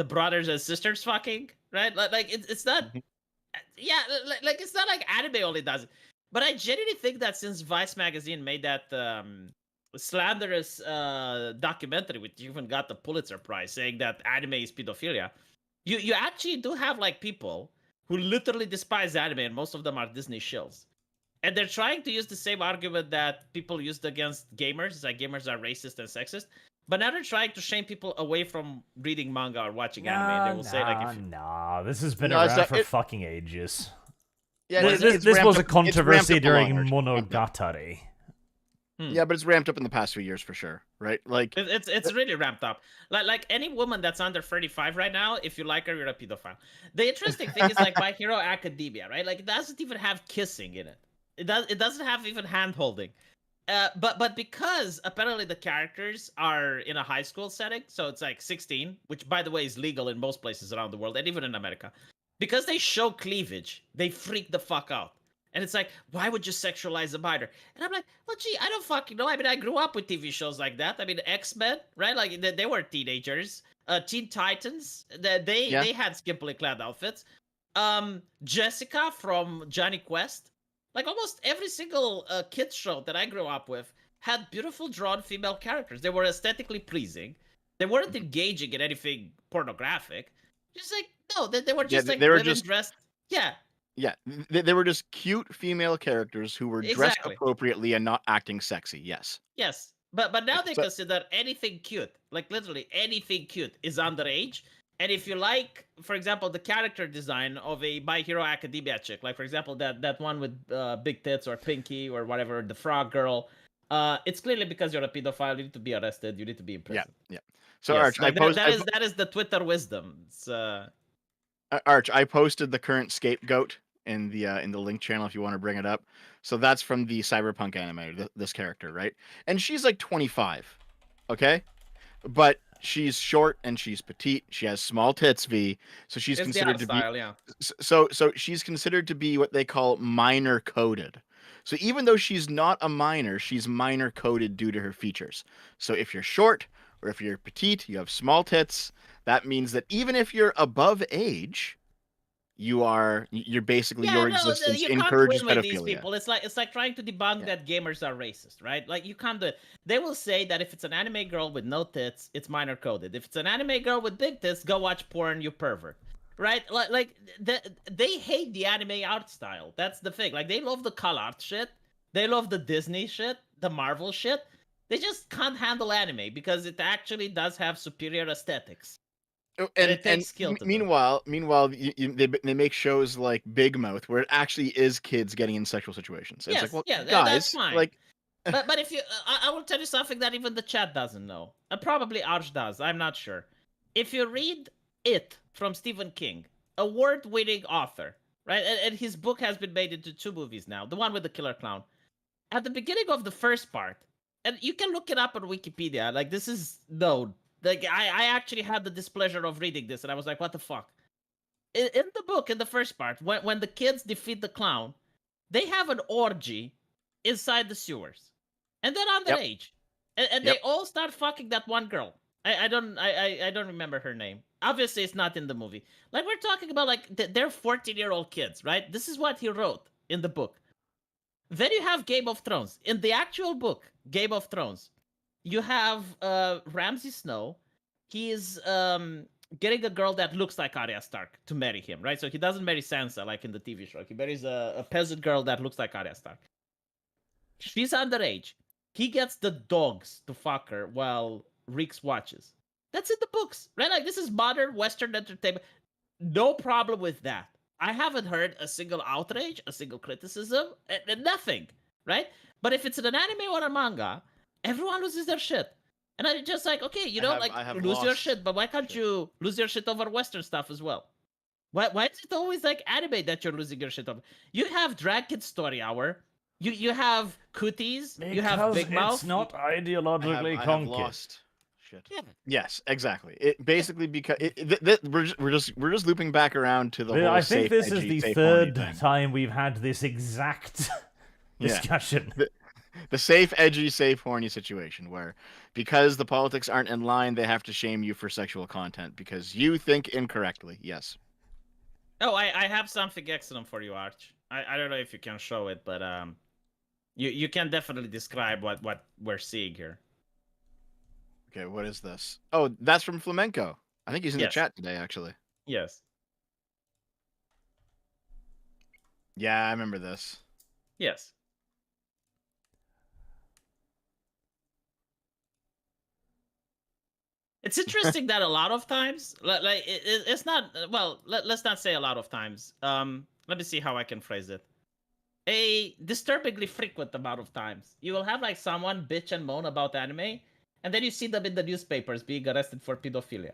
brothers and sisters fucking, right? Like it's not, yeah, like it's not like anime only does it. But I genuinely think that since Vice magazine made that slanderous documentary, which even got the Pulitzer Prize, saying that anime is pedophilia, you actually do have like people who literally despise anime, and most of them are Disney shills. And they're trying to use the same argument that people used against gamers. It's like gamers are racist and sexist. But now they're trying to shame people away from reading manga or watching anime. And they will say like, this has been around for fucking ages. Yeah, this was a controversy during Monogatari. Yeah, but it's ramped up in the past few years for sure, right? Like it's really ramped up. Like any woman that's under 35 right now, if you like her, you're a pedophile. The interesting thing is like My Hero Academia, right? Like, it doesn't even have kissing in it. It doesn't have even hand holding. But because apparently the characters are in a high school setting, so it's like 16, which by the way is legal in most places around the world and even in America. Because they show cleavage, they freak the fuck out. And it's like, why would you sexualize a minor? And I'm like, well, gee, I don't fucking know. I mean, I grew up with TV shows like that. I mean, X-Men, right? Like, they were teenagers. Teen Titans, they had skimpily clad outfits. Jessica from Johnny Quest. Like, almost every single kids show that I grew up with had beautiful drawn female characters. They were aesthetically pleasing. They weren't engaging in anything pornographic. Just like no, they were Yeah, just like they were women just dressed. Yeah, yeah, they were just cute female characters who were dressed exactly. appropriately and not acting sexy. Yes. Yes, but Yeah. now they So consider anything cute, like literally anything cute, is underage. And if you like, for example, the character design of a My Hero Academia chick, like for example that one with big tits or Pinky or whatever, the frog girl, it's clearly because you're a pedophile. You need to be arrested. You need to be in yeah, prison. yeah. So Yes, Arch, I like that, post that is that is the Twitter wisdom. It's Arch, I posted the current scapegoat in the link channel if you want to bring it up. So that's from the Cyberpunk anime, this character, right? And she's like 25, okay? But she's short and she's petite. She has small tits, V. So she's it's the considered art to be style, yeah. so she's considered to be what they call minor coded. So even though she's not a minor, she's minor coded due to her features. So if you're short or if you're petite, you have small tits, that means that even if you're above age, you're basically Yeah, your no, existence you can't encourages win with these pedophilia. people. It's like trying to debunk Yeah. that gamers are racist, right? Like you can't do it. They will say that if it's an anime girl with no tits, it's minor coded. If it's an anime girl with big tits, go watch porn, you pervert. Right? They hate the anime art style. That's the thing. Like they love the color art shit. They love the Disney shit, the Marvel shit. They just can't handle anime because it actually does have superior aesthetics. Oh, And and it takes skill to do. meanwhile, they make shows like Big Mouth where it actually is kids getting in sexual situations. And it's Yes, like, well, yeah, that's guys, fine. like, But if you, I will tell you something that even the chat doesn't know. Probably Arch does. I'm not sure. If you read It from Stephen King, award-winning author, right? And his book has been made into 2 movies now. The one with the killer clown. At the beginning of the first part, and you can look it up on Wikipedia. Like this is known. Like I actually had the displeasure of reading this, and I was like, what the fuck? In the book, in the first part, when the kids defeat the clown, they have an orgy inside the sewers, and they're Yep. underage, and Yep. they all start fucking that one girl. I don't remember her name. Obviously, it's not in the movie. Like we're talking about, like they're 14-year-old kids, right? This is what he wrote in the book. Then you have Game of Thrones. In the actual book, Game of Thrones, you have Ramsay Snow. He is getting a girl that looks like Arya Stark to marry him, right? So he doesn't marry Sansa like in the TV show. He marries a peasant girl that looks like Arya Stark. She's underage. He gets the dogs to fuck her while Reeks watches. That's in the books, right? Like this is modern Western entertainment. No problem with that. I haven't heard a single outrage, a single criticism, and nothing, right? But if it's in an anime or a manga, everyone loses their shit. And I'm just like, okay, you know, I have lose your lost shit, but why can't shit. you lose your shit over Western stuff as well? Why is it always like anime that you're losing your shit over? You have Drag Kid Story Hour, you have Cooties, you have Because Big Mouth. it's not I ideologically have conky. lost shit. Yeah. Yes, exactly. It basically because we're just looping back around to the whole. I think safe, this is edgy, the safe, horny third thing. time we've had this exact Yeah. discussion. The safe, edgy, safe, horny situation where because the politics aren't in line, they have to shame you for sexual content because you think incorrectly. Yes. Oh, I have something excellent for you, Arch. I don't know if you can show it, but you can definitely describe what we're seeing here. Okay, what is this? Oh, that's from Flamenco. I think he's in the Yes. chat today, actually. Yes. Yeah, I remember this. Yes. It's interesting that a lot of times, it's not. Well, let's not say a lot of times. Let me see how I can phrase it. A disturbingly frequent amount of times, you will have like someone bitch and moan about anime, and then you see them in the newspapers being arrested for pedophilia.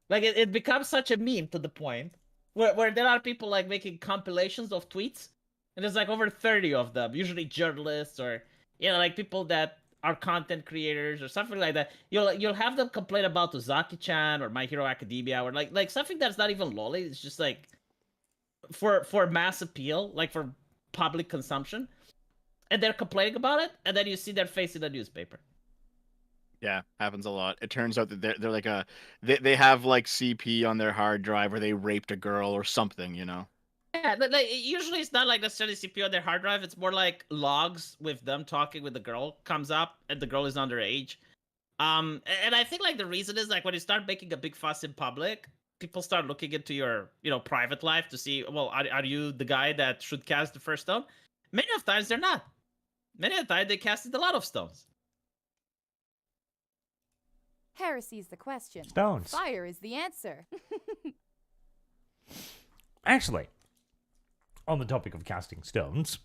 Like it becomes such a meme to the point where there are people like making compilations of tweets, and there's like over 30 of them, usually journalists or like people that are content creators or something like that. You'll have them complain about Uzaki-chan or My Hero Academia or like something that's not even lolly. It's just like for mass appeal, like for public consumption, and they're complaining about it, and then you see their face in the newspaper. Yeah, happens a lot. It turns out that they're like they have like CP on their hard drive or they raped a girl or something, you know. Yeah, like usually it's not like necessarily CPU on their hard drive. It's more like logs with them talking with the girl comes up, and the girl is underage. And I think like the reason is like when you start making a big fuss in public, people start looking into your private life to see, well, are you the guy that should cast the first stone? Many of times they're not. Many of the time they casted a lot of stones. Heresy is the question. Stones. Fire is the answer. Actually, on the topic of casting stones,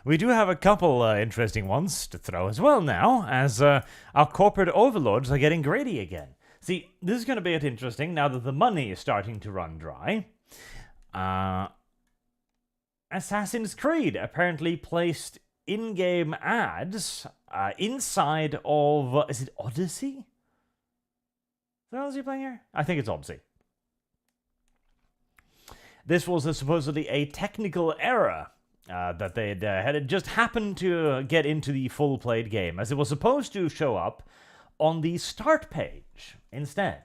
we do have a couple interesting ones to throw as well now, as our corporate overlords are getting greedy again. See, this is going to be interesting now that the money is starting to run dry. Assassin's Creed apparently placed in-game ads inside of... Is it Odyssey? Is that Odyssey playing here? I think it's Odyssey. This was supposedly a technical error that they had just happened to get into the full-played game, as it was supposed to show up on the start page instead,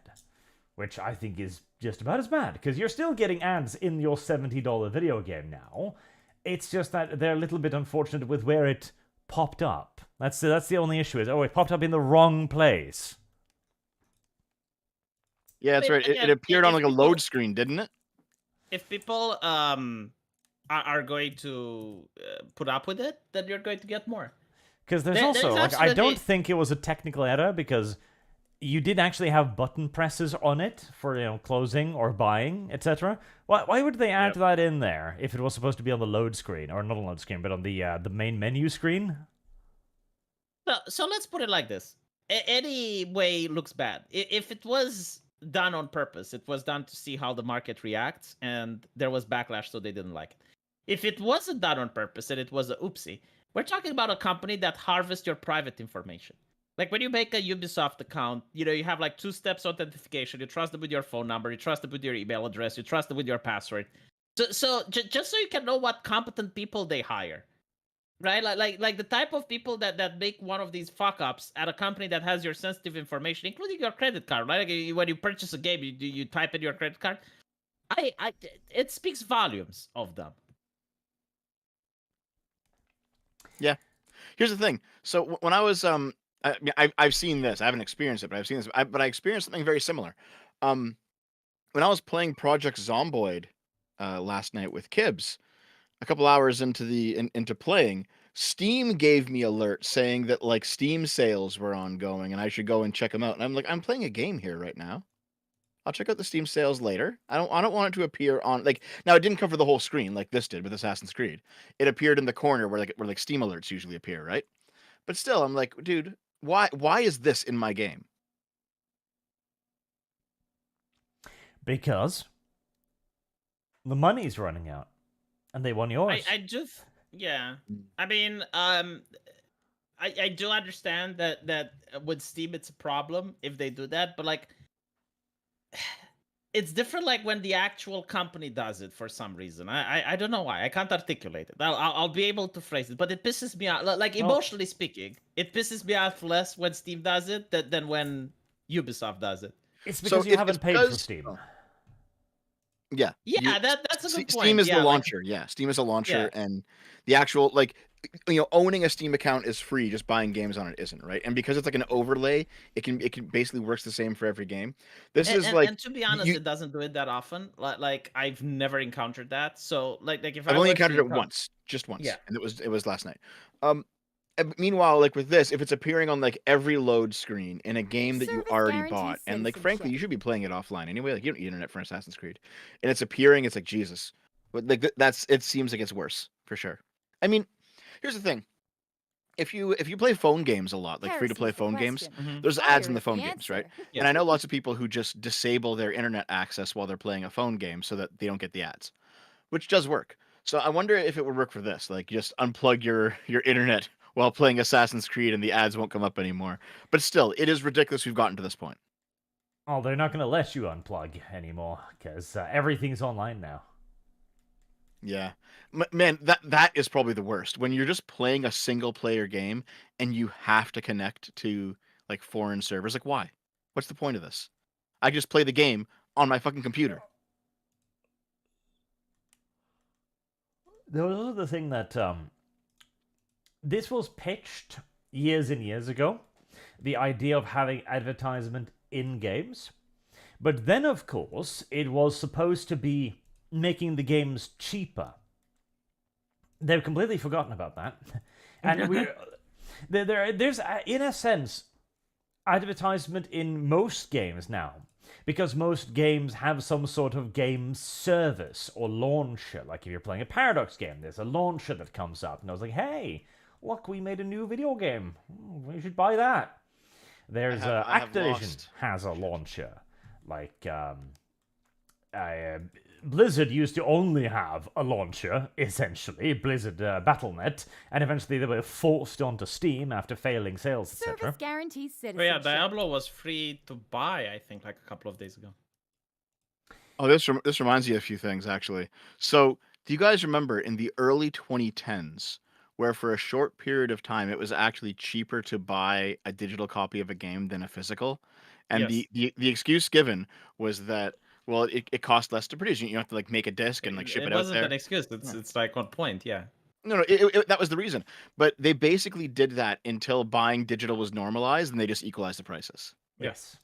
which I think is just about as bad, because you're still getting ads in your $70 video game now. It's just that they're a little bit unfortunate with where it popped up. That's the only issue, is, it popped up in the wrong place. Yeah, that's right. It appeared on like a load screen, didn't it? If people are going to put up with it, then you're going to get more. Because there's also, like, I don't think it was a technical error, because you did actually have button presses on it for, closing or buying, etc. Why would they add that in there if it was supposed to be on the load screen, or not on the load screen, but on the main menu screen? So let's put it like this. Any way looks bad. If it was done on purpose, it was done to see how the market reacts, and there was backlash, so they didn't like it. If it wasn't done on purpose and it was a oopsie, we're talking about a company that harvests your private information. Like when you make a Ubisoft account, you have like 2-step authentication. You trust them with your phone number. You trust them with your email address. You trust them with your password. So just so you can know what competent people they hire, right? Like the type of people that make one of these fuck ups at a company that has your sensitive information, including your credit card, right? Like when you purchase a game, you type in your credit card. It speaks volumes of them. Yeah. Here's the thing. So when I was I've seen this. I haven't experienced it, but I've seen this. But I experienced something very similar. When I was playing Project Zomboid last night with Kibbs, a couple hours into playing, Steam gave me alert saying that like Steam sales were ongoing and I should go and check them out. And I'm like, I'm playing a game here right now. I'll check out the Steam sales later. I don't want it to appear on like now. It didn't cover the whole screen like this did with Assassin's Creed. It appeared in the corner where Steam alerts usually appear, right? But still, I'm like, dude, why is this in my game? Because the money's running out, and they want yours. Yeah. I mean, I do understand that with Steam it's a problem if they do that, but like, it's different like when the actual company does it for some reason. I don't know why. I can't articulate it. I'll be able to phrase it, but it pisses me out. Like emotionally speaking, it pisses me off less when Steam does it than when Ubisoft does it. It's because you haven't paid for Steam. Yeah. Yeah, that's a good point. Steam is the launcher. Yeah, Steam is a launcher, and the actual like owning a Steam account is free. Just buying games on it isn't, right? And because it's like an overlay, it can basically works the same for every game. And to be honest, it doesn't do it that often. Like I've never encountered that. So like if I've only encountered it once, just once, and it was last night. Meanwhile, like with this, if it's appearing on like every load screen in a game that you already bought, and like frankly, you should be playing it offline anyway. Like you don't need internet for Assassin's Creed, and it's appearing, it's like Jesus. But like it seems like it's worse for sure. I mean, here's the thing: if you play phone games a lot, like free to play phone games, there's ads in the phone games, right? Yeah. And I know lots of people who just disable their internet access while they're playing a phone game so that they don't get the ads, which does work. So I wonder if it would work for this, like just unplug your internet while playing Assassin's Creed and the ads won't come up anymore. But still, it is ridiculous we've gotten to this point. Oh, they're not going to let you unplug anymore because everything's online now. Yeah. Man, that is probably the worst. When you're just playing a single player game and you have to connect to like foreign servers. Like, why? What's the point of this? I just play the game on my fucking computer. also the thing that this was pitched years and years ago, the idea of having advertisement in games. But then, of course, it was supposed to be making the games cheaper. They've completely forgotten about that. And there's, in a sense, advertisement in most games now. Because most games have some sort of game service or launcher. Like if you're playing a Paradox game, there's a launcher that comes up. And I was like, hey, look, we made a new video game. We should buy that. There's I have Activision lost. has a launcher. Like Blizzard used to only have a launcher, essentially, Blizzard Battle.net, and eventually they were forced onto Steam after failing sales, etc. Service guarantees But yeah, citizenship. Diablo was free to buy, I think, like a couple of days ago. Oh, this reminds me of a few things actually. So, do you guys remember in the early 2010s, where for a short period of time it was actually cheaper to buy a digital copy of a game than a physical? And Yes. the excuse given was that, well, it cost less to produce. You don't have to like make a disc and like ship it out wasn't there. an excuse. It's like on point. Yeah. No, that was the reason. But they basically did that until buying digital was normalized, and they just equalized the prices. Yes.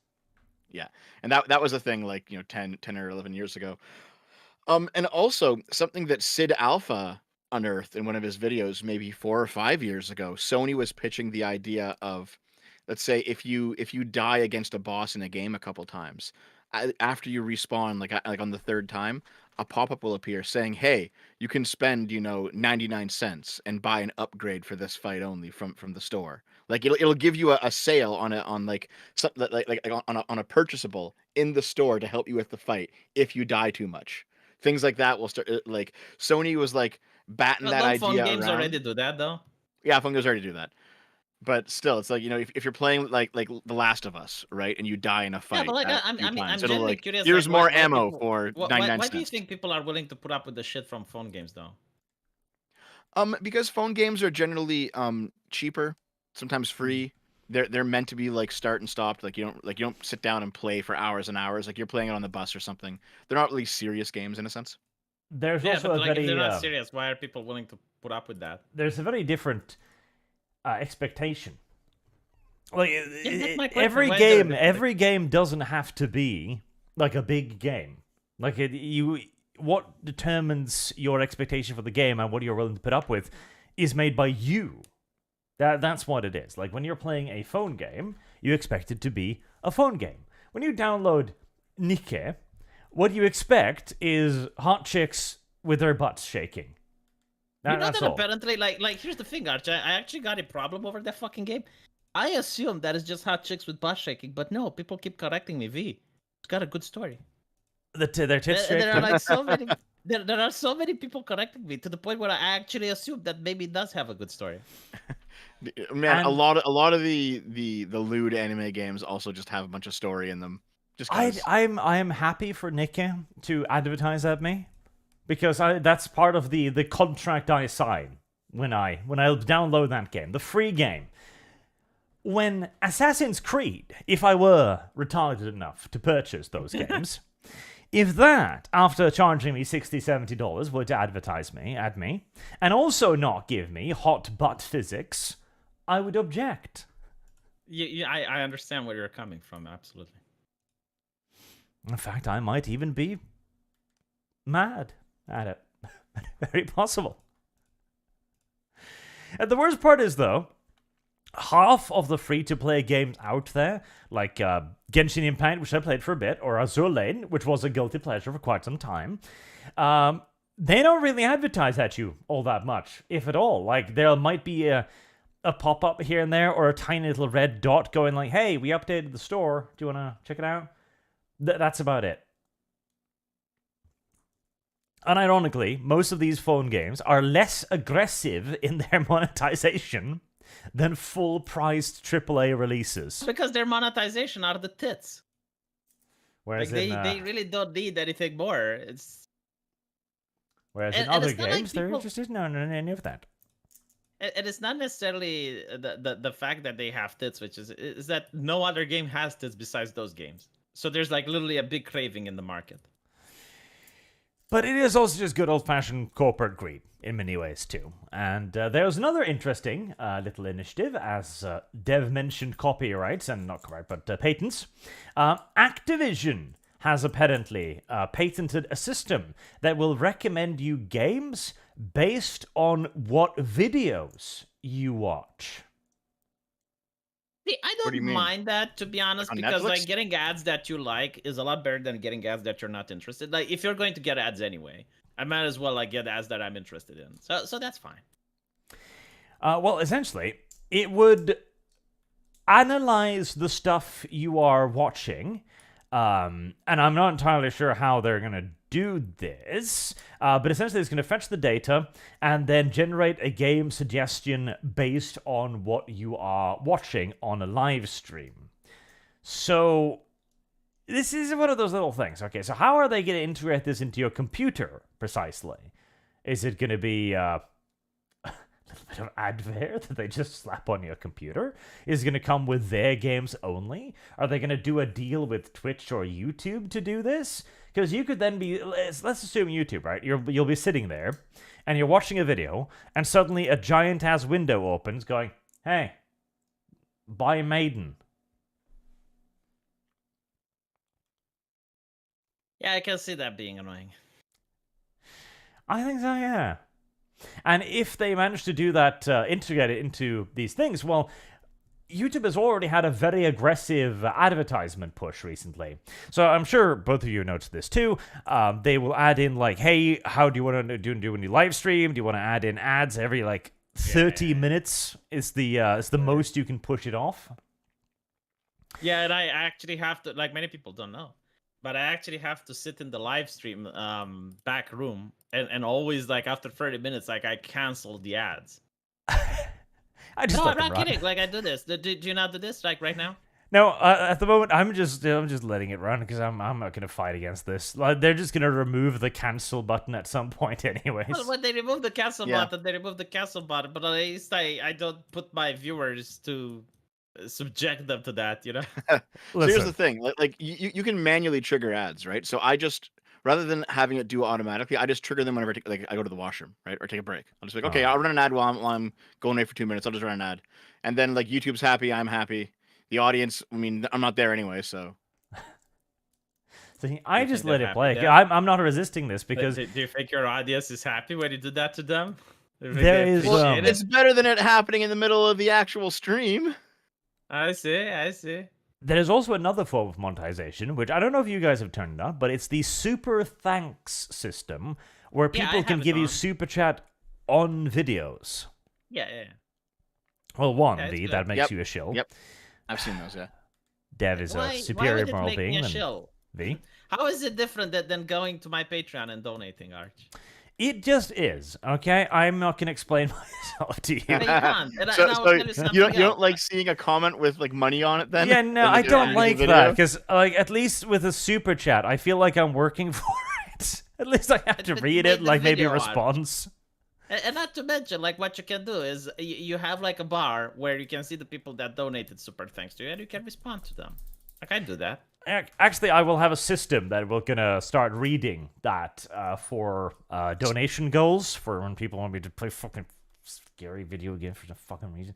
Yeah, and that was a thing like 10 or 11 years ago. And also something that Sid Alpha unearthed in one of his videos, maybe 4 or 5 years ago. Sony was pitching the idea of, let's say, if you die against a boss in a game a couple times, after you respawn, like on the third time, a pop-up will appear saying, "Hey, you can spend 99 cents and buy an upgrade for this fight only from the store." Like it'll give you a sale on like something like on a purchasable in the store to help you with the fight if you die too much. Things like that will start like Sony was like batting Well, that don't idea phone games around. already do that though? Yeah, phone games already do that. But still, it's like if you're playing like The Last of Us, right, and you die in a Yeah, fight but like a I'm few I'm times, I'm it'll genuinely like curious. here's like, more why ammo people, for why, 99 why do you cents. think people are willing to put up with the shit from phone games though? Because phone games are generally cheaper, sometimes free. They're meant to be like start and stopped. Like you don't sit down and play for hours and hours. Like you're playing it on the bus or something. They're not really serious games in a sense. There's Yeah, also but a like if very they're not serious, why are people willing to put up with that? there's a very different expectation. Like that's my question. every Why is there a game, different every game doesn't have to be like a big game. Like what determines your expectation for the game and what you're willing to put up with is made by you. That's what it is. Like when you're playing a phone game, you expect it to be a phone game. When you download Nike, what you expect is hot chicks with their butts shaking. That's that all. apparently like here's the thing, Arch. I actually got a problem over that fucking game. I assume that is just hot chicks with butt shaking, but no, people keep correcting me. V, it's got a good story. Their tits And shaking. there are like so many. There are so many people correcting me to the point where I actually assume that maybe it does have a good story. Man, a And- lot of the lewd anime games also just have a bunch of story in them. Just 'cause. I'm happy for Nicky to advertise at me because that's part of the contract I sign when I download that game, the free game. When Assassin's Creed, if I were retarded enough to purchase those games, if that, after charging me $60, $70, were to advertise at me, and also not give me hot butt physics, I would object. I understand where you're coming from. Absolutely. In fact, I might even be mad at it. Very possible. And the worst part is, though, half of the free-to-play games out there, like Genshin Impact, which I played for a bit, or Azur Lane, which was a guilty pleasure for quite some time, they don't really advertise at you all that much, if at all. Like, there might be a pop-up here and there, or a tiny little red dot going like, hey, we updated the store. Do you want to check it out? That's about it. Unironically, most of these phone games are less aggressive in their monetization than full-priced AAA releases. Because their monetization are the tits. Whereas Like they really don't need anything more. It's whereas in and other it's not like games, they're people- interested in any of that. and it's not necessarily the fact that they have tits, which is that no other game has tits besides those games. So there's like literally a big craving in the market. But it is also just good old-fashioned corporate greed in many ways too. And there's another interesting little initiative, as Dev mentioned, copyrights and not copyright, but patents. Activision has apparently patented a system that will recommend you games based on what videos you watch. See, I What do you don't mean? mind that, to be honest, Like on because like Netflix? getting ads that you like is a lot better than getting ads that you're not interested. Like if you're going to get ads anyway, I might as well like get ads that I'm interested in. So that's fine. Well, essentially, it would analyze the stuff you are watching, and I'm not entirely sure how they're going to do this, but essentially it's going to fetch the data and then generate a game suggestion based on what you are watching on a live stream. So this is one of those little things. Okay, so how are they going to integrate this into your computer precisely? Is it going to be a little bit of adware that they just slap on your computer? Is it going to come with their games only? Are they going to do a deal with Twitch or YouTube to do this? Because you could then be, let's assume YouTube, right? You'll be sitting there, and you're watching a video, and suddenly a giant-ass window opens going, hey, buy Maiden. Yeah, I can see that being annoying. I think so, yeah. And if they manage to do that, integrate it into these things, well, YouTube has already had a very aggressive advertisement push recently. So I'm sure both of you noticed this too. They will add in like, hey, how do you want to do when you live stream? Do you want to add in ads every like 30 minutes is the most you can push it off? Yeah, and I actually have to, like many people don't know, but I actually have to sit in the live stream back room and always like after 30 minutes, like I cancel the ads. I just No, let I'm them not run. kidding. Like I do this. Do you not do this like right now? No, at the moment I'm just letting it run because I'm not gonna fight against this. Like, they're just gonna remove the cancel button at some point, anyways. Well, when they remove the cancel Yeah. button, they remove the cancel button. But at least I don't put my viewers to subject them to that. You know. So here's Listen, the thing: like you can manually trigger ads, right? So I just rather than having it do it automatically, I just trigger them whenever I go to the washroom, right, or take a break. I'll just be like, okay, Oh. I'll run an ad while I'm going away for 2 minutes. I'll just run an ad, and then like YouTube's happy, I'm happy. The audience, I mean, I'm not there anyway, so. See, I You just think let they're it play. happy, yeah? I'm not resisting this because Do you think your audience is happy when you do that to them? Do you think There they is, appreciate it? It's better than it happening in the middle of the actual stream. I see. there's also another form of monetization, which I don't know if you guys have turned on, but it's the super thanks system where Yeah, I people can have it give you on. super chat on videos. Yeah. Well, one, Yeah, it's V, good. that makes Yep, you a shill. yep. I've seen those, yeah. Dev is Why a superior would it moral make me being a than shill? V. How is it different than going to my Patreon and donating, Arch? It just is, okay? I'm not going to explain myself to you. Yeah, you can't. And So, I will so tell you you something don't else. like seeing a comment with like money on it then? Yeah, no, In the I don't Yeah. like video? that because, like, at least with a super chat, I feel like I'm working for it. At least I have to But read you it, made the like maybe a video, Arch. response. And not to mention, like, what you can do is you have like a bar where you can see the people that donated super thanks to you, and you can respond to them. Like I do that. Actually, I will have a system that will gonna start reading that for donation goals for when people want me to play fucking scary video game for some fucking reason.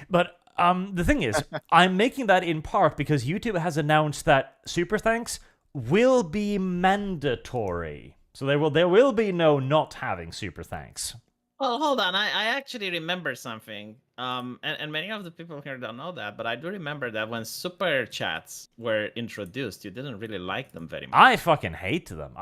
But the thing is, I'm making that in part because YouTube has announced that super thanks will be mandatory. So there will be no not having super thanks. Well, hold on. I actually remember something. And many of the people here don't know that, but I do remember that when super chats were introduced, you didn't really like them very much. I fucking hate them.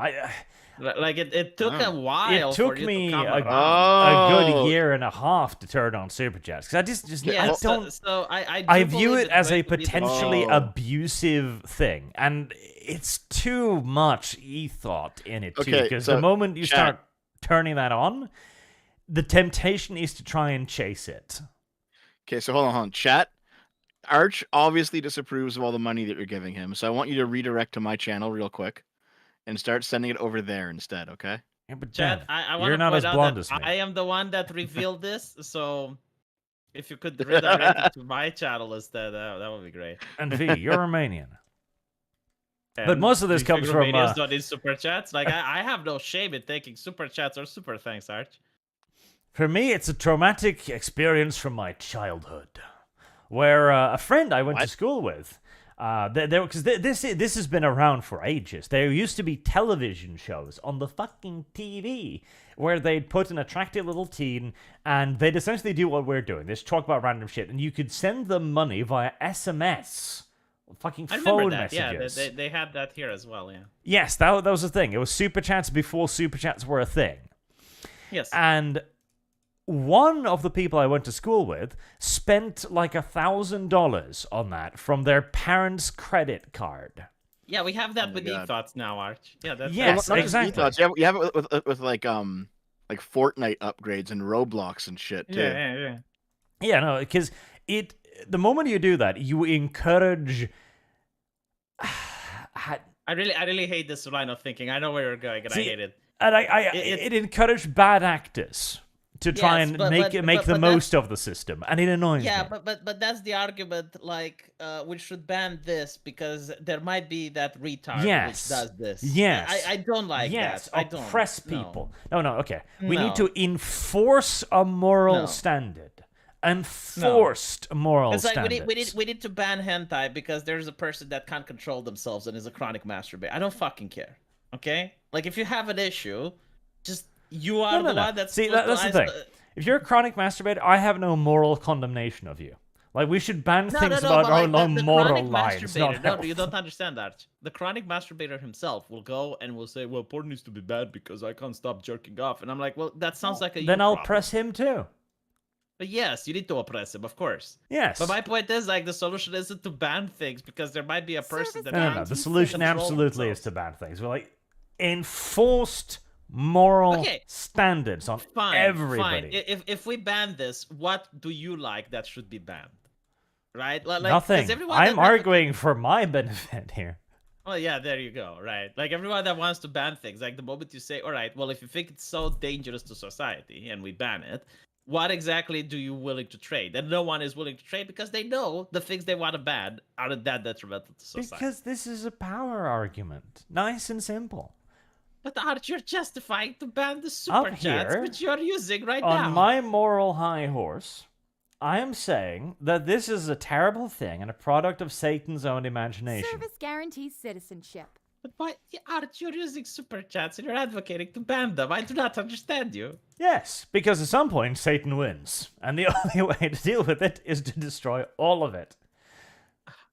Like it took Oh. a while. It took for you me to come a around. good Oh. year and a half to turn on super chats because Yeah, I don't. so I I do view believe it it's as a going to be the potentially Oh. abusive thing, and it's too much e-thought in it too. Okay, Because so, the moment you chat. start turning that on, the temptation is to try and chase it. Okay, so hold on. Chat. Arch obviously disapproves of all the money that you're giving him, so I want you to redirect to my channel real quick and start sending it over there instead, okay? Yeah, but Chad, Dev, I you're want to not point as out blonde that as me. I am the one that revealed this, so if you could redirect it to my channel instead, that would be great. And V, you're Romanian. But most of this comes from, Romanians don't need super chats. Like I have no shame in taking super chats or super thanks, Arch. For me, it's a traumatic experience from my childhood, where a friend I went to school with, because this has been around for ages. There used to be television shows on the fucking TV where they'd put an attractive little teen, and they'd essentially do what we're doing. They'd talk about random shit, and you could send them money via SMS. Fucking I phone remember that. messages. Yeah, they had that here as well. Yeah. Yes, that was the thing. It was super chats before super chats were a thing. Yes. And one of the people I went to school with spent like $1,000 on that from their parents' credit card. Yeah, we have that my with God. e-thoughts now, Arch. Yeah, that's Yes, Not just exactly. e-thoughts, you have it with like Fortnite upgrades and Roblox and shit too. Yeah. Yeah, no, because the moment you do that, you encourage. I really hate this line of thinking. I know where you're going, and I See, hate it. And It's- it encouraged bad actors to try Yes, and but make the that's- most of the system, and it annoys Yeah, me. but that's the argument. Like, we should ban this because there might be that retard Yes. which does this. Yes. I don't like yes, that. I don't oppress no. people. No, okay. We No. need to enforce a moral No. standard. Enforced moral It's like standards. we need to ban hentai because there's a person that can't control themselves and is a chronic masturbator. I don't fucking care. Okay? Like if you have an issue, just you are the one that's See, supposed that's to the thing. If you're a chronic masturbator, I have no moral condemnation of you. Like, we should ban things about but our like, own the moral chronic lives, masturbator- not No, health. you don't understand that. The chronic masturbator himself will go and will say, well, porn needs to be bad because I can't stop jerking off. And I'm like, well, that sounds like a Then you I'll problem. press him too. But yes, you need to oppress him, of course. Yes. But my point is, like, the solution isn't to ban things because there might be a person Service that No. can't The solution control absolutely is themselves. to ban things. We're like, enforced moral Okay. standards on Fine, everybody. fine. If we ban this, what do you like that should be banned? Right? Like, Nothing. does everyone I'm that- arguing for my benefit here. Well, yeah, there you go. Right? Like everyone that wants to ban things, like the moment you say, "All right, well, if you think it's so dangerous to society and we ban it, what exactly do you willing to trade?" And no one is willing to trade because they know the things they want to ban are that detrimental to society. Because this is a power argument. Nice and simple. But aren't you justifying to ban the super Up chats here, which you're using right On now? my moral high horse, I am saying that this is a terrible thing and a product of Satan's own imagination. Service guarantees citizenship. But why aren't you using super chats and you're advocating to ban them? I do not understand you. Yes, because at some point Satan wins, and the only way to deal with it is to destroy all of it.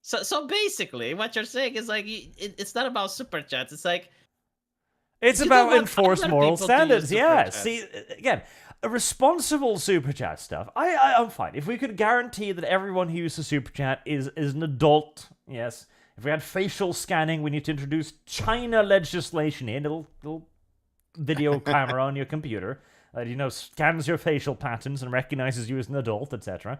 So basically, what you're saying is like it's not about super chats. It's like It's You about don't want enforced other moral people to use standards. super Yeah. chats. See, again, a responsible super chat stuff. I'm fine if we could guarantee that everyone who uses super chat is an adult. Yes. If we had facial scanning, we need to introduce China legislation in. Little video camera on your computer that scans your facial patterns and recognizes you as an adult, etc.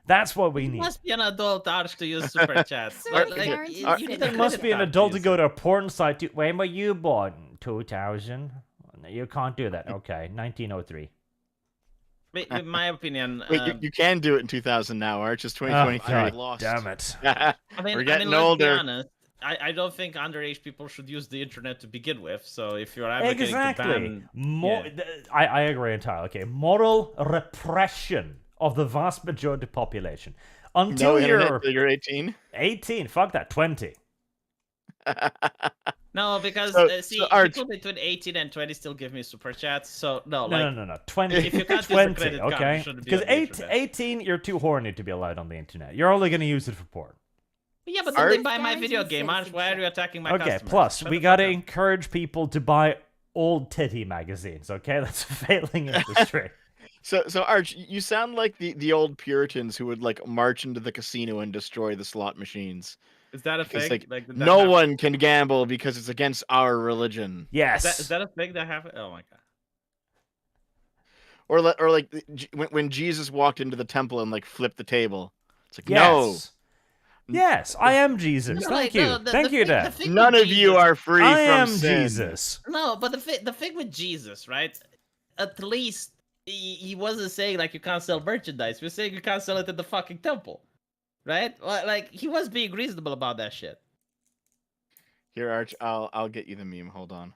That's what we you need. must be an adult Arch to use super chats. Service Like, guarantees you need a citizenship. You must be an credit adult card to go to a porn site. When were you born? 2000? You can't do that. Okay, 1903. In my opinion, Wait, you can do it in 2000 now, Arch. It's 2023. God lost. damn it. I mean, We're getting let's older. be honest. I don't think underage people should use the internet to begin with. So if you're advocating Exactly. to ban, yeah. I agree entirely. Okay, moral repression of the vast majority of the population. Until No you're internet till you're 18. 18, fuck that, 20. No, because So, Arch- people between 18 and 20 still give me super chats. So no, No. 20. If you can't use a 20, credit card, you okay? shouldn't be Because on the internet. 18, you're too horny to be allowed on the internet. You're only going to use it for porn. Yeah, but then they Arch- buy my video Guaranteed game. Arch, why are you attacking my Okay, customers? plus, Shut we the got to fuck up. encourage people to buy old titty magazines, okay? That's a failing industry. So Arch, you sound like the old Puritans who would like march into the casino and destroy the slot machines. Is that a It's thing? like, did that no happen? one can gamble because it's against our religion. Yes. Is that a thing that happened? Oh my god. Or like when Jesus walked into the temple and like flipped the table. It's like Yes. Yes, I am Jesus. No, Thank like, you. no, Thank you, thing- Dad. thing no, none with of you Jesus- are free I from am sin. Jesus. No, but the thing with Jesus, right? At least he wasn't saying like you can't sell merchandise. He was saying you can't sell it at the fucking temple, right? Like he was being reasonable about that shit. Here, Arch, I'll get you the meme. Hold on.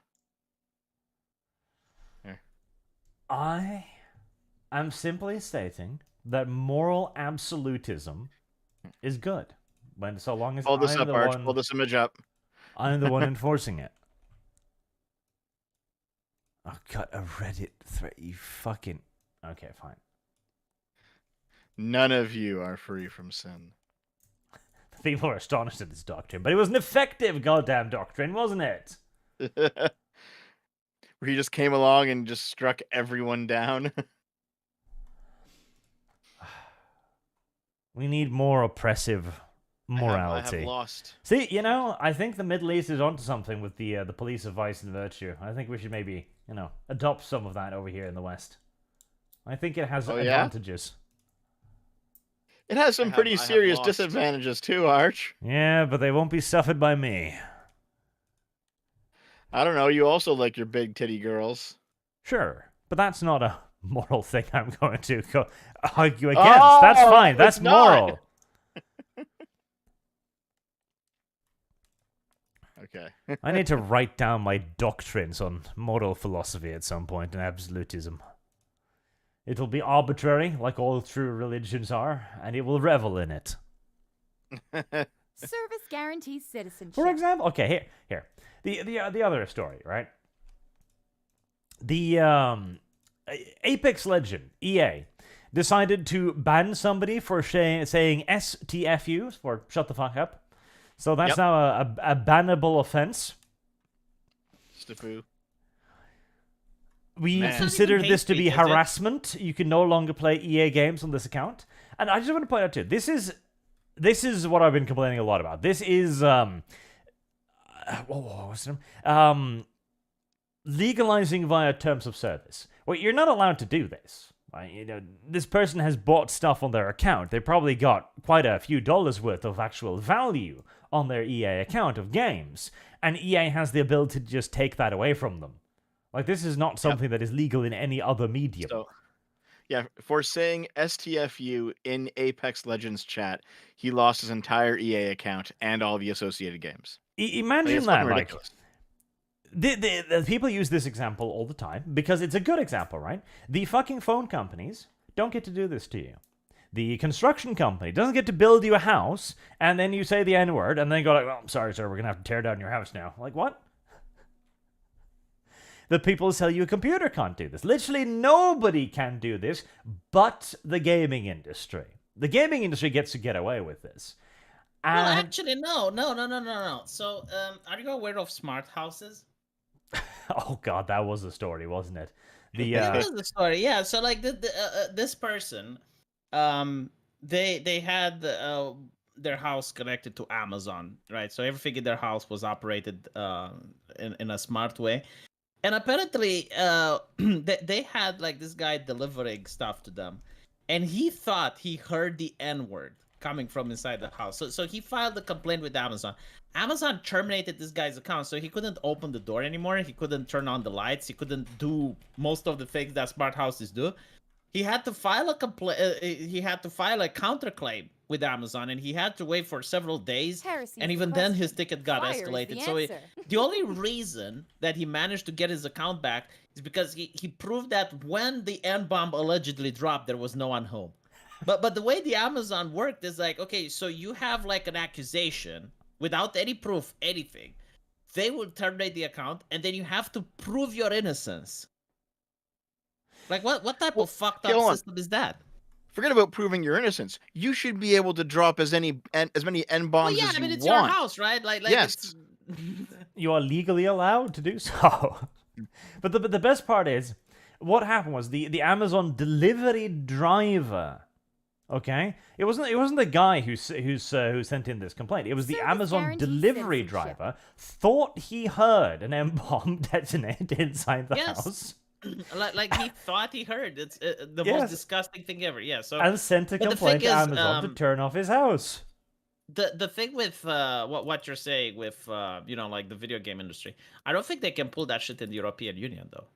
Here. I am simply stating that moral absolutism is good, when so long as Pull this I'm up, the Arch. one, Pull this image up. I'm the one enforcing it. Oh god, a Reddit thread. You fucking. Okay, fine. None of you are free from sin. People are astonished at this doctrine, but it was an effective goddamn doctrine, wasn't it? Where he just came along and just struck everyone down. We need more oppressive morality. I have lost. See, I think the Middle East is onto something with the police of vice and virtue. I think we should maybe, adopt some of that over here in the West. I think it has advantages. It has some pretty serious lost. disadvantages too, Arch. Yeah, but they won't be suffered by me. I don't know. You also like your big titty girls. Sure, but that's not a moral thing I'm going to argue against. That's fine. That's moral. Okay. I need to write down my doctrines on moral philosophy at some point and absolutism. It'll be arbitrary, like all true religions are, and it will revel in it. Service guarantees citizenship. For example, okay, here. The other story, right? The Apex Legend, EA, decided to ban somebody for saying STFU, for shut the fuck up. So that's now a bannable offense. Steffu. We Man. consider Doesn't even this to hate be speak, is it? harassment. You can no longer play EA games on this account. And I just want to point out too, this is what I've been complaining a lot about. This is what's the name? Legalizing via terms of service. Well, you're not allowed to do this. This person has bought stuff on their account. They probably got quite a few dollars worth of actual value on their EA account of games, and EA has the ability to just take that away from them. Like, this is not something that is legal in any other medium. So, yeah, for saying STFU in Apex Legends chat, he lost his entire EA account and all the associated games. Imagine It's that, fucking like, ridiculous. the people use this example all the time because it's a good example, right? The fucking phone companies don't get to do this to you. The construction company doesn't get to build you a house, and then you say the N-word, and then go like, "Oh, I'm sorry, sir, we're gonna have to tear down your house now." Like, what? The people who sell you a computer can't do this. Literally nobody can do this but the gaming industry. The gaming industry gets to get away with this. Well, And actually, no. So, are you aware of smart houses? oh god, that was the story, wasn't it? That was the story. Yeah. So, like, this person, they had their house connected to Amazon, right? So everything in their house was operated in a smart way. And apparently, they had like this guy delivering stuff to them, and he thought he heard the N-word coming from inside the house. So he filed a complaint with Amazon. Amazon terminated this guy's account, so he couldn't open the door anymore. He couldn't turn on the lights. He couldn't do most of the things that smart houses do. He had to file a he had to file a counterclaim with Amazon, and he had to wait for several days. Heresy And is the even then, his question. ticket got Fire is escalated. the So answer. the only reason that he managed to get his account back is because he proved that when the N-bomb allegedly dropped, there was no one home. But the way the Amazon worked is like, okay, so you have like an accusation without any proof, anything. They will terminate the account, and then you have to prove your innocence. Like, what type of fucked hold up on. system is that? Forget about proving your innocence. You should be able to drop as many N bombs Well, yeah, as I mean, you it's want. your house, right? Like Yes. it's... you are legally allowed to do so. But the best part is, what happened was the Amazon delivery driver. Okay, it wasn't the guy who sent in this complaint. It was the Service Amazon guarantees delivery citizenship. driver thought he heard an M-bomb detonate inside the Yes. house like he thought he heard. It's the Yes. most disgusting thing ever. Yeah. So and sent a But the complaint thing to is, Amazon to turn off his house. the thing with what you're saying with like the video game industry, I don't think they can pull that shit in the European Union though.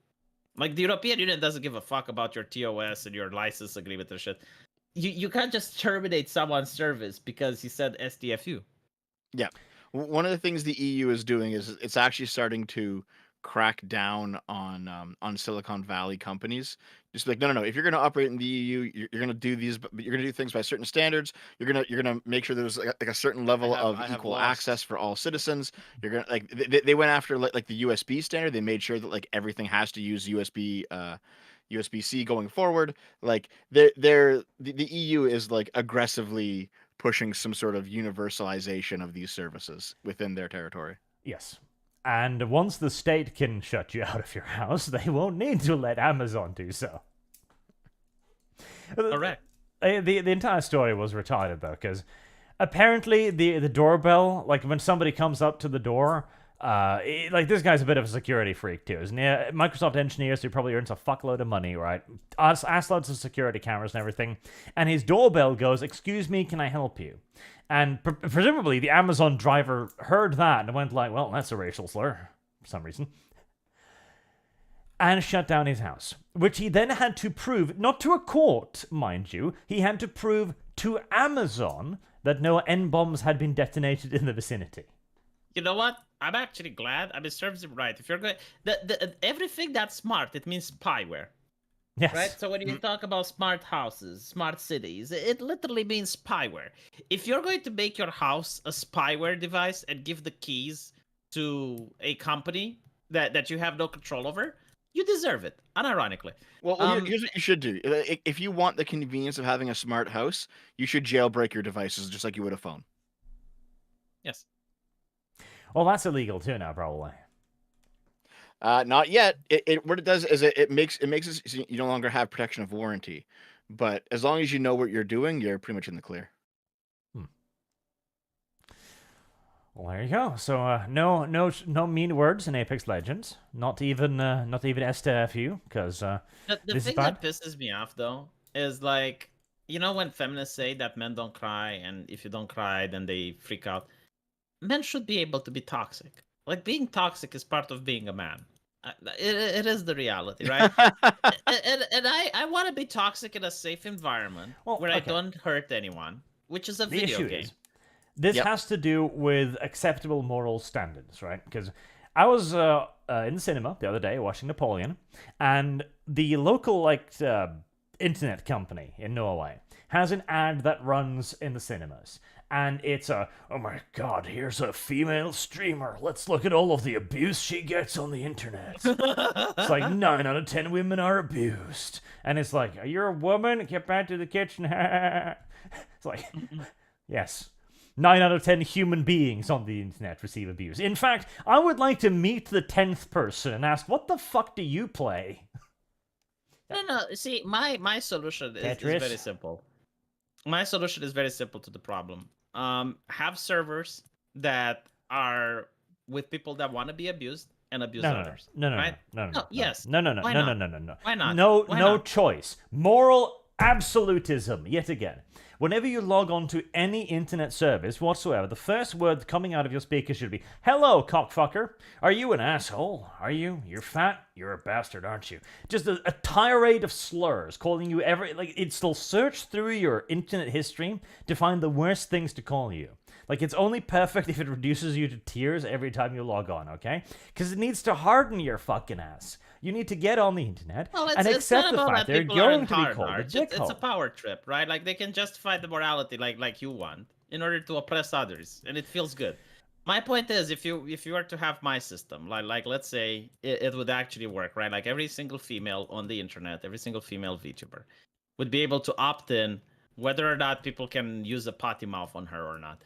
Like the European Union doesn't give a fuck about your TOS and your license agreement and shit. You can't just terminate someone's service because he said SDFU. Yeah. One of the things the EU is doing is it's actually starting to crack down on Silicon Valley companies. Just like, no. If you're going to operate in the EU, you're going to do these. You're going to do things by certain standards. You're gonna make sure there's like a certain level of I have equal lost. access for all citizens. You're gonna like they went after like the USB standard. They made sure that like everything has to use USB-C going forward. Like the EU is like aggressively pushing some sort of universalization of these services within their territory. Yes. And once the state can shut you out of your house, they won't need to let Amazon do so. Correct. The entire story was retarded, though, because apparently the doorbell, like when somebody comes up to the door, like this guy's a bit of a security freak too, isn't he? Microsoft engineers who probably earns a fuckload of money, right? Ass loads of security cameras and everything, and his doorbell goes, "Excuse me, can I help you?" And presumably the Amazon driver heard that and went like, "Well, that's a racial slur for some reason," and shut down his house, which he then had to prove, not to a court, mind you, he had to prove to Amazon that no N-bombs had been detonated in the vicinity. You know what? I'm actually glad. I mean, serves him right. If you're going, everything that's smart, it means spyware, Yes. right? So when you talk about smart houses, smart cities, it literally means spyware. If you're going to make your house a spyware device and give the keys to a company that you have no control over, you deserve it. Unironically. Well, here's what you should do. If you want the convenience of having a smart house, you should jailbreak your devices just like you would a phone. Yes. Well, that's illegal too now, probably. Not yet. What it does is it makes it so you no longer have protection of warranty. But as long as you know what you're doing, you're pretty much in the clear. Well, there you go. So, no mean words in Apex Legends. Not even STFU, because The this is thing bad. that pisses me off though is like, you know, when feminists say that men don't cry, and if you don't cry, then they freak out. Men should be able to be toxic. Like being toxic is part of being a man. It is the reality, right? and I want to be toxic in a safe environment Well, where I okay. don't hurt anyone, which is a The video issue game. is, this Yep. has to do with acceptable moral standards, right? Because I was in the cinema the other day watching Napoleon, and the local internet company in Norway has an ad that runs in the cinemas. And it's oh my god, here's a female streamer. Let's look at all of the abuse she gets on the internet. It's like 9 out of 10 women are abused. And it's like, you're a woman? Get back to the kitchen. It's like, yes. 9 out of 10 human beings on the internet receive abuse. In fact, I would like to meet the 10th person and ask, what the fuck do you play? No. See, my solution is Tetris? very simple. My solution is very simple to the problem. Have servers that are with people that want to be abused and abuse others. Right? Yes. No. Why No. Why not? No Why no not? choice. Moral absolutism, yet again. Whenever you log on to any internet service whatsoever, the first word coming out of your speaker should be, "Hello, cockfucker. Are you an asshole? Are you? You're fat? You're a bastard, aren't you?" Just a tirade of slurs calling you it'll search through your internet history to find the worst things to call you. Like, it's only perfect if it reduces you to tears every time you log on, okay? Because it needs to harden your fucking ass. You need to get on the internet Well, and it's accept not the about fact that they're people going aren't to be hard, called a Arch. It's a dickhole. power trip, right? Like they can justify the morality like you want in order to oppress others, and it feels good. My point is, if you were to have my system, like let's say it would actually work, right? Like every single female on the internet, every single female VTuber would be able to opt in whether or not people can use a potty mouth on her or not.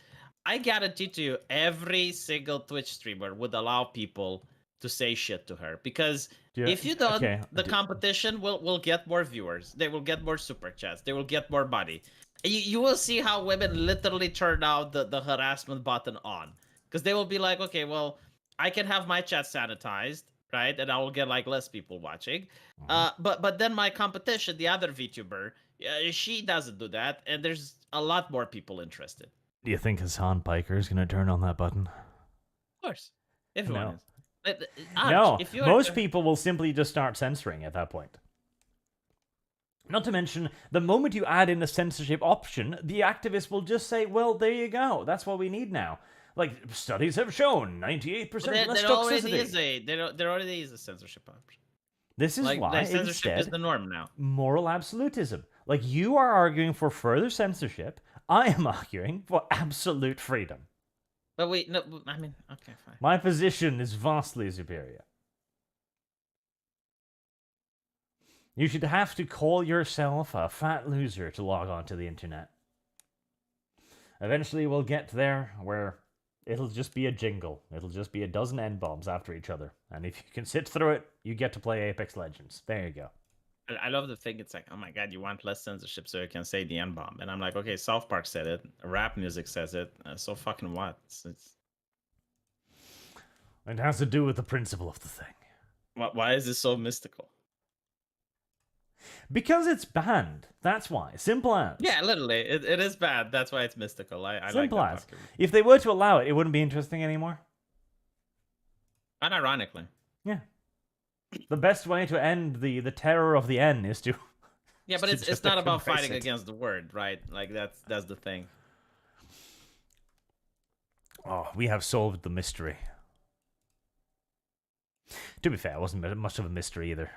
I guarantee to you, every single Twitch streamer would allow people to say shit to her, because if you don't, the competition will get more viewers. They will get more super chats. They will get more money. You will see how women literally turn out the harassment button on, because they will be like, okay, well, I can have my chat sanitized, right, and I will get like less people watching. But then my competition, the other VTuber, she doesn't do that, and there's a lot more people interested. Do you think Hassan Piker is going to turn on that button? Of course, everyone No. is. No, If you are most to- people will simply just start censoring at that point. Not to mention, the moment you add in the censorship option, the activists will just say, well, there you go, that's what we need now. Like, studies have shown 98% less toxicity. There already is a censorship option. This is Like why censorship is instead the norm now. moral absolutism. Like, you are arguing for further censorship. I am arguing for absolute freedom. But wait, no, I mean, okay, fine. My position is vastly superior. You should have to call yourself a fat loser to log on to the internet. Eventually we'll get there where it'll just be a jingle. It'll just be a dozen N-bombs after each other. And if you can sit through it, you get to play Apex Legends. There you go. I love the thing. It's like, oh my god, you want less censorship so you can say the N-bomb. And I'm like, okay, South Park said it. Rap music says it. So fucking what? It has to do with the principle of the thing. Why is this so mystical? Because it's banned. That's why. Simple as. Yeah, literally. It is bad. That's why it's mystical. I Simple like that as. document. If they were to allow it, it wouldn't be interesting anymore. Unironically. Yeah. The best way to end the terror of the N is to... Yeah, but to it's just not about embrace fighting it. against the word, right? Like that's the thing. Oh, we have solved the mystery. To be fair, it wasn't much of a mystery either.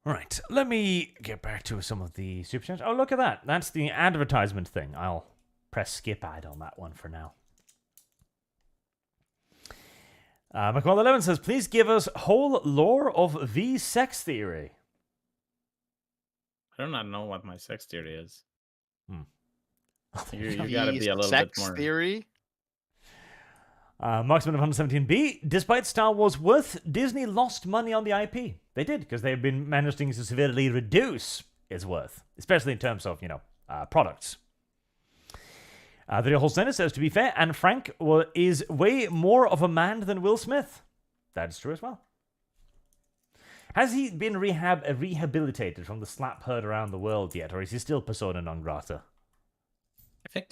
Right, let me get back to some of the super chats. Oh, look at that. That's the advertisement thing. I'll press skip ad on that one for now. McCall11 says, please give us whole lore of V sex theory. I do not know what my sex theory is. Hmm. You gotta be a little bit more. Sex theory? Marksman of 117B, despite Star Wars' worth, Disney lost money on the IP. They did, because they've been managing to severely reduce its worth, especially in terms of, products. The whole sentence says, to be fair, Anne Frank is way more of a man than Will Smith. That is true as well. Has he been rehabilitated from the slap heard around the world yet, or is he still persona non grata? I think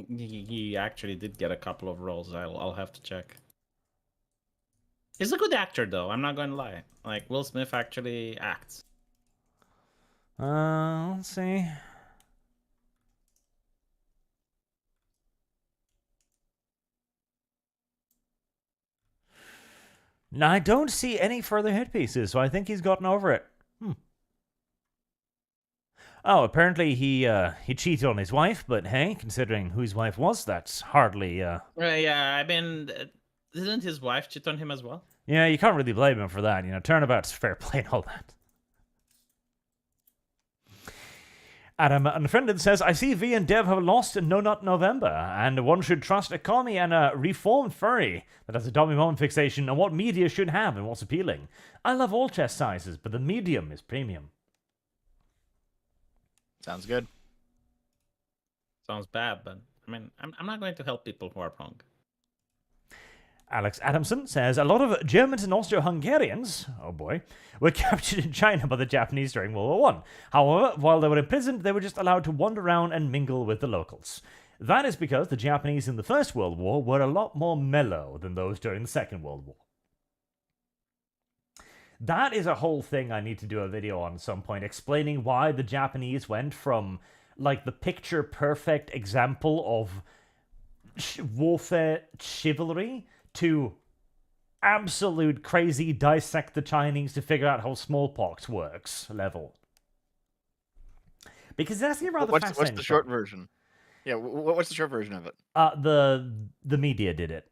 he actually did get a couple of roles. I'll have to check. He's a good actor, though. I'm not going to lie. Like, Will Smith actually acts. Let's see. Now, I don't see any further hit pieces, so I think he's gotten over it. Oh, apparently he cheated on his wife, but hey, considering who his wife was, that's hardly... Yeah, I mean, didn't his wife cheat on him as well? Yeah, you can't really blame him for that. Turnabout's fair play and all that. Adam Unfriended says, I see V and Dev have lost No Nut November, and one should trust a commie and a reformed furry that has a dummy moment fixation on what media should have and what's appealing. I love all chest sizes, but the medium is premium. Sounds good. Sounds bad, but I mean, I'm not going to help people who are wrong. Alex Adamson says, a lot of Germans and Austro-Hungarians, oh boy, were captured in China by the Japanese during World War I. However, while they were imprisoned, they were just allowed to wander around and mingle with the locals. That is because the Japanese in the First World War were a lot more mellow than those during the Second World War. That is a whole thing I need to do a video on at some point, explaining why the Japanese went from, like, the picture-perfect example of warfare chivalry to absolute crazy dissect the Chinese to figure out how smallpox works level. Because that's rather fascinating. What's the short version? Yeah, what's the short version of it? The media did it.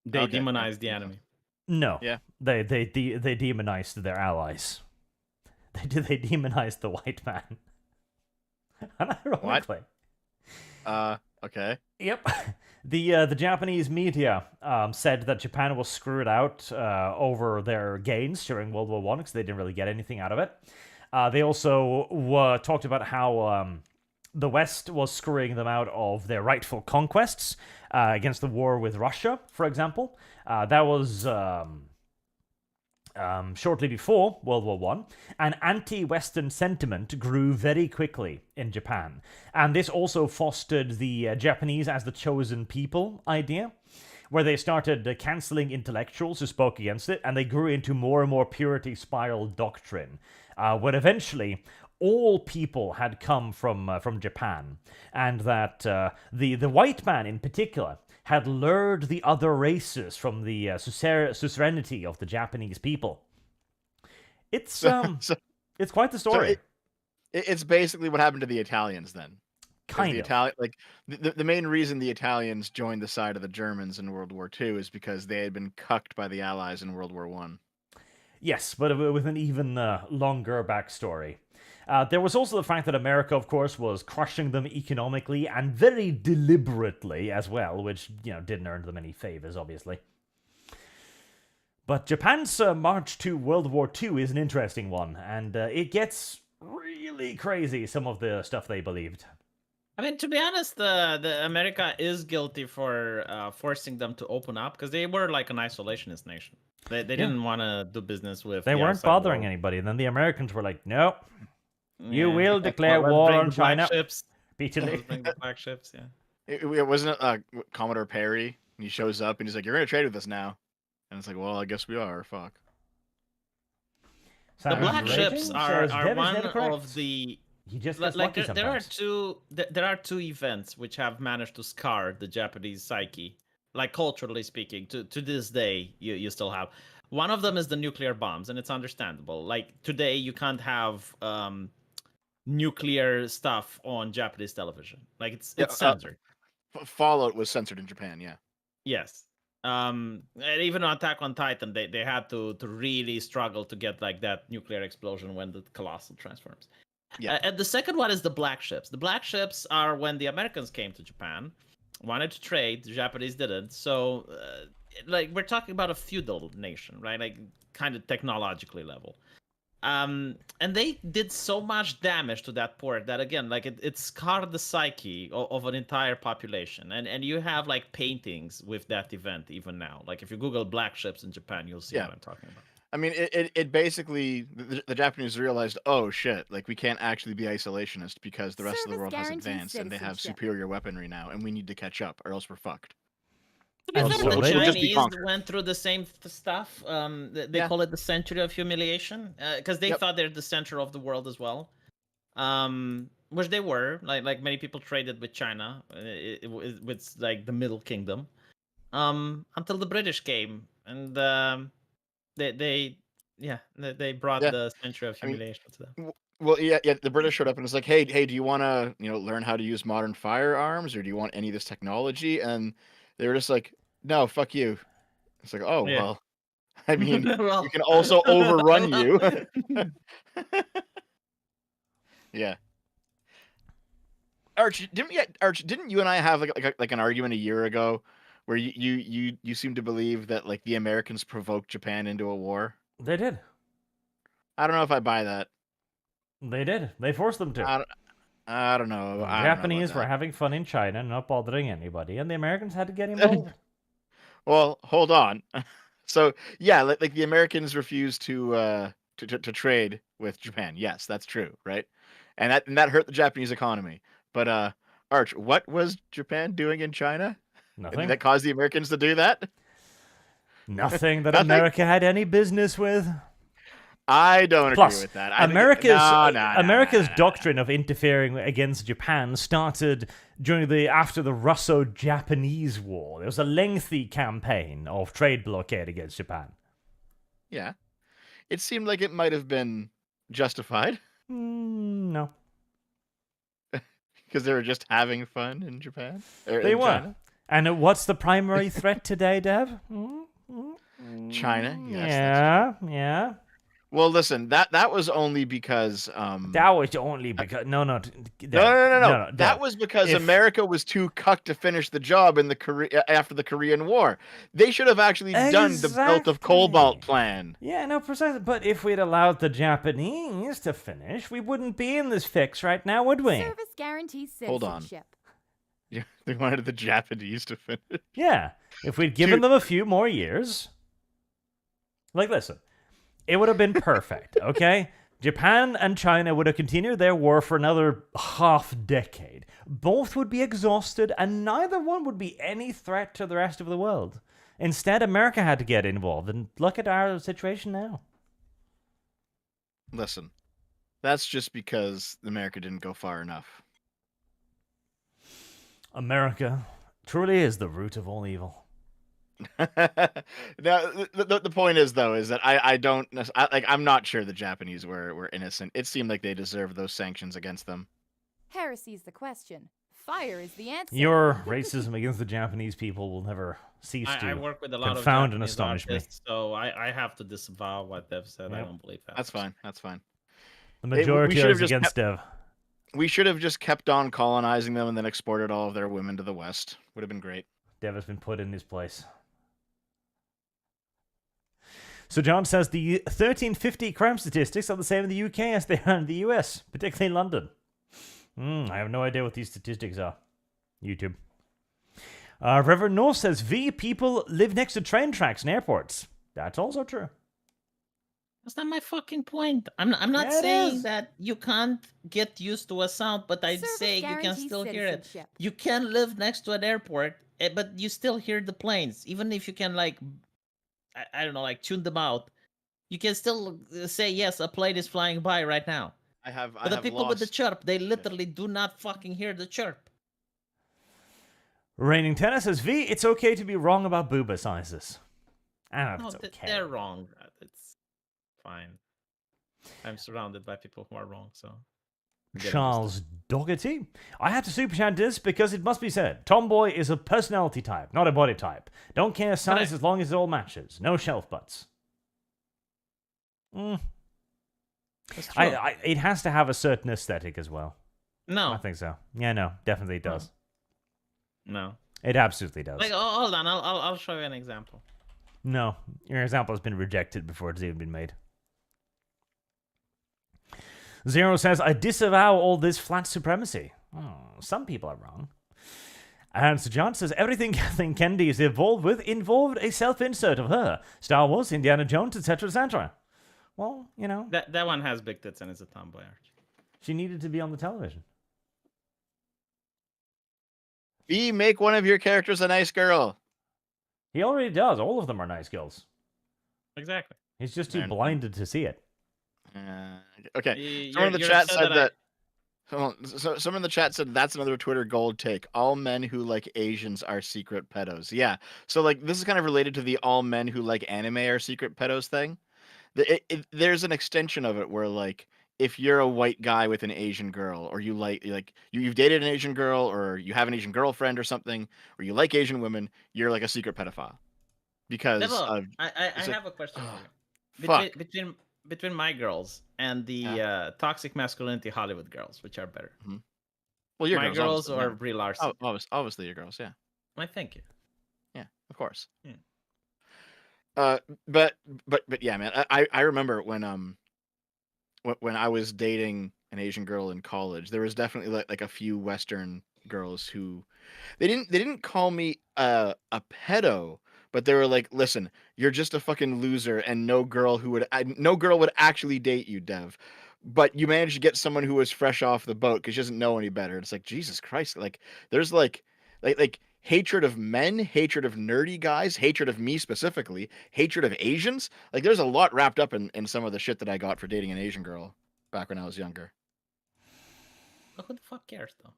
They demonized the enemy. No. Yeah. They demonized their allies. They demonized the white man. Unironically. Okay. Yep. The Japanese media said that Japan was screwed out over their gains during World War I because they didn't really get anything out of it. They also talked about how the West was screwing them out of their rightful conquests against the war with Russia, for example. That was shortly before World War I, and anti-Western sentiment grew very quickly in Japan. And this also fostered the Japanese as the chosen people idea, where they started cancelling intellectuals who spoke against it, and they grew into more and more purity spiral doctrine, where eventually all people had come from Japan, and that the white man in particular had lured the other races from the suzerainty of the Japanese people. It's it's quite the story. It's basically what happened to the Italians then. Kind of. The main reason the Italians joined the side of the Germans in World War II is because they had been cucked by the Allies in World War One. Yes, but with an even longer backstory. There was also the fact that America, of course, was crushing them economically and very deliberately as well, which, didn't earn them any favors, obviously. But Japan's march to World War II is an interesting one, and it gets really crazy, some of the stuff they believed. I mean, to be honest, the America is guilty for forcing them to open up because they were like an isolationist nation. They didn't want to do business with. They the weren't outside bothering world. anybody, and then the Americans were like, "No, you Yeah. will declare Let's war bring on the black China." ships. Peterly. Let's bring the black ships. Yeah. It wasn't Commodore Perry. And he shows up and he's like, "You're gonna trade with us now," and it's like, "Well, I guess we are." Fuck. The black ships are Dev is one never correct. of the He just like gets lucky there are sometimes. there are two events which have managed to scar the Japanese psyche, like culturally speaking. To this day, you still have. One of them is the nuclear bombs, and it's understandable. Like today, you can't have nuclear stuff on Japanese television. Like it's censored. Fallout was censored in Japan. Yeah. Yes. And even on Attack on Titan, they had to really struggle to get like that nuclear explosion when the Colossal transforms. Yeah. And the second one is the black ships. The black ships are when the Americans came to Japan, wanted to trade, the Japanese didn't. So, like, we're talking about a feudal nation, right? Like, kind of technologically level. And they did so much damage to that port that, again, like, it scarred the psyche of an entire population. And you have, like, paintings with that event even now. Like, if you Google black ships in Japan, you'll see what I'm talking about. I mean, it basically, the Japanese realized, oh shit, like we can't actually be isolationist because the rest of the world has advanced and they have superior weaponry now, and we need to catch up, or else we're fucked. To be fair, so the they would just be Chinese conquered. went through the same stuff. They call it the century of humiliation because they thought they're the center of the world as well. Which they were. Like many people traded with China, with like the Middle Kingdom, until the British came and they brought the century of humiliation to them. Well, yeah. The British showed up and was like, hey, do you want to, learn how to use modern firearms, or do you want any of this technology? And they were just like, no, fuck you. It's like, oh well, I mean, we can also overrun you. Yeah. Arch, didn't you and I have like an argument a year ago where you seem to believe that like the Americans provoked Japan into a war? They did. I don't know if I buy that. They did. They forced them to. I don't know. The I don't know Japanese about were that. having fun in China, not bothering anybody, and the Americans had to get involved. Well, hold on. So yeah, like the Americans refused to trade with Japan. Yes, that's true, right? And that hurt the Japanese economy. But Arch, what was Japan doing in China Nothing. that caused the Americans to do that? Nothing that Nothing? America had any business with. I don't Plus, agree with that. America's doctrine of interfering against Japan started after the Russo-Japanese War. There was a lengthy campaign of trade blockade against Japan. Yeah, it seemed like it might have been justified No, because they were just having fun in Japan. they were. China. And what's the primary threat today, Dev? China. Yes. Yeah. Well, listen, that was only because That was only because no. No. That was because America was too cucked to finish the job in after the Korean War. They should have actually done the Belt of Cobalt plan. Yeah, no, precisely. But if we'd allowed the Japanese to finish, we wouldn't be in this fix right now, would we? Service guarantees citizenship. Hold on. Yeah, they wanted the Japanese to finish. Yeah, if we'd given them a few more years. Like, listen. It would have been perfect, okay? Japan and China would have continued their war for another half-decade. Both would be exhausted, and neither one would be any threat to the rest of the world. Instead, America had to get involved, and look at our situation now. Listen, That's just because America didn't go far enough. America truly is the root of all evil. Now, the point is though is that I don't I'm not sure the Japanese were innocent. It seemed like they deserved those sanctions against them. Heresy's the question. Fire is the answer. Your racism against the Japanese people will never cease I to work with a lot of confound and Japanese astonish me. artists, so I have to disavow what Dev said. I Yep. don't believe that. That's fine. That's fine. The we majority should have is just against Dev. We should have just kept on colonizing them and then exported all of their women to the West. Would have been great. Dev has been put in his place. So John says the 1350 crime statistics are the same in the UK as they are in the US, particularly London. I have no idea what these statistics are. YouTube. Reverend North says people live next to train tracks and airports. That's also true. That's not my fucking point. I'm not Yeah, it saying is. that you can't get used to a sound, but I'd Service say you can guarantees still hear it. citizenship. You can live next to an airport, but you still hear the planes, even if you can like, I don't know, like tune them out. You can still say yes, a plane is flying by right now. But the people with the chirp, they literally do not fucking hear the chirp. Raining Tennis says it's okay to be wrong about booba sizes. I don't know if No, it's okay. they're wrong. It's fine. I'm surrounded by people who are wrong, so. get used to it. Charles Dougherty. I had to super chat this because it must be said, tomboy is a personality type, not a body type. Don't care size Correct. as long as it all matches. No shelf butts. That's true. It has to have a certain aesthetic as well. No, I think so. Yeah, no, definitely it does. no. It absolutely does. Like, hold on, I'll show you an example. No, your example has been rejected before it's even been made. Zero says, I disavow all this flat supremacy. Oh, some people are wrong. And Sir John says, everything Kathleen Kennedy is involved with involved a self-insert of her. Star Wars, Indiana Jones, etc., etc. Well, you know, That one has big tits and is a tomboy arch. she needed to be on the television. Make one of your characters a nice girl. He already does. All of them are nice girls. Exactly. He's just too Man. blinded to see it. Okay. Someone in the chat said that. So someone in the chat said that's another Twitter gold take. All men who like Asians are secret pedos. Yeah. So like this is kind of related to the all men who like anime are secret pedos thing. There's an extension of it where like if you're a white guy with an Asian girl, or you've dated an Asian girl, or you have an Asian girlfriend or something, or you like Asian women, you're like a secret pedophile. Because Devil, of I it's a- have a question for you. fuck. Between my girls and the toxic masculinity Hollywood girls, which are better? Well, your My girls obviously, or yeah. Brie Larson? Obviously your girls, yeah. I thank you. Yeah, of course. Yeah. But yeah, man. I remember when I was dating an Asian girl in college, there was definitely like a few Western girls who they didn't call me a pedo, but they were like, listen, you're just a fucking loser, and no girl would actually date you, Dev. But you managed to get someone who was fresh off the boat because she doesn't know any better. It's like, Jesus Christ, like there's like hatred of men, hatred of nerdy guys, hatred of me specifically, hatred of Asians. Like there's a lot wrapped up in some of the shit that I got for dating an Asian girl back when I was younger. But who the fuck cares, though?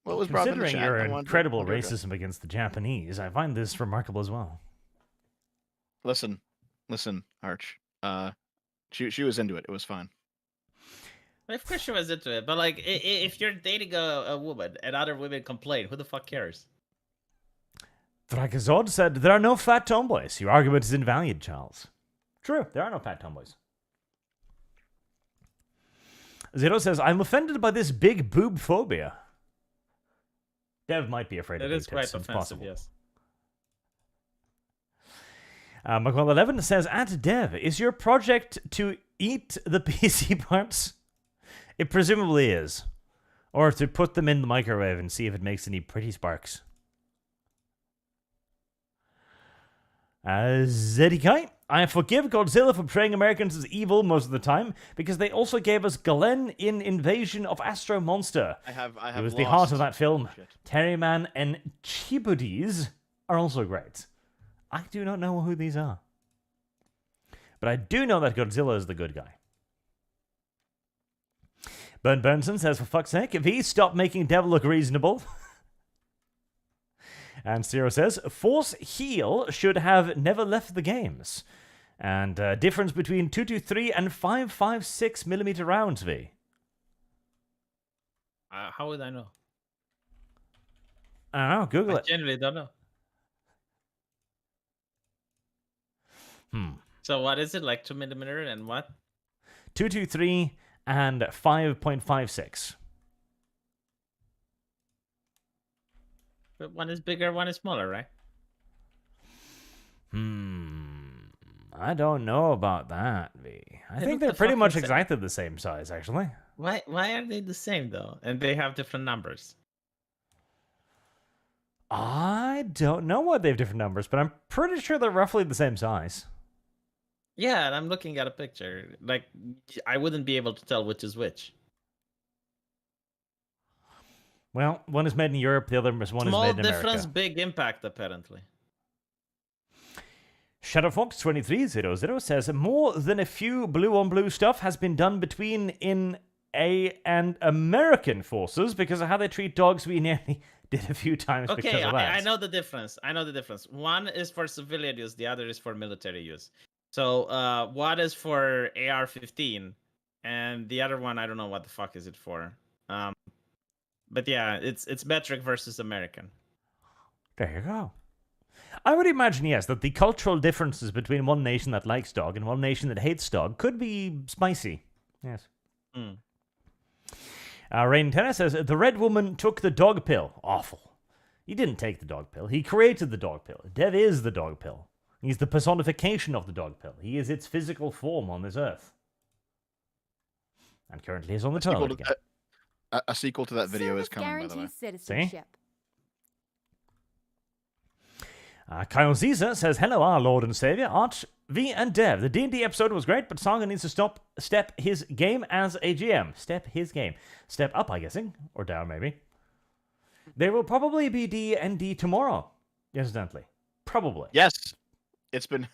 Well, it was brought up in the Considering chat, your I wanted to- incredible wanted to address- racism against the Japanese, I find this remarkable as well. Listen, Arch. She was into it. It was fine. Of course she was into it, but like, if you're dating a woman and other women complain, who the fuck cares? Drakazod said, there are no fat tomboys. Your argument is invalid, Charles. True, there are no fat tomboys. Zero says, I'm offended by this big boob phobia. Dev might be afraid of It big is quite tits, it's offensive, possible. yes. McCall11 says, at Dev, is your project to eat the PC parts? It presumably is. Or to put them in the microwave and see if it makes any pretty sparks. Zedikai, I forgive Godzilla for portraying Americans as evil most of the time because they also gave us Galen in Invasion of Astro Monster. I have. It was the heart of that film. Terryman and Chibudes are also great. I do not know who these are. But I do know that Godzilla is the good guy. Ben Benson says, for fuck's sake, V, stop making Dev look reasonable. And Zero says, Force Heal should have never left the games. And difference between 223 and 556 millimeter rounds, V. How would I know? I don't know, Google I it. genuinely don't know. So what is it, like 2 millimeter and what? 223 and 5.56. But one is bigger, one is smaller, right? I don't know about that, V. I They think look they're the pretty fucking much same. exactly the same size, actually. Why are they the same though? And they have different numbers. I don't know why they have different numbers, but I'm pretty sure they're roughly the same size. Yeah, and I'm looking at a picture. Like, I wouldn't be able to tell which is which. Well, one is made in Europe, the other one is Small made in difference, America. big impact, apparently. Shadowfox2300 says, more than a few blue-on-blue stuff has been done between in A and American forces because of how they treat dogs. We nearly did a few times because Okay, of that. I know the difference. One is for civilian use, the other is for military use. So, one is for AR-15, and the other one, I don't know what the fuck is it for. But yeah, it's metric versus American. There you go. I would imagine, yes, that the cultural differences between one nation that likes dog and one nation that hates dog could be spicy. Yes. Rain Tennis says, the red woman took the dog pill. Awful. He didn't take the dog pill. He created the dog pill. Dev is the dog pill. He's the personification of the dog pill. He is its physical form on this earth. And currently is on the toilet again. A sequel to that video is Service coming, by the way. guarantees citizenship. Kyle Caesar says, hello, our Lord and Savior, Arch, V, and Dev. The D&D episode was great, but Saga needs to step his game as a GM. Step his game. Step up, I'm guessing. Or down, maybe. There will probably be D&D tomorrow, incidentally. Probably. Yes. It's been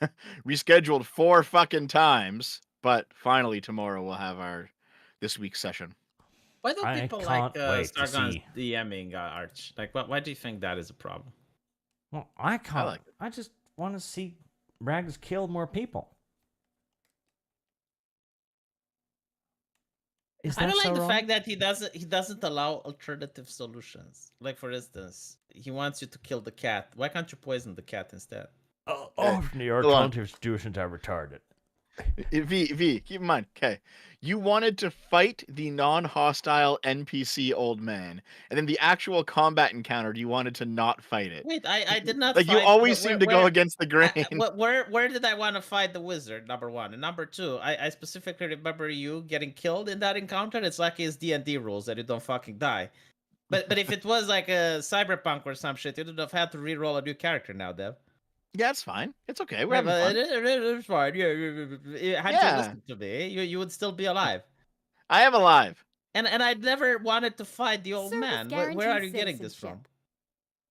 rescheduled 4 fucking times, but finally tomorrow we'll have our this week's session. Why don't I people can't like wait to Stargon's see. DMing Arch? Like, why do you think that is a problem? Well, I can't. like it. I just want to see Rags kill more people. Is I that don't so like the wrong? fact that he doesn't allow alternative solutions. Like, for instance, he wants you to kill the cat. Why can't you poison the cat instead? Often your hold on. alternative solutions are retarded. V, keep in mind, okay, you wanted to fight the non-hostile NPC old man, and then the actual combat encounter, you wanted to not fight it. Wait, I did not. Like, you fight, always where- seem to where- go against the grain. Where did I want to fight the wizard? Number one, and number two, I specifically remember you getting killed in that encounter. It's like his D&D rules that you don't fucking die. But if it was like a cyberpunk or some shit, you would have had to re-roll a new character now, Dev. Yeah, it's fine. It's okay. We're Yeah, having but fun. it's fine. Yeah. Had Yeah. you listened to me, you would still be alive. I am alive. And I never wanted to fight the old Service man. Where are you guarantees getting this from?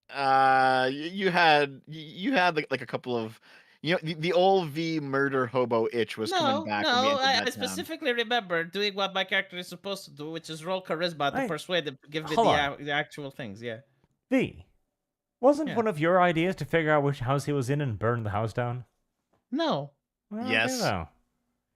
citizenship. You had like a couple of, the old V murder hobo itch was coming back. when we No. entered I that town. specifically remember doing what my character is supposed to do, which is roll charisma to Hey, persuade them to give me hold on. the actual things. Yeah. V, wasn't Yeah. one of your ideas to figure out which house he was in and burn the house down? No. Well, okay, Yes. though.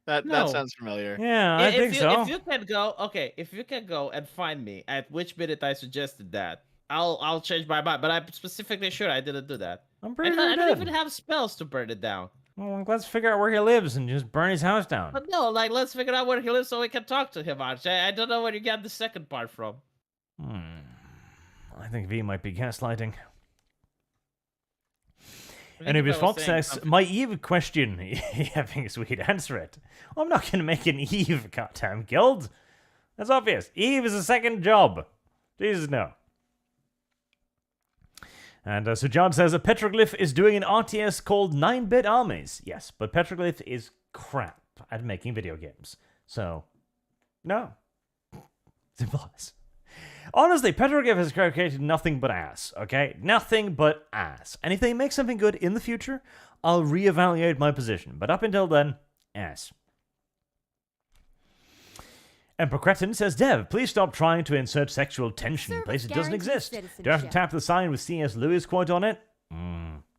That No. sounds familiar. Yeah, I if think you, so. If you can go, if you can go and find me at which minute I suggested that, I'll change my mind. But I'm specifically sure I didn't do that. I'm I pretty don't, sure I don't you even did. have spells to burn it down. Well, let's figure out where he lives and just burn his house down. But no, like, let's figure out where he lives so we can talk to him, Arch. I don't know where you got the second part from. I think V might be gaslighting. I think Anyways, if I was Fox saying says, something- my Eve question. Having a sweet answer it. I'm not going to make an Eve goddamn guild. That's obvious. Eve is a second job. Jesus, no. And so John says, a Petroglyph is doing an RTS called 9-Bit Armies. Yes, but Petroglyph is crap at making video games. So, no. Simple as. Honestly, Petroglyph has created nothing but ass, okay? Nothing but ass. And if they make something good in the future, I'll reevaluate my position. But up until then, ass. Emperor Cretin says, Dev, please stop trying to insert sexual tension in Service place it doesn't guarantees exist. Do you have to citizenship. tap the sign with C.S. Lewis quote on it?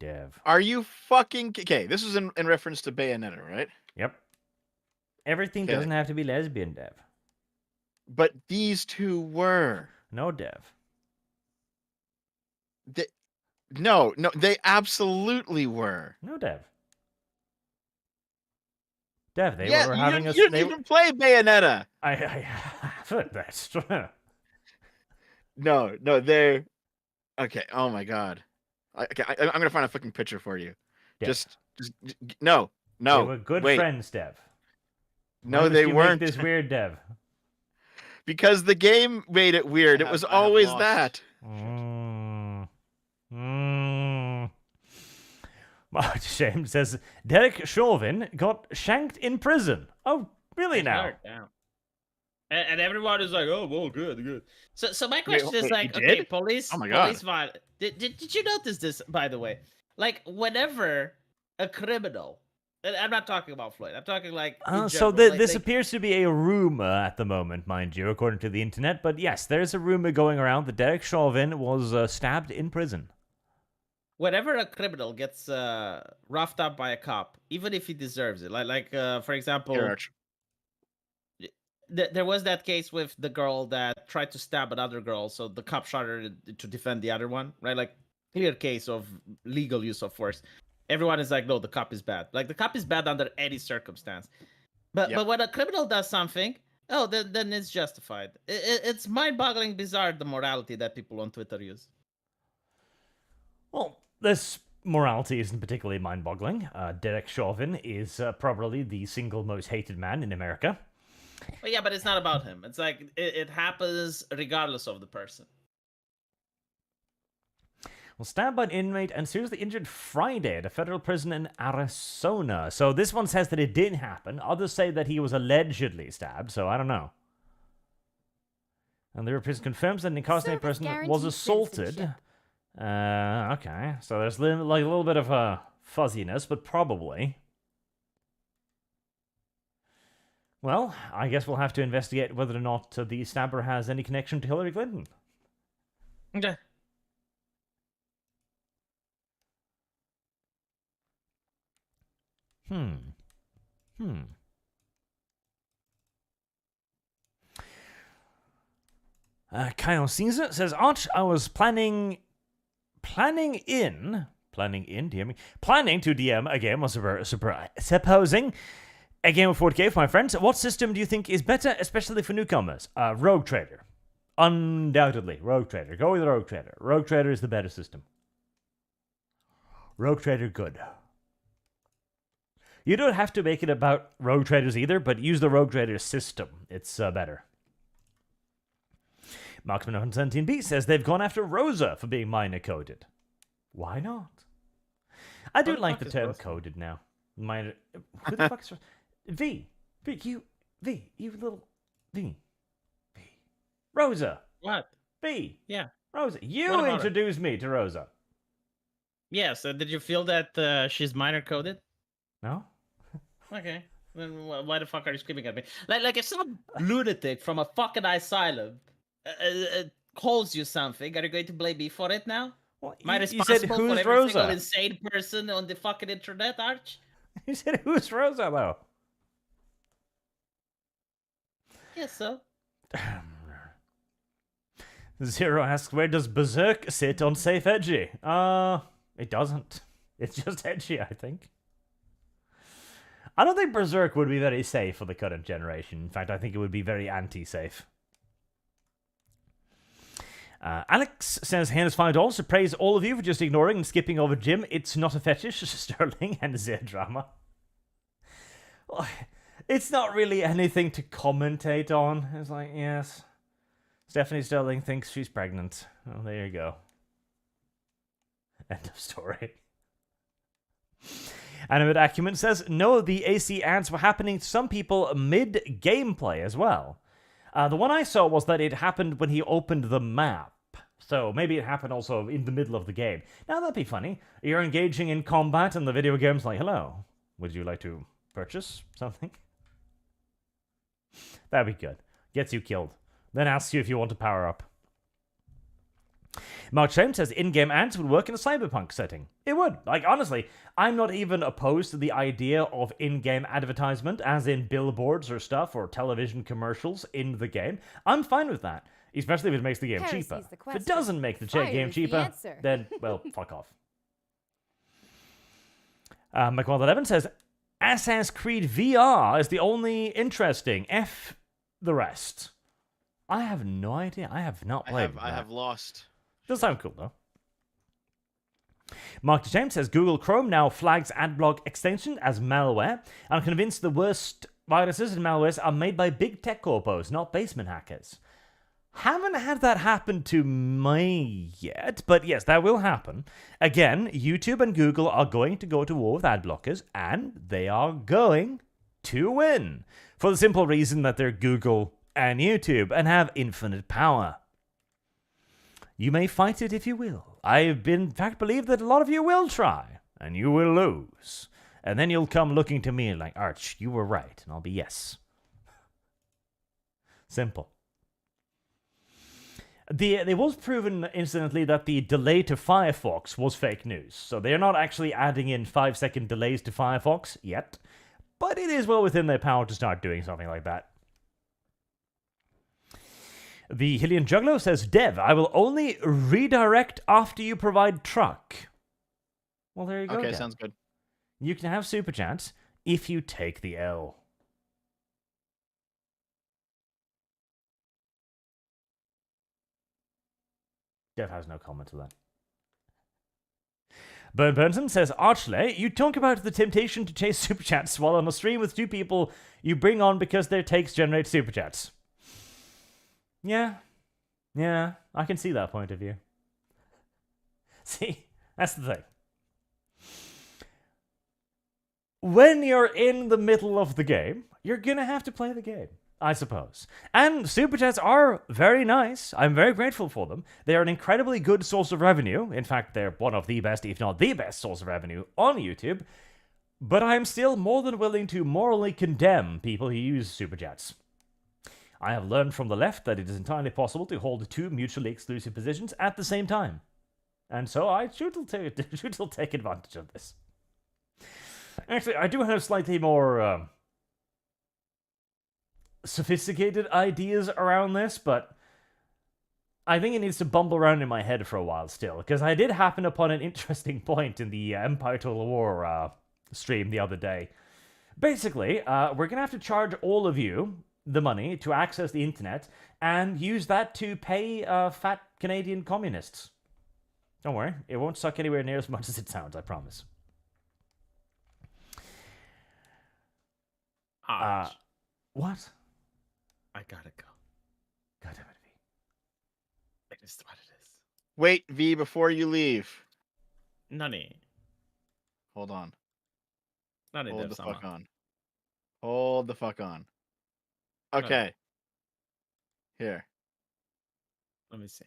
Dev. Are you fucking... Okay, this is in reference to Bayonetta, right? Yep. Everything Okay. doesn't have to be lesbian, Dev. But these two were. No, Dev. No, they absolutely were. No, Dev. Dev, they Yeah, were having you didn't even play Bayonetta. I haven't. That's true. No, they're... Okay, oh my god. I'm gonna find a fucking picture for you. Dev. Just no. They were good wait. friends, Dev. No, Why must they you make weren't. this weird, Dev. Because the game made it weird. It was always that. Shame says Derek Chauvin got shanked in prison. Oh, really now? Yeah. And everyone is like, oh, well, good. So my question is wait, like, he okay, did? police, Oh my God. police violence. Did you notice this, by the way? Like, whenever a criminal, and I'm not talking about Floyd, I'm talking like, in So general, this appears to be a rumor at the moment, mind you, according to the internet. But yes, there's a rumor going around that Derek Chauvin was stabbed in prison. whenever a criminal gets roughed up by a cop, even if he deserves it, like for example, Here, Arch. there was that case with the girl that tried to stab another girl, so the cop shot her to defend the other one, right? Like, clear case of legal use of force. Everyone is like, no, the cop is bad. Like, the cop is bad under any circumstance. But when a criminal does something, then it's justified. It's mind-boggling, bizarre, the morality that people on Twitter use. Well, this morality isn't particularly mind-boggling. Derek Chauvin is probably the single most hated man in America. Well, yeah, but it's not about him. It's like, it happens regardless of the person. Well, stabbed by an inmate and seriously injured Friday at a federal prison in Arizona. So this one says that it did happen. Others say that he was allegedly stabbed, so I don't know. And the prison confirms that an incarcerated Service person was guarantees assaulted. citizenship. Okay, so there's a little bit of fuzziness, but probably. Well, I guess we'll have to investigate whether or not the stabber has any connection to Hillary Clinton. Okay. Kyle Caesar says, Arch, I was planning to DM a game, supposing a game of 40k for my friends. What system do you think is better, especially for newcomers? Rogue Trader. Undoubtedly, Rogue Trader. Go with Rogue Trader. Rogue Trader is the better system. Rogue Trader, good. You don't have to make it about Rogue Traders either, but use the Rogue Trader system. It's better. Marksman117B says they've gone after Rosa for being minor coded. Why not? I do like the term coded now. Minor. Who the fuck is V? You little V. Rosa. What? V. Yeah. Rosa. What You about her? introduced me to Rosa. Yeah, so did you feel that she's minor coded? No? Okay. Then why the fuck are you screaming at me? Like if some lunatic from a fucking asylum calls you something, are you going to blame me for it now? Well, Am I you said, responsible for who's every Rosa? single insane person on the fucking internet, Arch? You said, who's Rosa, though? Yes, so. Zero asks, where does Berserk sit on safe edgy? It doesn't. It's just edgy, I think. I don't think Berserk would be very safe for the current generation. In fact, I think it would be very anti-safe. Alex says, hands $5 to praise all of you for just ignoring and skipping over Jim. It's not a fetish, Sterling and Zero Drama. Well, it's not really anything to commentate on. It's like, yes, Stephanie Sterling thinks she's pregnant. Oh, there you go. End of story. Animate Acumen says, no, the AC ads were happening to some people mid-gameplay as well. The one I saw was that it happened when he opened the map. So maybe it happened also in the middle of the game. Now that'd be funny. You're engaging in combat and the video game's like, hello, would you like to purchase something? That'd be good. gets you killed, then asks you if you want to power up. Mark James says in-game ads would work in a cyberpunk setting. It would. Like, honestly, I'm not even opposed to the idea of in-game advertisement, as in billboards or stuff, or television commercials in the game. I'm fine with that, especially if it makes the game Heresy's cheaper. the If it question. doesn't make the Fire game is the cheaper, answer. then, well, fuck off. McWild11 says, Assassin's Creed VR is the only interesting. F the rest. I have no idea. I have not played I that. have lost. Does sound cool, though. Mark James says Google Chrome now flags adblock extension as malware. I'm convinced the worst viruses and malwares are made by big tech corpos, not basement hackers. Haven't had that happen to me yet, but yes, that will happen. Again, YouTube and Google are going to go to war with ad blockers, and they are going to win. For the simple reason that they're Google and YouTube and have infinite power. You may fight it if you will. In fact, believe that a lot of you will try, and you will lose. And then you'll come looking to me like, Arch, you were right, and I'll be yes. Simple. It was proven, incidentally, that the delay to Firefox was fake news. So they're not actually adding in 5-second delays to Firefox yet. But it is well within their power to start doing something like that. The Hillian Juggalo says, Dev, I will only redirect after you provide truck. Well, there you go. Okay, Dev. sounds good. You can have Super Chats if you take the L. Dev has no comment to that. Burn Burnson says, Archley, you talk about the temptation to chase Super Chats while on a stream with two people you bring on because their takes generate Super Chats. Yeah, I can see that point of view. See, that's the thing. When you're in the middle of the game, you're gonna have to play the game, I suppose. And Super Chats are very nice. I'm very grateful for them. They are an incredibly good source of revenue. In fact, they're one of the best, if not the best source of revenue on YouTube. But I'm still more than willing to morally condemn people who use Super Chats. I have learned from the left that it is entirely possible to hold two mutually exclusive positions at the same time. And so I should take advantage of this. Actually, I do have slightly more sophisticated ideas around this, but I think it needs to bumble around in my head for a while still, because I did happen upon an interesting point in the Empire Total War stream the other day. Basically, we're going to have to charge all of you the money to access the internet and use that to pay fat Canadian communists. Don't worry, it won't suck anywhere near as much as it sounds, I promise. What? I gotta go. God damn it, V. It is what it is. Wait, V, before you leave. Nani. Hold on. Nani Hold the Dev-sama. fuck on. Hold the fuck on. Okay. Here. Let me see.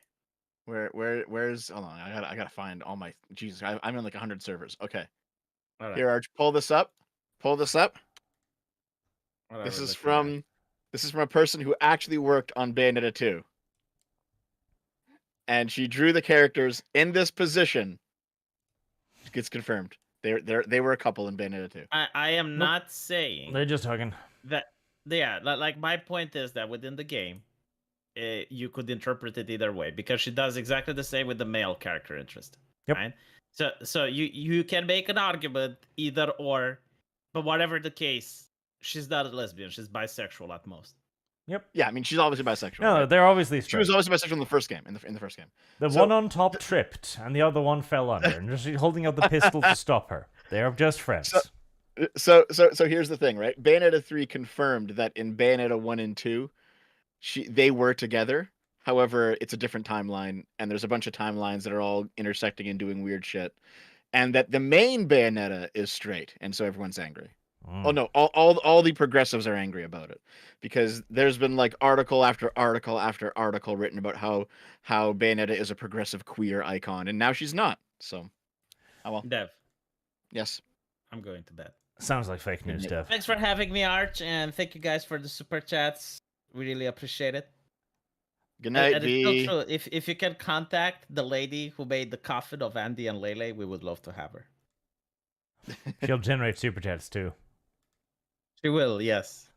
Where's hold on, I gotta find all my Jesus, I'm in like 100 servers. Okay. All right. Here, Arch, pull this up. Pull this up. Whatever, This is look at from a person who actually worked on Bayonetta 2. And she drew the characters in this position. It gets confirmed. They were a couple in Bayonetta 2. I am not saying They're just hugging. that. Yeah, like my point is that within the game, you could interpret it either way because she does exactly the same with the male character interest. Yep. Right? So you can make an argument either or, but whatever the case, she's not a lesbian. She's bisexual at most. Yep. Yeah, I mean she's obviously bisexual. No, right? they're obviously She straight. was obviously bisexual in the first game. In the first game. The So- one on top tripped, and the other one fell under, and just holding up the pistol to stop her. They are just friends. So here's the thing, right? Bayonetta 3 confirmed that in Bayonetta 1 and 2, they were together. However, it's a different timeline, and there's a bunch of timelines that are all intersecting and doing weird shit. And that the main Bayonetta is straight, and so everyone's angry. Oh no, all the progressives are angry about it. Because there's been like article after article after article written about how Bayonetta is a progressive queer icon, and now she's not. So well. Dev, Yes. I'm going to bed. Sounds like fake news, Dev. Thanks for having me, Arch, and thank you guys for the super chats. We really appreciate it. Good night, And it's still V. true. If you can contact the lady who made the coffin of Andy and Lele, we would love to have her. She'll generate super chats too. She will, yes.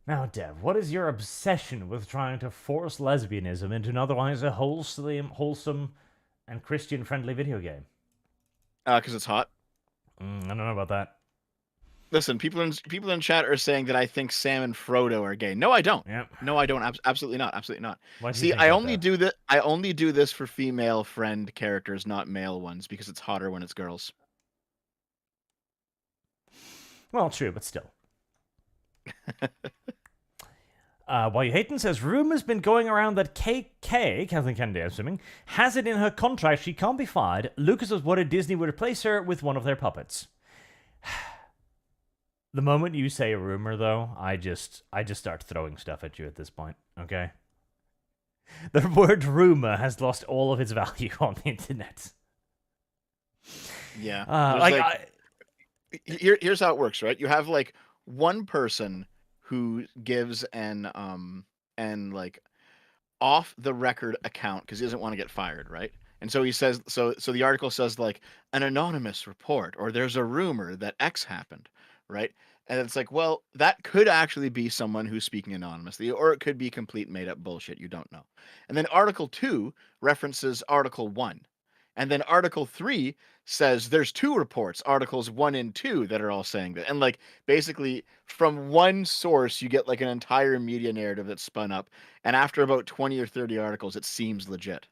Now, Dev, what is your obsession with trying to force lesbianism into an otherwise a wholesome, and Christian-friendly video game? Because it's hot. I don't know about that. Listen, people in chat are saying that I think Sam and Frodo are gay. No, I don't. Yep. No, I don't. Absolutely not. Absolutely not. Why do you See, think I that, only though? do that. I only do this for female friend characters, not male ones, because it's hotter when it's girls. Well, true, but still. While you hating says, rumors been going around that KK, Kathleen Kennedy, I'm assuming, has it in her contract she can't be fired. Lucas was worried Disney would replace her with one of their puppets. The moment you say a rumor, though, I just start throwing stuff at you at this point, okay? The word rumor has lost all of its value on the internet. Yeah. Here's how it works, right? You have like one person who gives an like off the record account because he doesn't want to get fired, right? And so he says, so the article says like an anonymous report, or there's a rumor that X happened, right? And it's like, well, that could actually be someone who's speaking anonymously, or it could be complete made up bullshit. You don't know. And then Article 2 references Article 1. And then Article 3 says there's two reports, Articles 1 and 2, that are all saying that. And like basically from one source, you get like an entire media narrative that's spun up. And after about 20 or 30 articles, it seems legit.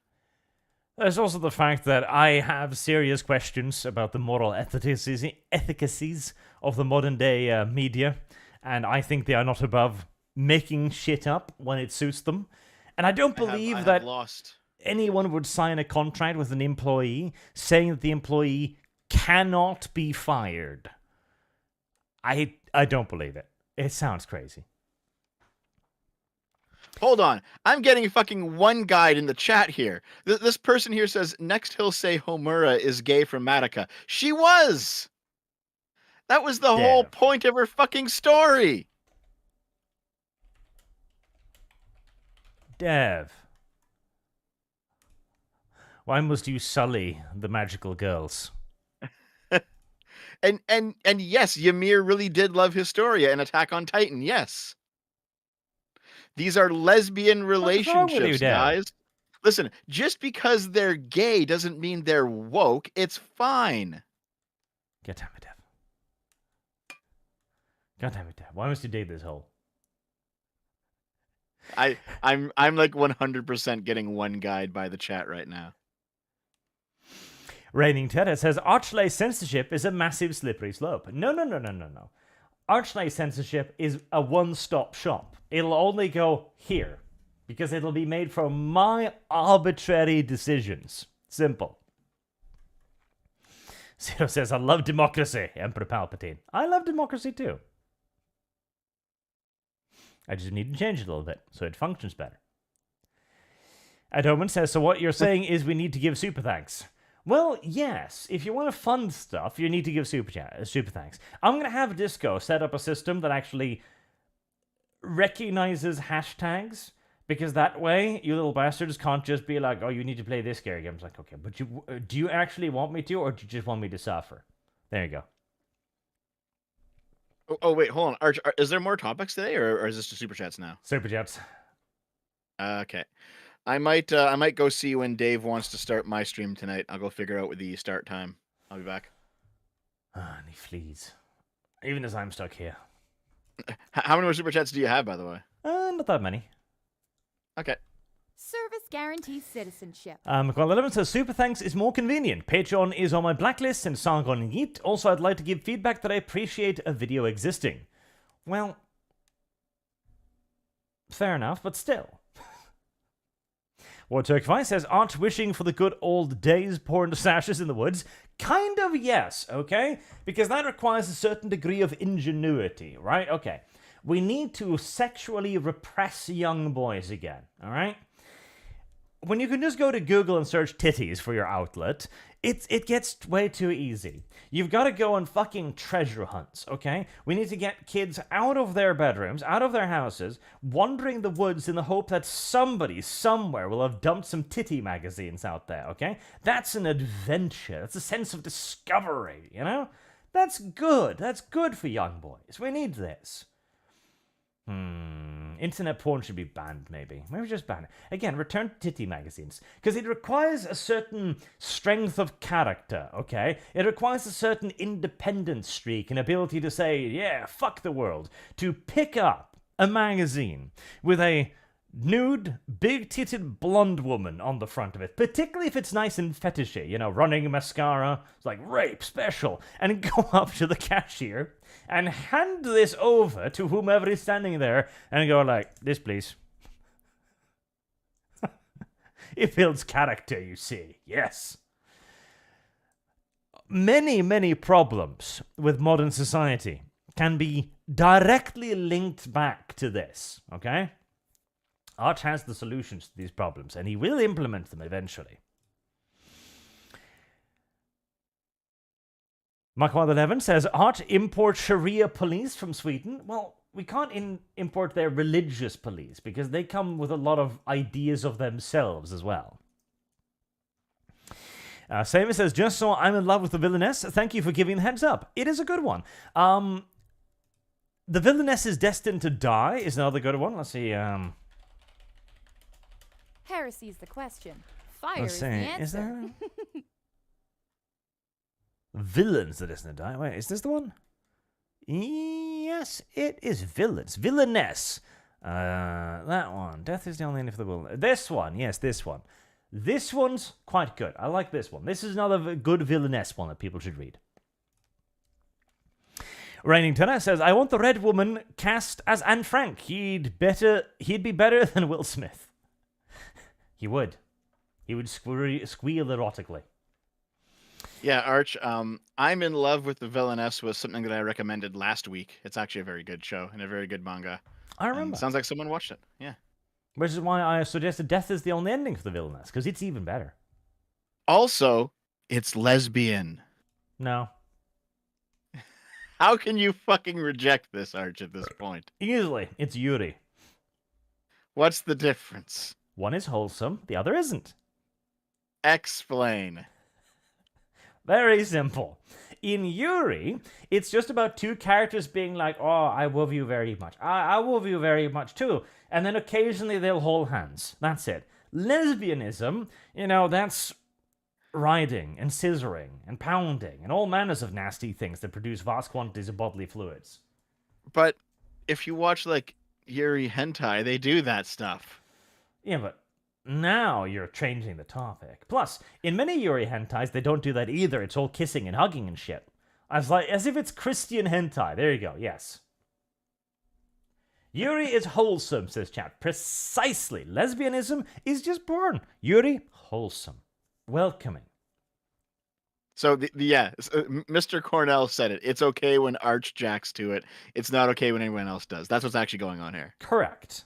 There's also the fact that I have serious questions about the moral efficacies of the modern day media, and I think they are not above making shit up when it suits them. And I don't believe that anyone would sign a contract with an employee saying that the employee cannot be fired. I don't believe it. It sounds crazy. Hold on. I'm getting fucking one guide in the chat here. This person here says, next he'll say Homura is gay from Madoka. She was! That was the whole point of her fucking story! Dev. Why must you sully the magical girls? and yes, Ymir really did love Historia in Attack on Titan, yes. These are lesbian relationships, guys. Listen, just because they're gay doesn't mean they're woke. It's fine. God damn it, Dev. God damn it, Dev. Why must you dig this hole? I'm like 100% getting one guide by the chat right now. Raining Terror says Archlay censorship is a massive slippery slope. No. Archlay censorship is a one-stop shop. It'll only go here because it'll be made from my arbitrary decisions. Simple. Zero says, I love democracy, Emperor Palpatine. I love democracy too. I just need to change it a little bit so it functions better. Adoman says, so what you're saying is we need to give super thanks. Well, yes. If you want to fund stuff, you need to give super thanks. I'm going to have Disco set up a system that actually recognizes hashtags, because that way you little bastards can't just be like, oh, you need to play this scary game. It's like, okay, but do you actually want me to, or do you just want me to suffer? There you go. Oh wait, hold on. Arch, is there more topics today, or is this just super chats now? Super chats. Okay. I might go see when Dave wants to start my stream tonight. I'll go figure out the start time. I'll be back. And he flees. Even as I'm stuck here. How many more super chats do you have, by the way? Not that many. Okay. Service guarantees citizenship. McCall11 says, super thanks is more convenient. Patreon is on my blacklist and Sargon and Yeet. Also, I'd like to give feedback that I appreciate a video existing. Well, fair enough, but still. War Turkify says, aren't wishing for the good old days pouring the sashes in the woods? Kind of yes, okay? Because that requires a certain degree of ingenuity, right? Okay. We need to sexually repress young boys again, all right? when you can just go to Google and search titties for your outlet, it gets way too easy. You've got to go on fucking treasure hunts, okay? We need to get kids out of their bedrooms, out of their houses, wandering the woods in the hope that somebody somewhere will have dumped some titty magazines out there, okay? That's an adventure. That's a sense of discovery, you know? That's good. That's good for young boys. We need this. Internet porn should be banned, maybe. Maybe just ban it. Again, return to titty magazines. Because it requires a certain strength of character, okay? It requires a certain independent streak and ability to say, yeah, fuck the world. To pick up a magazine with a nude, big-titted blonde woman on the front of it, particularly if it's nice and fetishy, you know, running mascara, it's like rape special, and go up to the cashier and hand this over to whomever is standing there and go like, this please. It builds character, you see, yes. Many problems with modern society can be directly linked back to this, okay? Arch has the solutions to these problems, and he will implement them eventually. Markwad11 says, Arch import Sharia police from Sweden? Well, we can't import their religious police, because they come with a lot of ideas of themselves as well. Samus says, just so I'm in love with the villainess. Thank you for giving the heads up. It is a good one. The villainess is destined to die is another good one. Let's see, Heresy's the question. Fire let's is see. the answer. Is there villains that isn't to die? Wait, is this the one? Yes, it is villains. Villainess. That one. Death is the only end of the will. This one. Yes, this one. This one's quite good. I like this one. This is another good villainess one that people should read. Raining Turner says, I want the Red Woman cast as Anne Frank. He'd be better than Will Smith. He would. He would squeal erotically. Yeah, Arch, I'm in love with the villainess was something that I recommended last week. It's actually a very good show and a very good manga. I remember. Sounds like someone watched it. Yeah. Which is why I suggested Death is the only ending for the villainess, because it's even better. Also, it's lesbian. No. How can you fucking reject this, Arch, at this point? Easily. It's Yuri. What's the difference? One is wholesome, the other isn't. Explain. Very simple. In Yuri, it's just about two characters being like, oh, I love you very much. I love you very much too. And then occasionally they'll hold hands. That's it. Lesbianism, you know, that's riding and scissoring and pounding and all manners of nasty things that produce vast quantities of bodily fluids. But if you watch, like, Yuri hentai, they do that stuff. Yeah, but now you're changing the topic. Plus, in many Yuri hentais, they don't do that either. It's all kissing and hugging and shit. As if it's Christian hentai. There you go, yes. Yuri is wholesome, says chat. Precisely. Lesbianism is just porn. Yuri, wholesome. Welcoming. So, Mr. Cornell said it. It's okay when Arch jacks to it. It's not okay when anyone else does. That's what's actually going on here. Correct.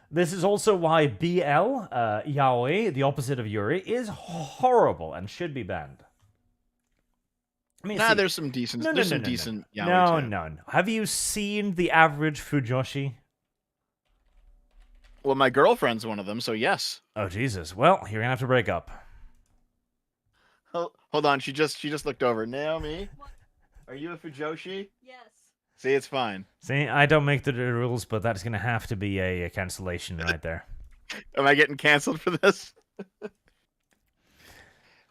This is also why BL, yaoi, the opposite of Yuri, is horrible and should be banned. I mean, there's some decent. Decent. No. Yaoi too. Have you seen the average Fujoshi? Well, my girlfriend's one of them, so yes. Oh Jesus! Well, you're gonna have to break up. Hold on, she just looked over. Naomi, are you a Fujoshi? Yes. See, it's fine. See, I don't make the rules, but that's gonna have to be a cancellation right there. Am I getting canceled for this?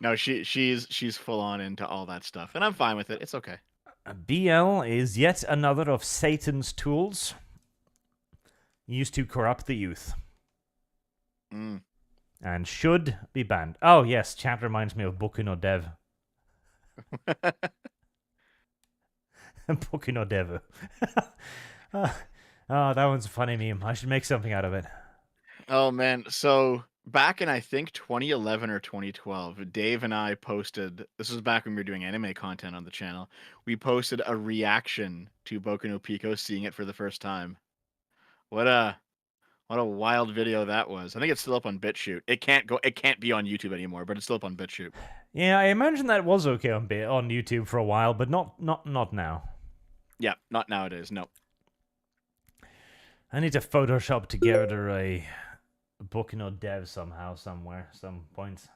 No, she's full on into all that stuff, and I'm fine with it. It's okay. BL is yet another of Satan's tools used to corrupt the youth. And should be banned. Oh, yes, chat reminds me of Boku no Dev. Boku no Dev. Oh, that one's a funny meme. I should make something out of it. Oh, man. So, back in, I think, 2011 or 2012, Dave and I posted... This was back when we were doing anime content on the channel. We posted a reaction to Boku no Pico, seeing it for the first time. What What a wild video that was. I think it's still up on BitChute. It can't be on YouTube anymore, but it's still up on BitChute. Yeah, I imagine that was okay on YouTube for a while, but not now. Yeah, not nowadays. No. I need to Photoshop together a book dev somehow, somewhere, some point.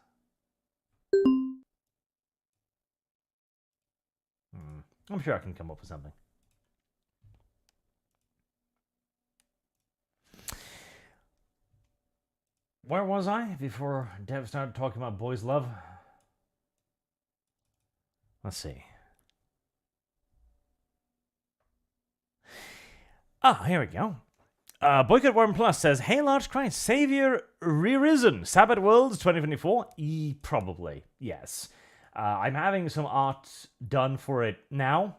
I'm sure I can come up with something. Where was I before Dev started talking about boys' love? Let's see. Here we go. Boycott Worm Plus says, "Hey, large Christ, Savior re-risen. Sabbath Worlds 2024? Probably, yes. I'm having some art done for it now,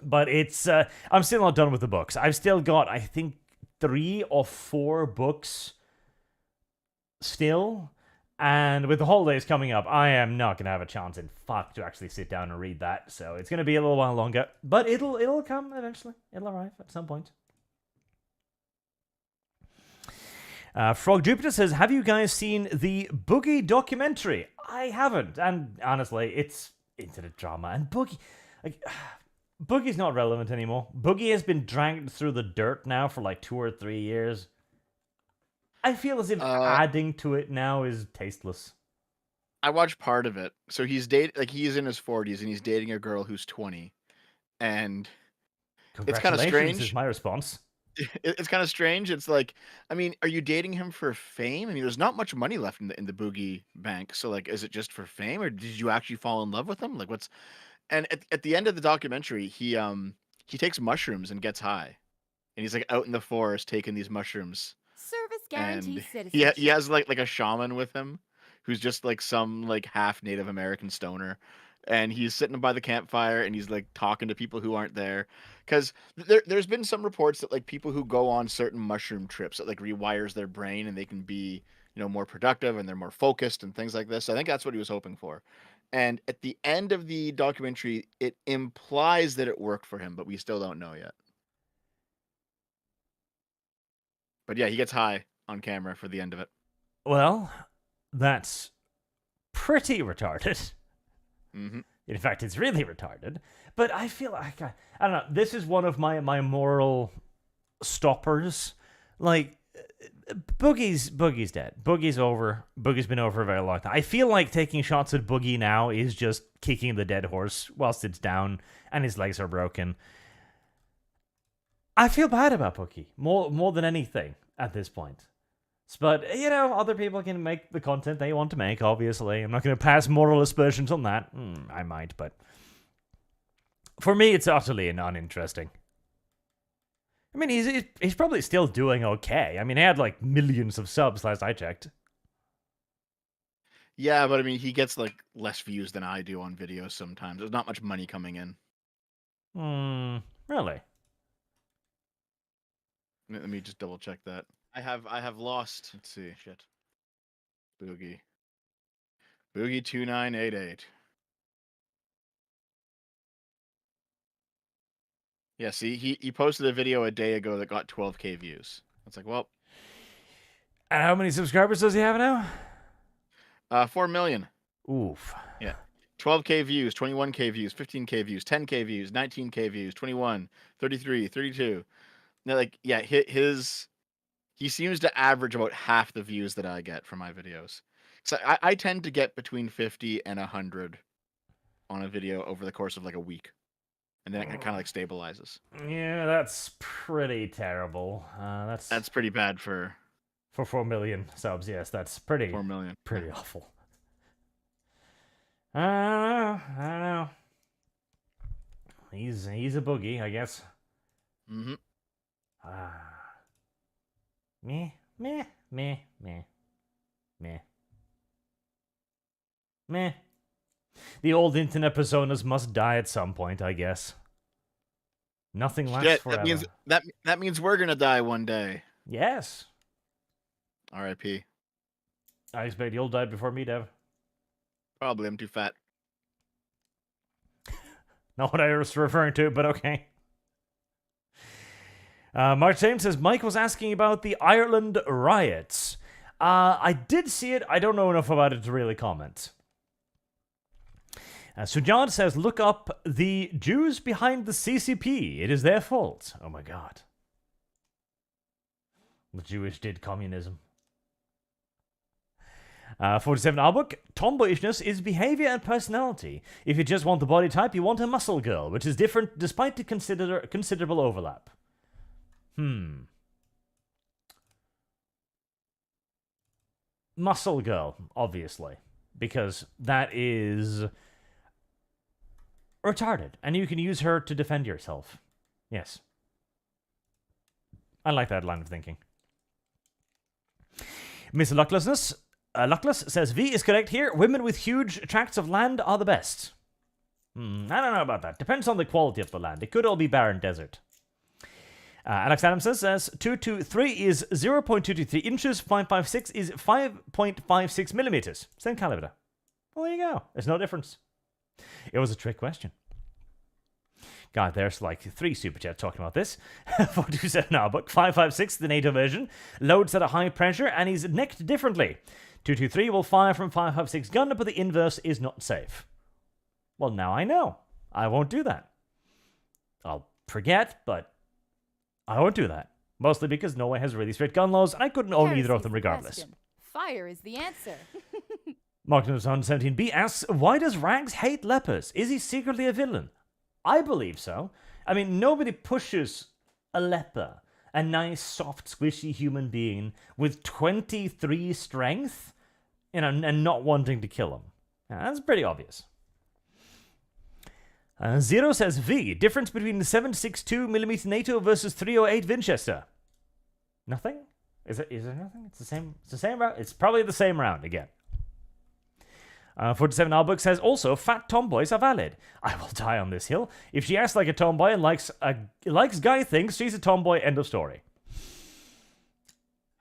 but it's I'm still not done with the books. I've still got, I think, 3 or 4 books still, and with the holidays coming up, I am not gonna have a chance in fuck to actually sit down and read that. So it's gonna be a little while longer, but it'll come eventually. It'll arrive at some point." Frog Jupiter says, "Have you guys seen the Boogie documentary?" I haven't, and honestly, it's internet drama, and Boogie's not relevant anymore. Boogie has been dragged through the dirt now for like 2 or 3 years. I feel as if adding to it now is tasteless. I watched part of it. So he's he's in his 40s and he's dating a girl who's 20, and it's kind of strange. Is my response. It's kind of strange. It's like, I mean, are you dating him for fame? I mean, there's not much money left in the Boogie bank. So like, is it just for fame, or did you actually fall in love with him? Like, what's? And at the end of the documentary, he takes mushrooms and gets high, and he's like out in the forest taking these mushrooms. Service guarantee And citizenship. he has like a shaman with him, who's just like some like half Native American stoner, and he's sitting by the campfire and he's like talking to people who aren't there, because there's been some reports that like people who go on certain mushroom trips, that like rewires their brain and they can be, you know, more productive and they're more focused and things like this. So I think that's what he was hoping for. And at the end of the documentary, it implies that it worked for him, but we still don't know yet. But yeah, he gets high on camera for the end of it. Well, that's pretty retarded. Mm-hmm. In fact, it's really retarded. But I feel like, I don't know, this is one of my moral stoppers. Like, Boogie's dead. Boogie's over. Boogie's been over for a very long time. I feel like taking shots at Boogie now is just kicking the dead horse whilst it's down and his legs are broken. I feel bad about Boogie more than anything at this point. But, you know, other people can make the content they want to make, obviously. I'm not going to pass moral aspersions on that. I might, but for me, it's utterly uninteresting. I mean, he's probably still doing okay. I mean, he had like millions of subs last I checked. Yeah, but I mean, he gets like less views than I do on videos sometimes. There's not much money coming in. Really? Let me just double check that. I have lost. Let's see. Shit. Boogie 2988. Yeah, see, he posted a video a day ago that got 12K views. It's like, well. And how many subscribers does he have now? 4 million. Oof. Yeah. 12K views, 21K views, 15K views, 10K views, 19K views, 21, 33, 32. Now, like, yeah, he seems to average about half the views that I get from my videos. So I tend to get between 50 and 100 on a video over the course of like a week. And then it kind of like stabilizes. Yeah, that's pretty terrible. That's pretty bad for 4 million subs. Yes, that's pretty 4 million. Pretty awful. I don't know. He's a Boogie, I guess. Mm-hmm. Meh. The old internet personas must die at some point, I guess. Nothing lasts forever. That means we're gonna die one day. Yes. R.I.P. I expect you'll die before me, Dev. Probably. I'm too fat. Not what I was referring to, but okay. Mark James says, Mike was asking about the Ireland riots. I did see it. I don't know enough about it to really comment. Sujad says, look up the Jews behind the CCP. It is their fault. Oh my god. The Jewish did communism. 47 Arbuk, tomboyishness is behavior and personality. If you just want the body type, you want a muscle girl, which is different despite the considerable overlap. Muscle girl, obviously, because that is retarded, and you can use her to defend yourself. Yes. I like that line of thinking. Miss Lucklessness, Luckless says, V is correct here. Women with huge tracts of land are the best. I don't know about that. Depends on the quality of the land. It could all be barren desert. Alex Adams says 223 is 0.223 inches, 556 is 5.56 millimeters. Same caliber. Well, there you go. There's no difference. It was a trick question. God, there's like 3 super chats talking about this. 427 Arbuk, 556, the NATO version, loads at a high pressure and he's necked differently. 223 will fire from 556 gun, but the inverse is not safe. Well, now I know. I won't do that. I'll forget, but I won't do that. Mostly because Norway has really strict gun laws, and I couldn't own either of them regardless. Question. Fire is the answer. Mark17B asks, why does Rags hate lepers? Is he secretly a villain? I believe so. I mean, nobody pushes a leper, a nice, soft, squishy human being with 23 strength, and not wanting to kill him. Now, that's pretty obvious. Zero says, V, difference between the 7.62mm NATO versus 308 Winchester. Nothing? Is there nothing? It's the same round. It's probably the same round again. 47 Albuk says, also, fat tomboys are valid. I will die on this hill. If she acts like a tomboy and likes guy things, she's a tomboy, end of story.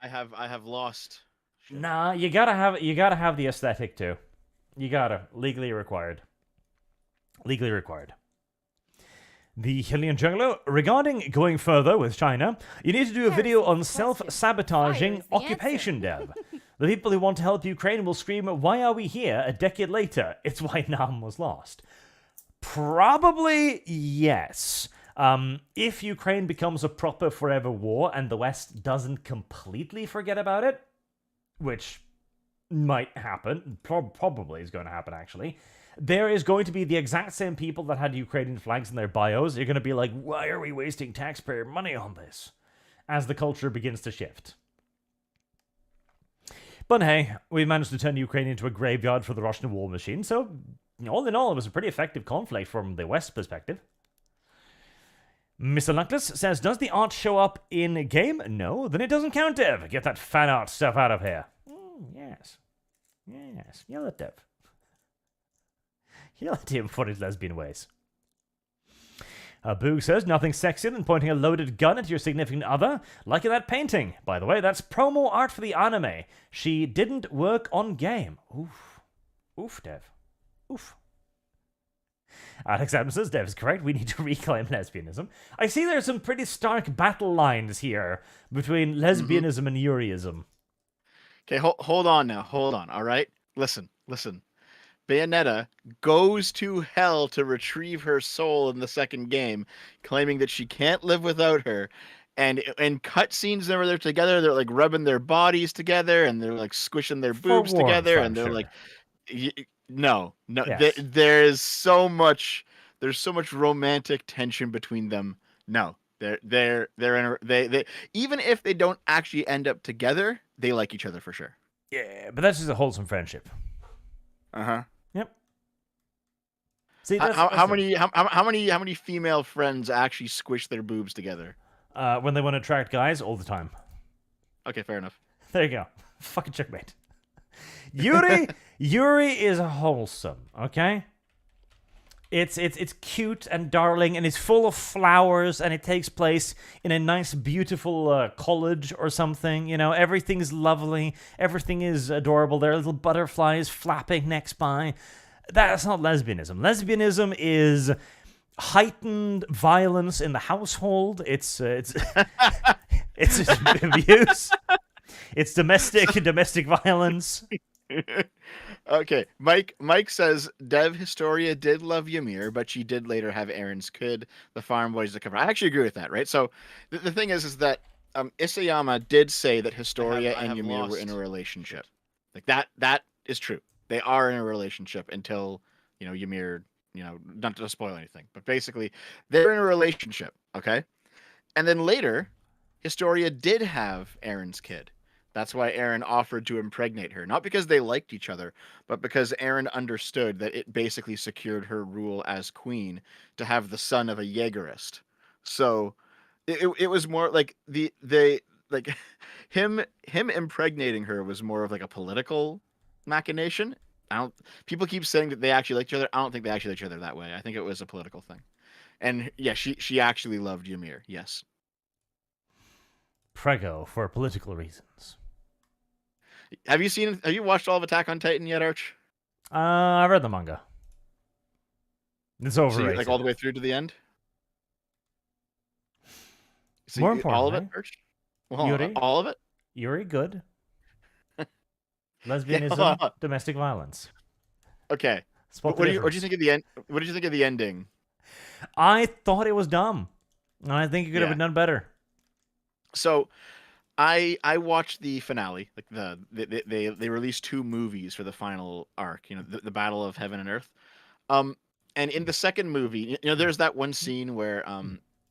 I have lost. Nah, you gotta have the aesthetic too. You gotta. Legally required. Legally required. The Hillian Jungler, regarding going further with China, you need to do a video on self-sabotaging occupation dev. The people who want to help Ukraine will scream, why are we here a decade later? It's why Nam was lost. Probably yes. If Ukraine becomes a proper forever war and the West doesn't completely forget about it, which might happen, probably is going to happen actually, there is going to be the exact same people that had Ukrainian flags in their bios. You're going to be like, why are we wasting taxpayer money on this? As the culture begins to shift. But hey, we managed to turn Ukraine into a graveyard for the Russian war machine, so all in all, it was a pretty effective conflict from the West perspective. Mr. Luckless says, does the art show up in game? No, then it doesn't count, Dev. Get that fan art stuff out of here. Yes. Yes. Yell at Dev. Yell at him for his lesbian ways. Boog says, nothing sexier than pointing a loaded gun at your significant other, like in that painting. By the way, that's promo art for the anime. She didn't work on game. Oof. Oof, Dev. Oof. Alex Adams says, Dev is correct. We need to reclaim lesbianism. I see there's some pretty stark battle lines here between lesbianism and Yuriism. Okay, hold on now. Hold on, all right? Listen. Bayonetta goes to hell to retrieve her soul in the second game, claiming that she can't live without her. And in cutscenes where they're together, they're like rubbing their bodies together and they're like squishing their boobs together, and they're like, no. Yes. There's so much romantic tension between them. No, they even if they don't actually end up together, they like each other for sure. Yeah, but that's just a wholesome friendship. Uh-huh. Yep. See, how many female friends actually squish their boobs together? When they want to attract guys, all the time. Okay, fair enough. There you go. Fucking checkmate. Yuri is wholesome, okay? It's cute and darling, and it's full of flowers, and it takes place in a nice, beautiful college or something. You know, everything's lovely, everything is adorable. There are little butterflies flapping next by. That's not lesbianism. Lesbianism is heightened violence in the household. It's abuse. It's domestic violence. Okay, Mike says Dev Historia did love Ymir, but she did later have Aaron's kid, the farm boys to cover. I actually agree with that, right? So the thing is that Isayama did say that Historia I and have Ymir were in a lost. relationship. Like that is true. They are in a relationship until, Ymir, not to spoil anything, but basically they're in a relationship, okay? And then later, Historia did have Aaron's kid. That's why Aaron offered to impregnate her. Not because they liked each other, but because Aaron understood that it basically secured her rule as queen to have the son of a Jaegerist. So it was more like they like him impregnating her was more of like a political machination. I don't People keep saying that they actually liked each other. I don't think they actually liked each other that way. I think it was a political thing. And yeah, she actually loved Ymir. Yes. Prego for political reasons. Have you watched all of Attack on Titan yet, Arch? I read the manga. It's So overrated. like all the way through to the end? So More all of it, importantly, Arch? Well, Yuri? all of it? Yuri, good. Yeah, Lesbianism, domestic violence. okay. Spot What the do you difference. think of the end? What did you think of the ending? I thought it was dumb. I think it could have Yeah. been done better. So I watched the finale. Like they released 2 movies for the final arc. The Battle of Heaven and Earth. And in the second movie, there's that one scene where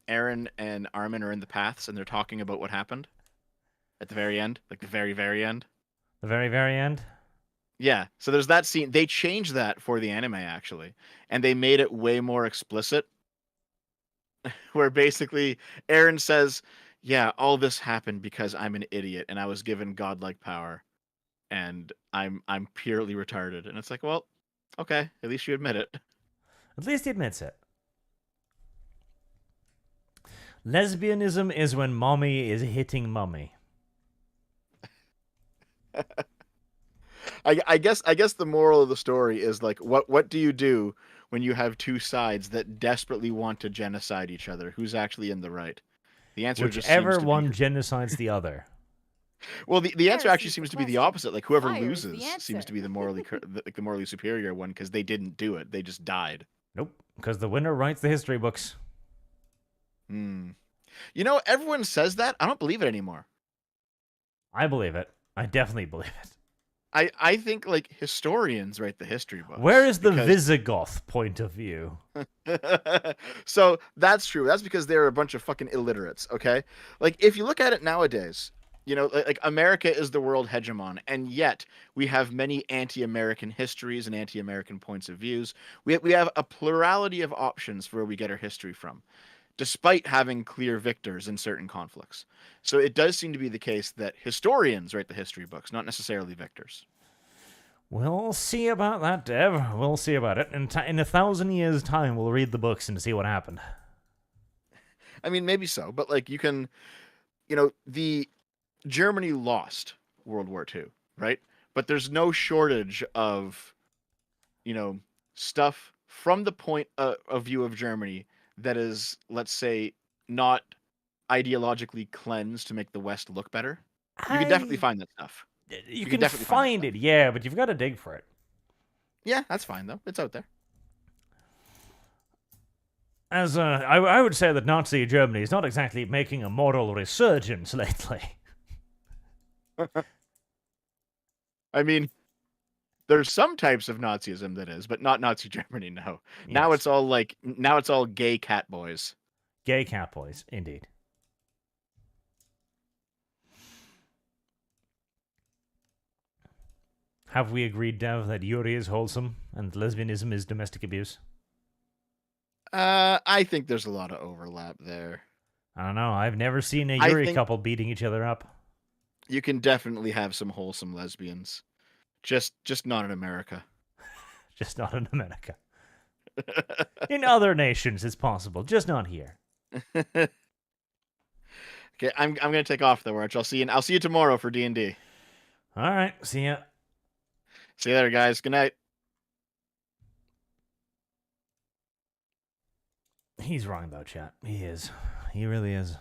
Aaron and Armin are in the paths and they're talking about what happened at the very end, like the very very end. The very, very end. Yeah, so there's that scene. They changed that for the anime actually, and they made it way more explicit. Where basically Aaron says, "Yeah, all this happened because I'm an idiot and I was given godlike power, and I'm purely retarded." And it's like, well, okay, at least you admit it. At least he admits it. Lesbianism is when mommy is hitting mummy. I guess the moral of the story is like, what do you do when you have 2 sides that desperately want to genocide each other? Who's actually in the right? The answer just seems Whichever to one be genocides the other. well, the answer actually Heresy's seems the to be the question. opposite. Like whoever Fire is the loses seems answer. to be the morally superior one because they didn't do it. They just died. Nope, because the winner writes the history books. Hmm. Everyone says that. I don't believe it anymore. I believe it. I definitely believe it. I think like historians write the history books. Where is the because- Visigoth point of view? So that's true. That's because they're a bunch of fucking illiterates. Okay, like if you look at it nowadays, like America is the world hegemon, and yet we have many anti-American histories and anti-American points of views. We have a plurality of options for where we get our history from, despite having clear victors in certain conflicts. So it does seem to be the case that historians write the history books, not necessarily victors. We'll see about that, Dev. We'll see about it. In 1,000 years' time, we'll read the books and see what happened. I mean, maybe so, but like you can, the Germany lost World War II, right? But there's no shortage of, stuff from the point of view of Germany that is, let's say, not ideologically cleansed to make the West look better. You can definitely find that stuff. You can can definitely find find it, yeah, but you've got to dig for it. Yeah, that's fine though. It's out there. As I would say that Nazi Germany is not exactly making a moral resurgence lately. I mean, there's some types of Nazism that is, but not Nazi Germany. No. Now Yes. it's all gay cat boys. Gay cat boys, indeed. Have we agreed, Dev, that Yuri is wholesome and lesbianism is domestic abuse? I think there's a lot of overlap there. I don't know. I've never seen a I Yuri think- couple beating each other up. You can definitely have some wholesome lesbians. Just not in America. Just not in America. In other nations, it's possible, just not here. Okay, I'm gonna take off though, Arch. I'll see you tomorrow for D&D. All right, see ya. See you later, guys. Good night. He's wrong, though, chat. He is. He really is.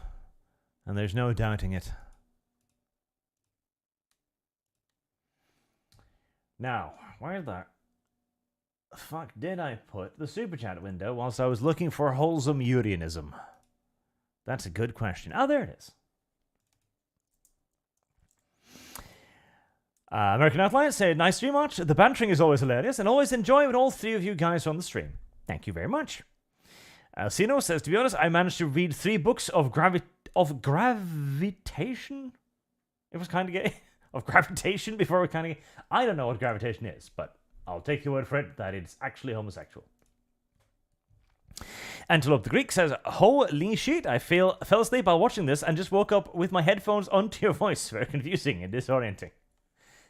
And there's no doubting it. Now, where the fuck did I put the super chat window whilst I was looking for wholesome Urianism? That's a good question. Oh, there it is. American Outline said, nice stream watch. The bantering is always hilarious and always enjoy when all three of you guys are on the stream. Thank you very much. Sino says, to be honest, I managed to read 3 books of gravitation? It was kind of gay. Of gravitation before we kind of... I don't know what gravitation is, but I'll take your word for it that it's actually homosexual. Antelope the Greek says, holy shit, I fell asleep while watching this and just woke up with my headphones onto your voice. Very confusing and disorienting.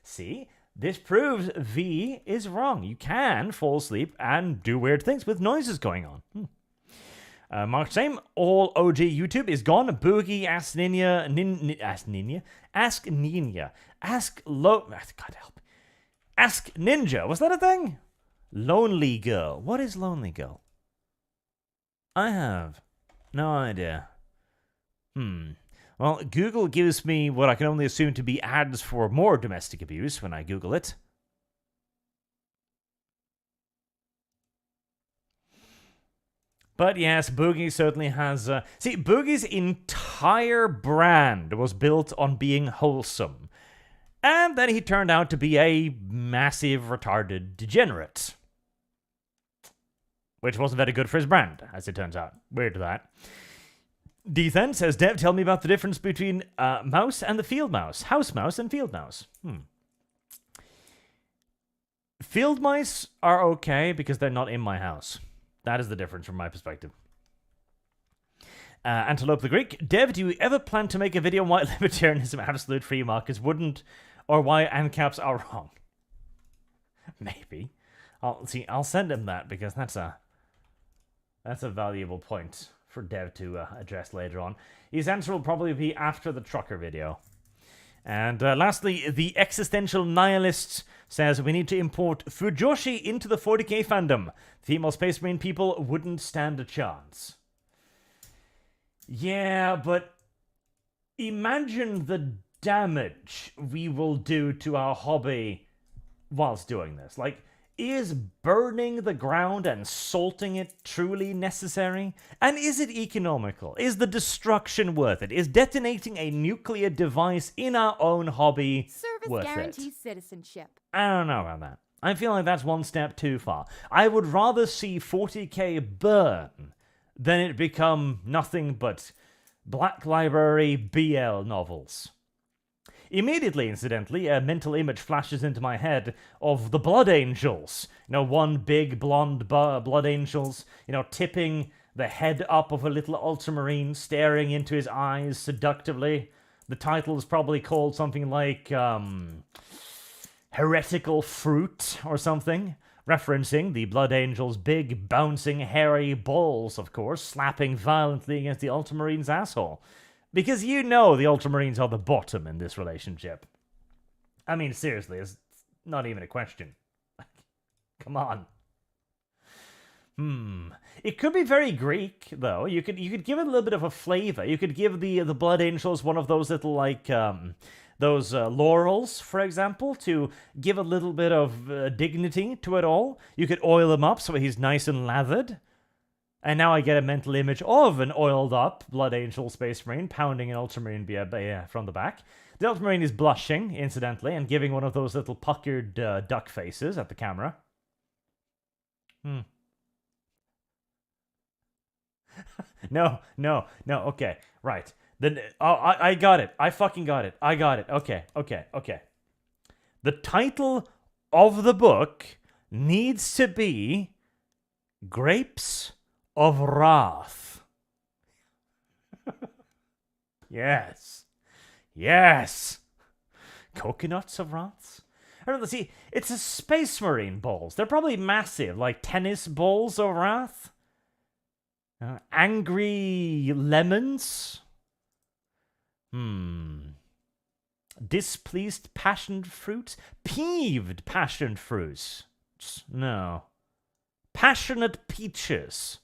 See, this proves V is wrong. You can fall asleep and do weird things with noises going on. Mark Same, all OG YouTube is gone. Boogie, Ask Ninja, God help. Ask Ninja, was that a thing? Lonely Girl. What is Lonely Girl? I have no idea. Well, Google gives me what I can only assume to be ads for more domestic abuse when I Google it. But yes, Boogie certainly has... See, Boogie's entire brand was built on being wholesome. And then he turned out to be a massive retarded degenerate. Which wasn't very good for his brand, as it turns out. Weird that. Dethen says, Dev, tell me about the difference between mouse and the field mouse. House mouse and field mouse. Field mice are okay because they're not in my house. That is the difference from my perspective. Antelope the Greek. Dev, do you ever plan to make a video on why libertarianism absolute free markets wouldn't, or why ANCAPs are wrong? Maybe. I'll send him that because that's a valuable point for Dev to address later on. His answer will probably be after the trucker video. And lastly, the existential nihilist says we need to import Fujoshi into the 40k fandom. Female Space Marine people wouldn't stand a chance. Yeah, but imagine the damage we will do to our hobby whilst doing this. Like, is burning the ground and salting it truly necessary? And is it economical? Is the destruction worth it? Is detonating a nuclear device in our own hobby worth it? Service guarantees citizenship. I don't know about that. I feel like that's one step too far. I would rather see 40k burn than it become nothing but Black Library BL novels. Immediately, incidentally, a mental image flashes into my head of the Blood Angels. You know, one big blonde Blood Angels, you know, tipping the head up of a little ultramarine, staring into his eyes seductively. The title is probably called something like, Heretical Fruit or something, referencing the Blood Angel's big, bouncing, hairy balls, of course, slapping violently against the ultramarine's asshole. Because you know the Ultramarines are the bottom in this relationship. I mean, seriously, it's not even a question. Come on. It could be very Greek, though. You could give it a little bit of a flavor. You could give the Blood Angels one of those little, like, those laurels, for example, to give a little bit of dignity to it all. You could oil him up so he's nice and lathered. And now I get a mental image of an oiled-up Blood Angel Space Marine pounding an Ultramarine from the back. The Ultramarine is blushing, incidentally, and giving one of those little puckered duck faces at the camera. No, okay, right. Then I got it. I fucking got it. I got it. Okay. The title of the book needs to be Grapes of Wrath. Yes. Coconuts of Wrath? I don't know, see, it's a Space Marine balls. They're probably massive, like tennis balls of wrath. Angry lemons? Displeased passionate fruits? Peeved passionate fruits? No. Passionate peaches.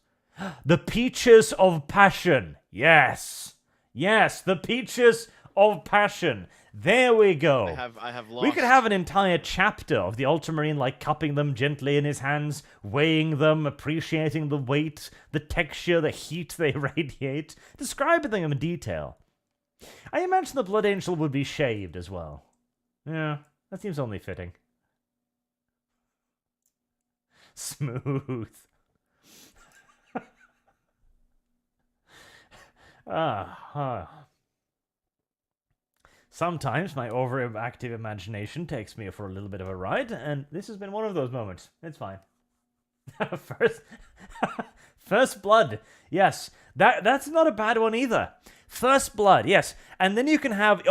The Peaches of Passion. Yes. Yes, the Peaches of Passion. There we go. I have lost. We could have an entire chapter of the Ultramarine, like cupping them gently in his hands, weighing them, appreciating the weight, the texture, the heat they radiate, describing them in detail. I imagine the Blood Angel would be shaved as well. Yeah, that seems only fitting. Smooth. Sometimes my overactive imagination takes me for a little bit of a ride, and this has been one of those moments. It's fine. First Blood. Yes, that's not a bad one either. First Blood, yes. And then you can have,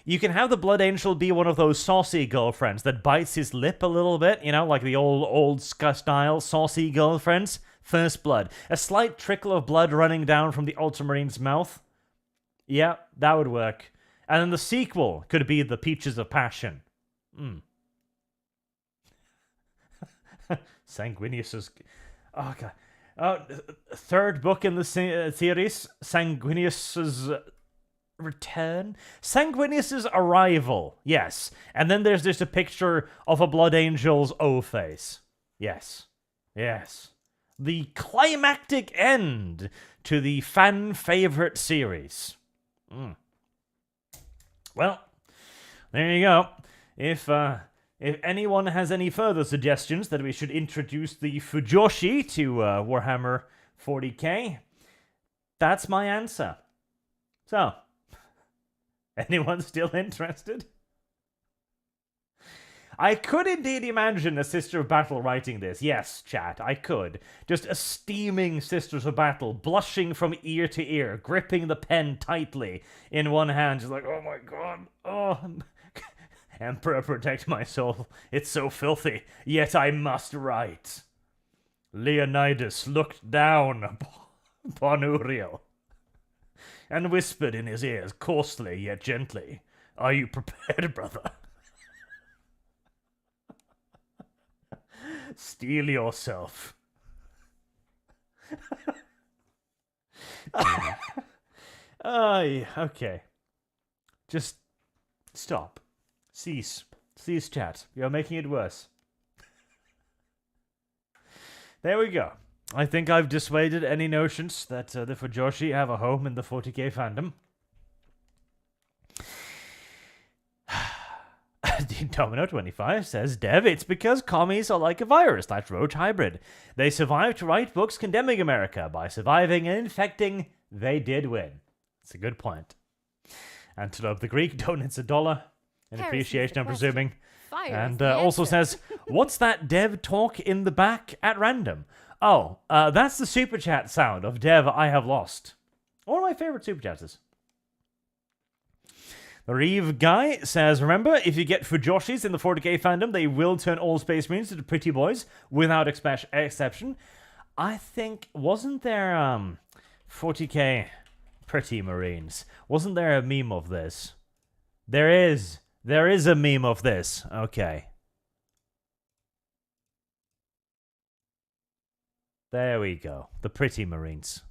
you can have the Blood Angel be one of those saucy girlfriends that bites his lip a little bit, you know, like the old style saucy girlfriends. First Blood. A slight trickle of blood running down from the Ultramarine's mouth. Yeah, that would work. And then the sequel could be The Peaches of Passion. Sanguinius's... Oh, God. Third book in the series, Sanguinius's return? Sanguinius's arrival, yes. And then there's just a picture of a Blood Angel's O-face. Yes. Yes. The climactic end to the fan-favorite series. Well, there you go. If anyone has any further suggestions that we should introduce the Fujoshi to Warhammer 40k, that's my answer. So, anyone still interested? I could indeed imagine a Sister of Battle writing this. Yes, chat, I could. Just a steaming Sisters of Battle, blushing from ear to ear, gripping the pen tightly in one hand, just like, oh my god, oh... Emperor, protect my soul. It's so filthy, yet I must write. Leonidas looked down upon Uriel and whispered in his ears, coarsely yet gently, "Are you prepared, brother? Steel yourself." Okay. Just stop. Cease, chat. You're making it worse. There we go. I think I've dissuaded any notions that the Fujoshi have a home in the 40k fandom. Domino25 says, Dev, it's because commies are like a virus, that roach hybrid. They survived to write books condemning America. By surviving and infecting, they did win. It's a good point. Antelope the Greek donates $1. An appreciation, I'm presuming. And also says, what's that Dev talk in the back at random? Oh, that's the super chat sound of Dev I have lost. One of my favorite super chatters. The Reeve guy says, remember, if you get Fujoshis in the 40k fandom, they will turn all Space Marines into pretty boys, without exception. I think, wasn't there 40k pretty Marines? Wasn't there a meme of this? There is. There is a meme of this. Okay. There we go. The pretty Marines.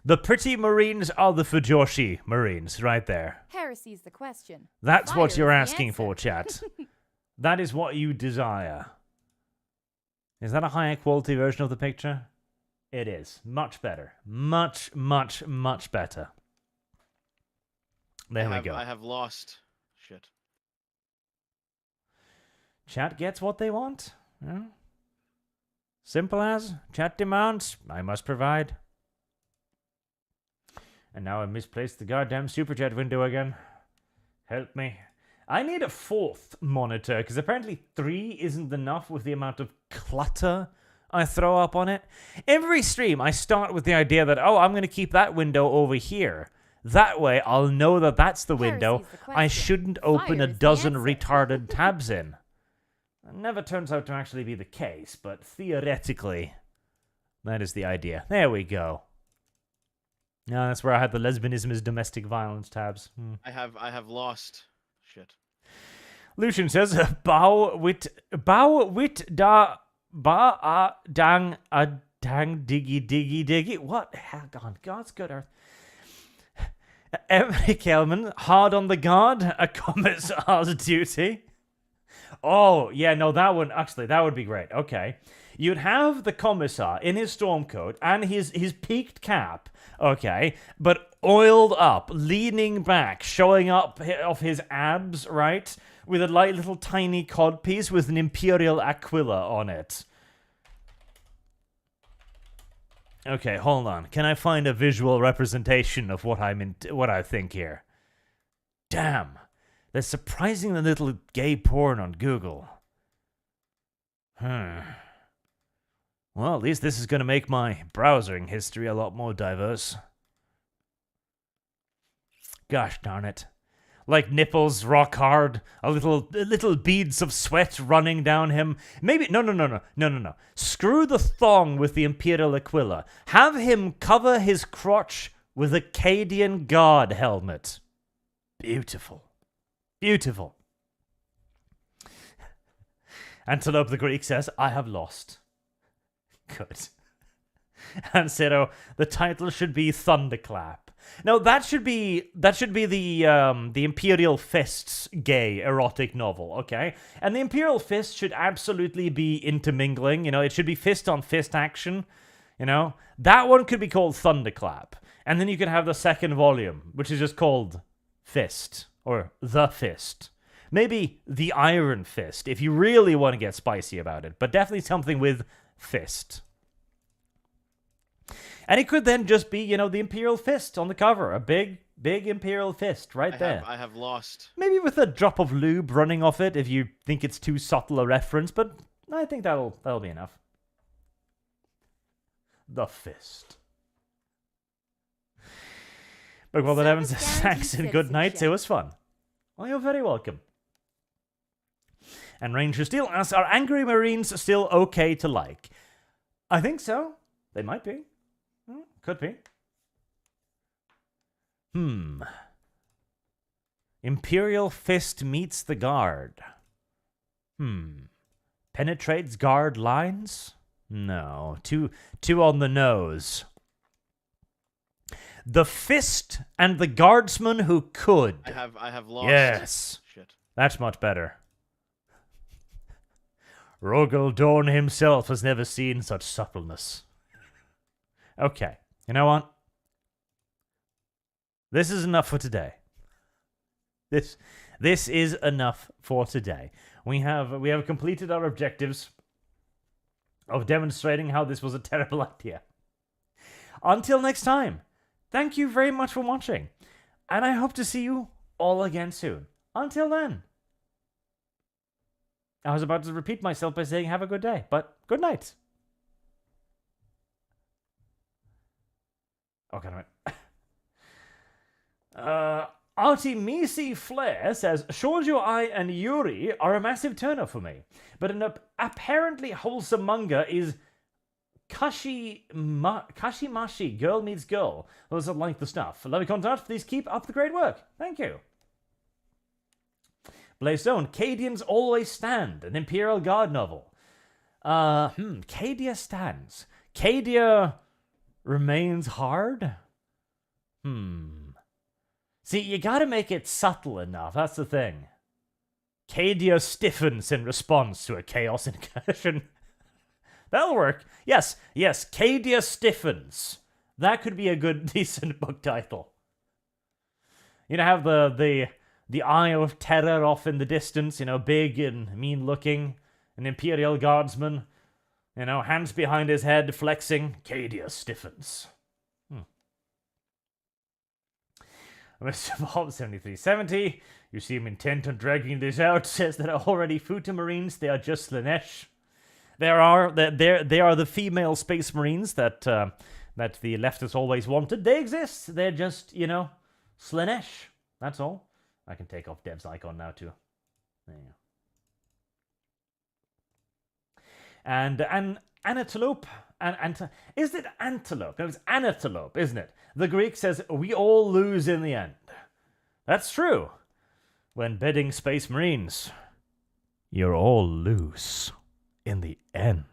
The pretty Marines are the Fujoshi Marines, right there. Heresy's the question. That's Fire what you're is the asking answer. for, chat. That is what you desire. Is that a higher quality version of the picture? It is. Much better. Much, much, much better. There we go. I have lost. Shit. Chat gets what they want. Yeah. Simple as. Chat demands. I must provide. And now I misplaced the goddamn super chat window again. Help me. I need a 4th monitor, because apparently 3 isn't enough with the amount of clutter I throw up on it. Every stream, I start with the idea that, oh, I'm going to keep that window over here. That way, I'll know that that's the window Heresy's the I question. shouldn't open Fire a is the dozen answer. retarded tabs in. It never turns out to actually be the case, but theoretically, that is the idea. There we go. No, that's where I had the lesbianism is domestic violence tabs. I have lost. Shit. Lucian says, Bow wit da dang diggy diggy diggy. What? Hell on God's good earth. Emily Kelman, hard on the guard, a commissar's duty. Oh, yeah, no, that would be great. Okay. You'd have the commissar in his storm coat and his peaked cap, okay, but oiled up, leaning back, showing up off his abs, right, with a light little tiny codpiece with an Imperial Aquila on it. Okay, hold on. Can I find a visual representation of what I think here? Damn. There's surprisingly little gay porn on Google. Well, at least this is going to make my browsing history a lot more diverse. Gosh darn it. Like nipples rock hard, a little beads of sweat running down him. Maybe, no. Screw the thong with the Imperial Aquila. Have him cover his crotch with a Cadian Guard helmet. Beautiful. Beautiful. Antelope the Greek says, I have lost. Good. And Zero, the title should be Thunderclap. Now that should be the Imperial Fist's gay erotic novel, okay? And the Imperial Fist should absolutely be intermingling, it should be fist on fist action, That one could be called Thunderclap. And then you could have the second volume, which is just called Fist, or The Fist. Maybe The Iron Fist, if you really want to get spicy about it, but definitely something with fist. And it could then just be, the Imperial Fist on the cover. A big Imperial Fist right there. I have lost. Maybe with a drop of lube running off it if you think it's too subtle a reference, but I think that'll be enough. The Fist. But well, that Evans says thanks and good night. It was fun. Well, you're very welcome. And Ranger Steel asks, are Angry Marines still okay to like? I think so. They might be. Could be. Imperial Fist meets the Guard. Penetrates Guard lines? No. Too on the nose. The Fist and the Guardsman who could. I have lost. Yes. Shit. That's much better. Rogel Dorn himself has never seen such suppleness. Okay. You know what? This is enough for today. This is enough for today. We have completed our objectives of demonstrating how this was a terrible idea. Until next time, thank you very much for watching, and I hope to see you all again soon. Until then. I was about to repeat myself by saying have a good day, but good night. Okay, wait. Artemisi Flair says, Shoujo Ai and Yuri are a massive turn-off for me, but an apparently wholesome manga is Kashimashi, Girl Meets Girl. Those that like the stuff. Love your content, please keep up the great work. Thank you. Blaystone, Cadians Always Stand, an Imperial Guard novel. Cadia stands. Cadia remains hard? See, you gotta make it subtle enough, that's the thing. Cadia stiffens in response to a chaos incursion. That'll work. Yes, Cadia stiffens. That could be a good, decent book title. Have the Eye of Terror off in the distance, big and mean-looking. An Imperial Guardsman, hands behind his head, flexing. Cadia stiffens. Mr. Bob 7370, you seem intent on dragging this out, says that already Futa Marines, they are just Slanesh. They are the female space marines that the leftists always wanted. They exist. They're just, Slanesh. That's all. I can take off Dev's icon now too. There you go. And Antelope. Is it antelope? No, it's antelope, isn't it? The Greek says, we all lose in the end. That's true. When bidding Space Marines, you're all loose in the end.